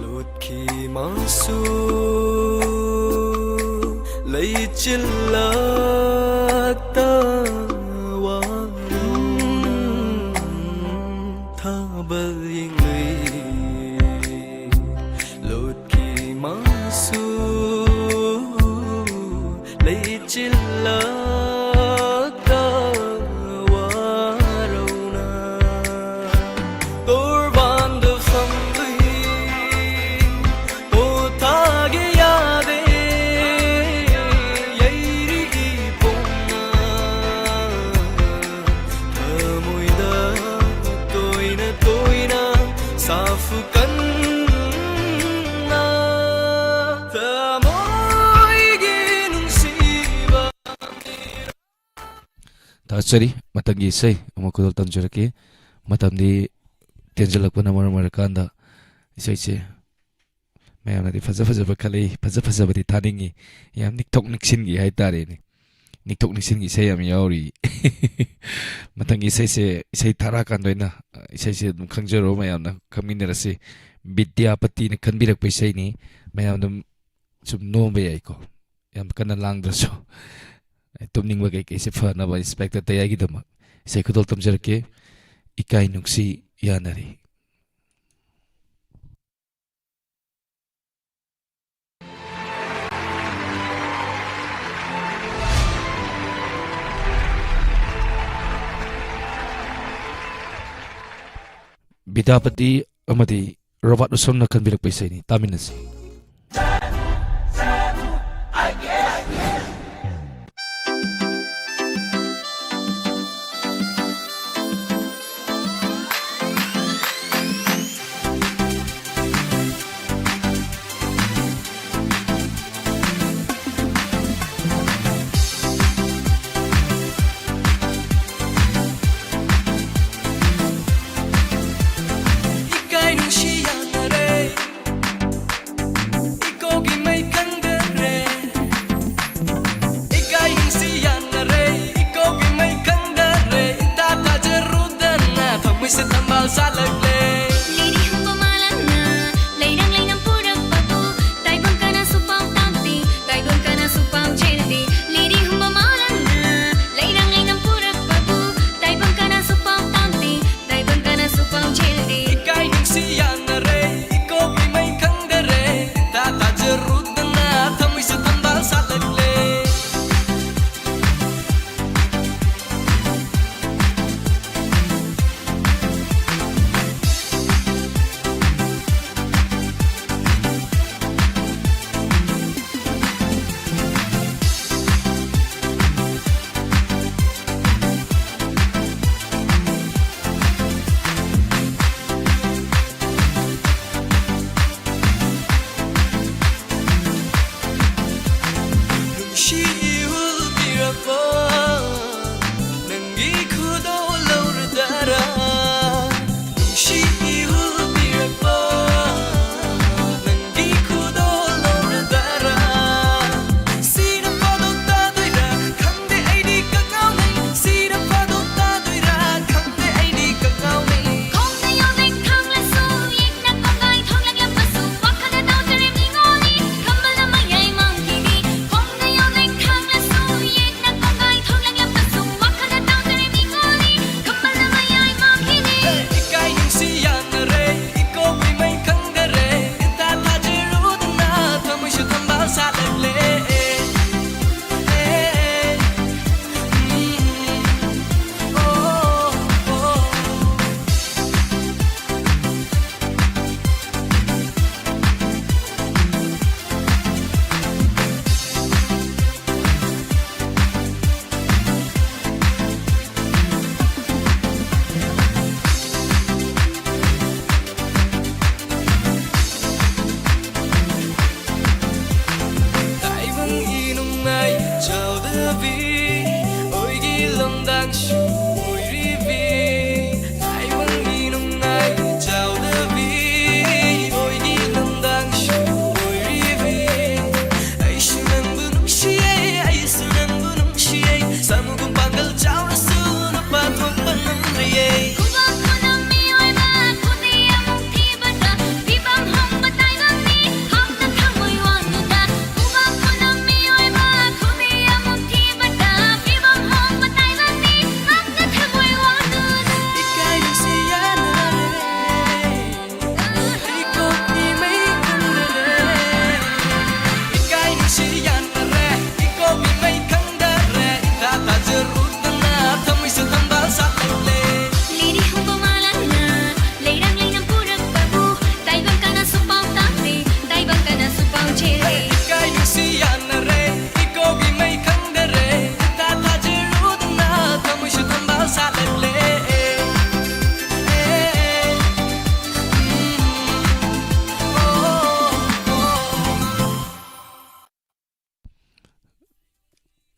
lột khi masu lấy chilak ta wa thabal yeng su lấy chilla ta warona tor van de fam o tage yade yairi ponna tamoida toina saaf kan Taksari matangi isay umakudol tamjarake matamdi tenjalakpa na marakanda isay se mayam nadi faza bakali faza badi taningi yam niktok niksingi hai tare ni niktok niksingi isay yam yauri matangi isay se isay tarakan doina isay se khangjaro mayam na kaminarase Vidyapati na kanbirak pa isay ni mayam dum sum nombe ay ko yam kana lang draso tumning bagay kay si Fana ba inspector tayagi damak isay kudol tamjarake ikay nungsi yanari Vidyapati amadi Robert Usom na kanbirak pa isay ni taminasi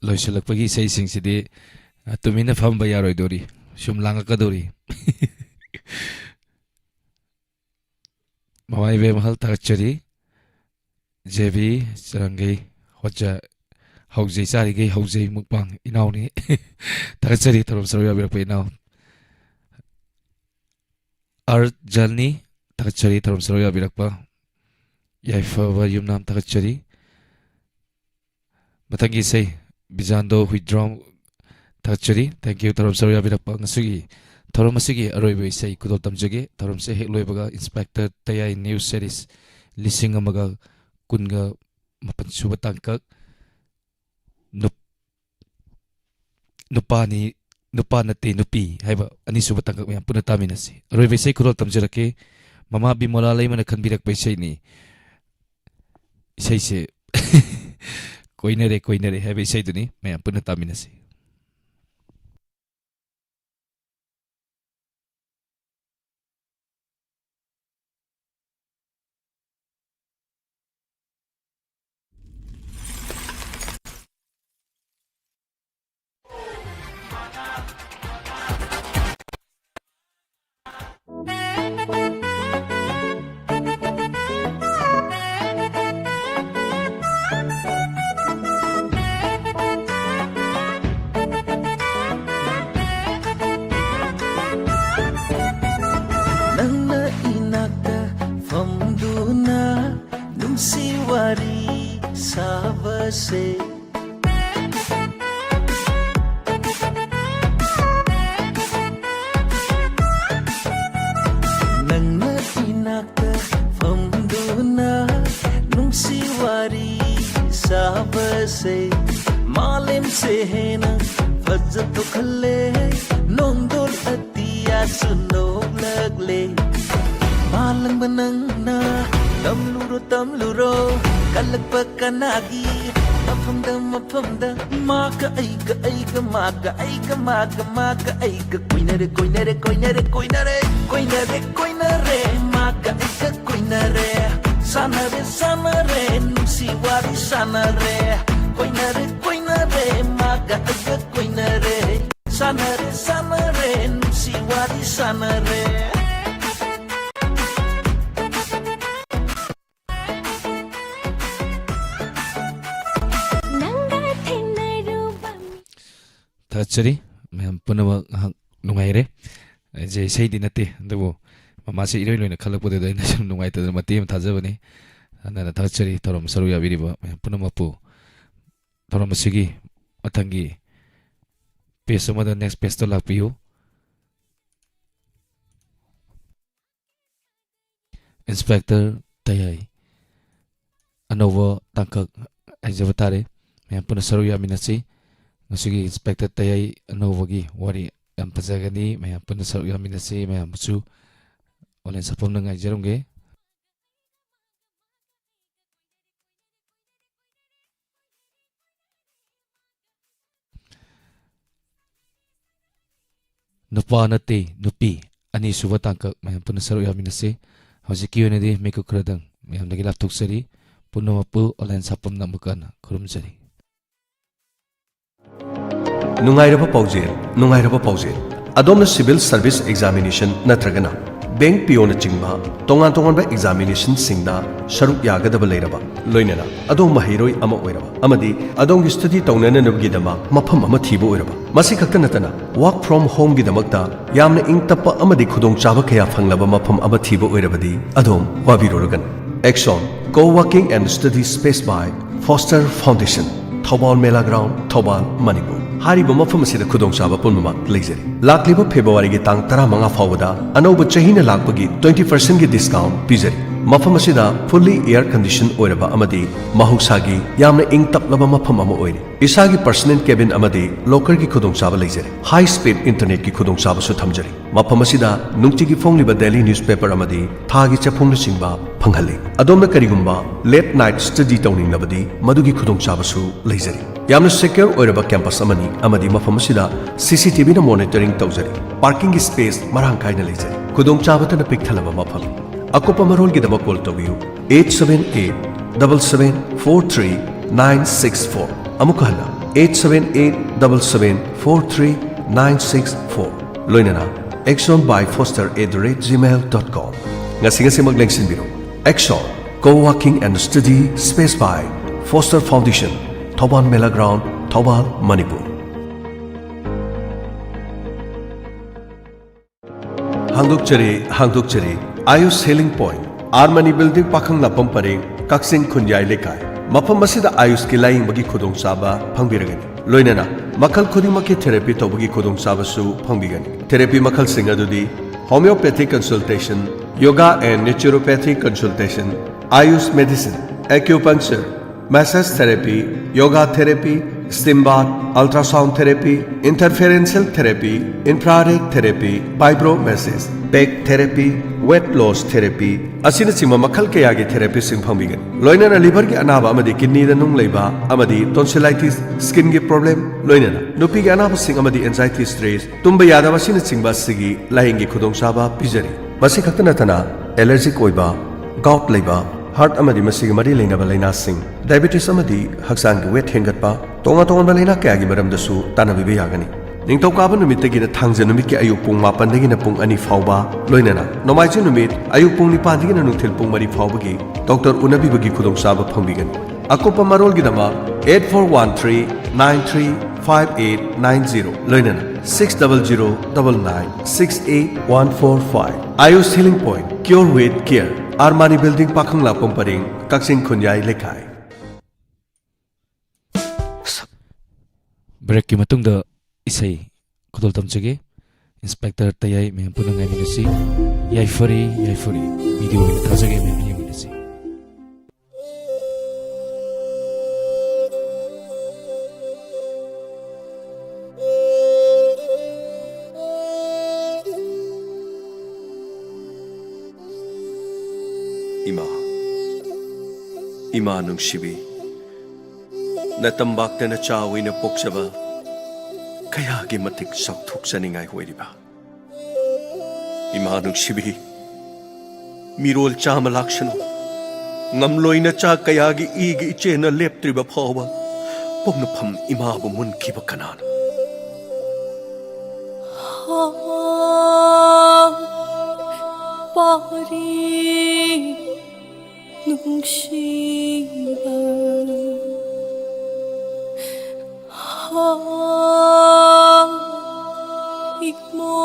loisilakpagi sei singsidhi tumina phamba yaroidori sum langakadori mamai be mahal tagachari jebi sarangai hoja haujai sari gai haujai mukbang inaw ni tagachari tarom sarwa bir pe inaw art jalni tagachari tarom sarwa bir pa yaifa wa yumnam tagachari matangi sei bijando withdraw tagachari thank you tarom sarwa bir pa ngasugi tarom asigi aroi sei kudol tamjage tarom se hekloi baga inspector tayai news series lising amaga kunga mapan suba tangkak nupani nupa nate nupi haiba ani suba tangkak mayam puna taminasi aroi sei kudol tamjarake mama bimola lai mana khanbirak paisai ni sei se koinare haiba sei duni mayam puna taminasi Nangna inakta famduna nungsi wari sabase Nangna inakta famduna nungsi wari sabase Malim se hena fajjatu khalle nongdol atiya sunok lagle Malang banangna tamluro kalakpa kanagi mapamda maga aiga maga aiga koinare maga aiga koinare sanare nusi wari sanare koinare maga aiga koinare sanare nusi wari sanare tagachari mayam punama nungaire je sei dinate ndubu mama se iroi loina khalak pode dai na sum nungai tadra mati am thajabani ana tagachari tarom saru ya biriba mayam punama pu tarom sigi matangi page amada next page to lakpiu inspector tayai anova tangkak ajabatare mayam puna saru ya minasi ngasigi inspector tayai anovagi wari am pajagani mayam puna saru ya minasi mayam su olen sapom nangai jarumge nupa nate nupi ani suba tangkak mayam puna saru ya minasi hojiki onedi meku kradang mayam dagi laptuk sari punomapu olen sapom namukana kurumjari Nungairaba paujel adomna civil service examination natragana bank piona chingba tongan ba examination singda sharuk yagadaba leiraba loinana adom mahiroi ama oiraba amadi adom gi study tawnana nabgi dama mapham ama thibo oiraba masi khakta natana work from home gi damakta yamna ingtappa amadi khudong chaba kaya phanglaba mapham ama thibo oirabadi adom wabirorogan Exxon co-working and study space by Foster Foundation Thobal Mela Ground Thobal Manipur Hariba mafam asida khudong chaba punma leizari lakliba February gi tang 15 fawada anoba chahina lakpagi 20% gi discount pizari mafam asida fully air condition oiraba amadi mahusagi yamna ing taplaba mafam ama oire isagi personal cabin amadi locker gi khudong chaba leizari high speed internet gi khudong chaba su thamjari mafam asida nungti gi fongliba daily newspaper amadi thagi chapungna singba phanghali adomna karigumba late night study tawning nabadi madugi khudong chaba su leizari yamna secure oiraba campus amani amadi mafam asida CCTV na monitoring tawjari parking space marang kaina leizari khudong chaba tana pikthalaba mafam akopa marol gi dama call tawiyu 8787743 964 amukhala 878774396 loinana axonbyfoster@gmail.com ngasi maglengsinbiro Axon Co-working and Study Space by Foster Foundation Thobal Mela Ground Thobal Manipur Hangdokchari Ayush Healing Point Armani Building Pakhang Lapam Pareng Kaksing Khunjai Lekai Mafam masida Ayush ki laing bagi khudong saba phangbiragani loinana makhal khudimaki therapy tobagi khudong saba su phangbigani therapy makhal singa dudi homeopathic consultation yoga and naturopathic consultation Ayush medicine acupuncture massage therapy yoga therapy steam bath ultrasound therapy interferential therapy infrared therapy vibro massage back therapy weight loss therapy asina chima makhal kaya gi therapy sing phangbigan loinana liver gi anaba amadi kidney da nung leiba amadi tonsillitis skin gi problem loinana nupi gi anaba sing amadi anxiety stress tumba yada basina chingba sigi laing gi khudong saba pijari masi khaktana tana allergic oiba gout leiba heart amadi masigi mari leinaba laina sing diabetes amadi haksang gi weight hengatpa tonga tonga balena kaya gi maram dasu tanabi be yagani Ningtokaba numit tagina thangja numit ki ayuk pung 8 dagina pung 2 fauba loinana nomaiji numit ayuk pung 9 dagina nungthil pung 3 faubagi doctor unabi bagi khudong saba phangbigan akopa marol gi dama 8413935890 loinana 6009968145 Ayush Healing Point Cure with Care Armani Building Pakhangla Pamparing Kaksing Khunjai Lekai break ki matungda isai kudol tamchage inspector tayai me punangai minasi yaifari video ni thajage me minasi Ima nungsibi natambak na chawi na poksaba kaya gi matik sakthuk saningai hoiriba ima nungsibi mirol chama lakshana ngamloina cha kaya gi igi ichena leptriba phawa pomna pham ima bu mun khiba kanana Pari nungsiba ikmo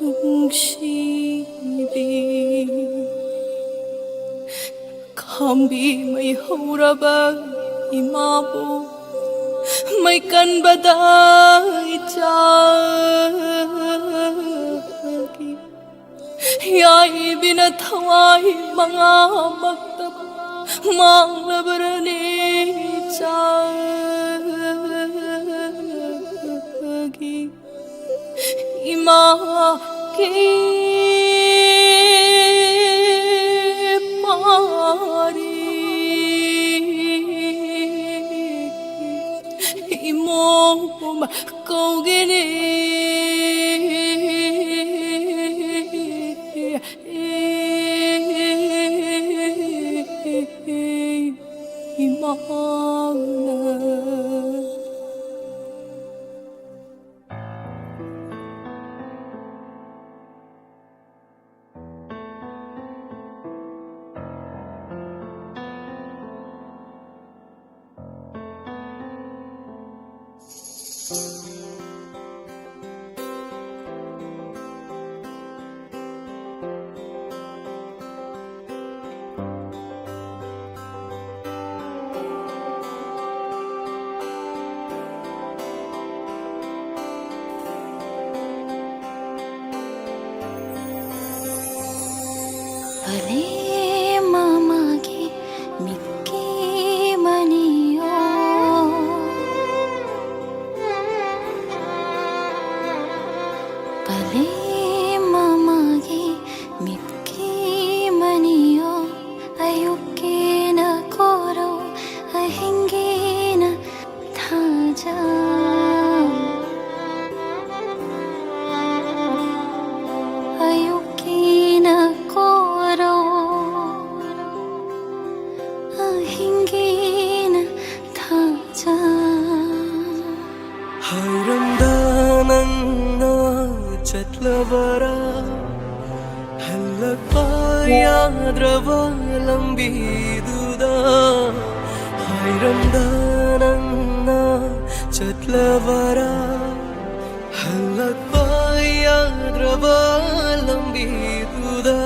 nungsibi kambi may huraba imabu may kanbaday jagi yay binathaway mga magtab manglabarani jagi ima ki pari imong kau gini भले मामा की Mickey मनियो भले मामा की Mickey मनियो अयुके न कोरो अहिंगे न थाजा अयुके न कोरो hayramda nanna chatlabara hallakpa yadrava lambiduda hayramda nanna chatlabara hallakpa yadrava lambiduda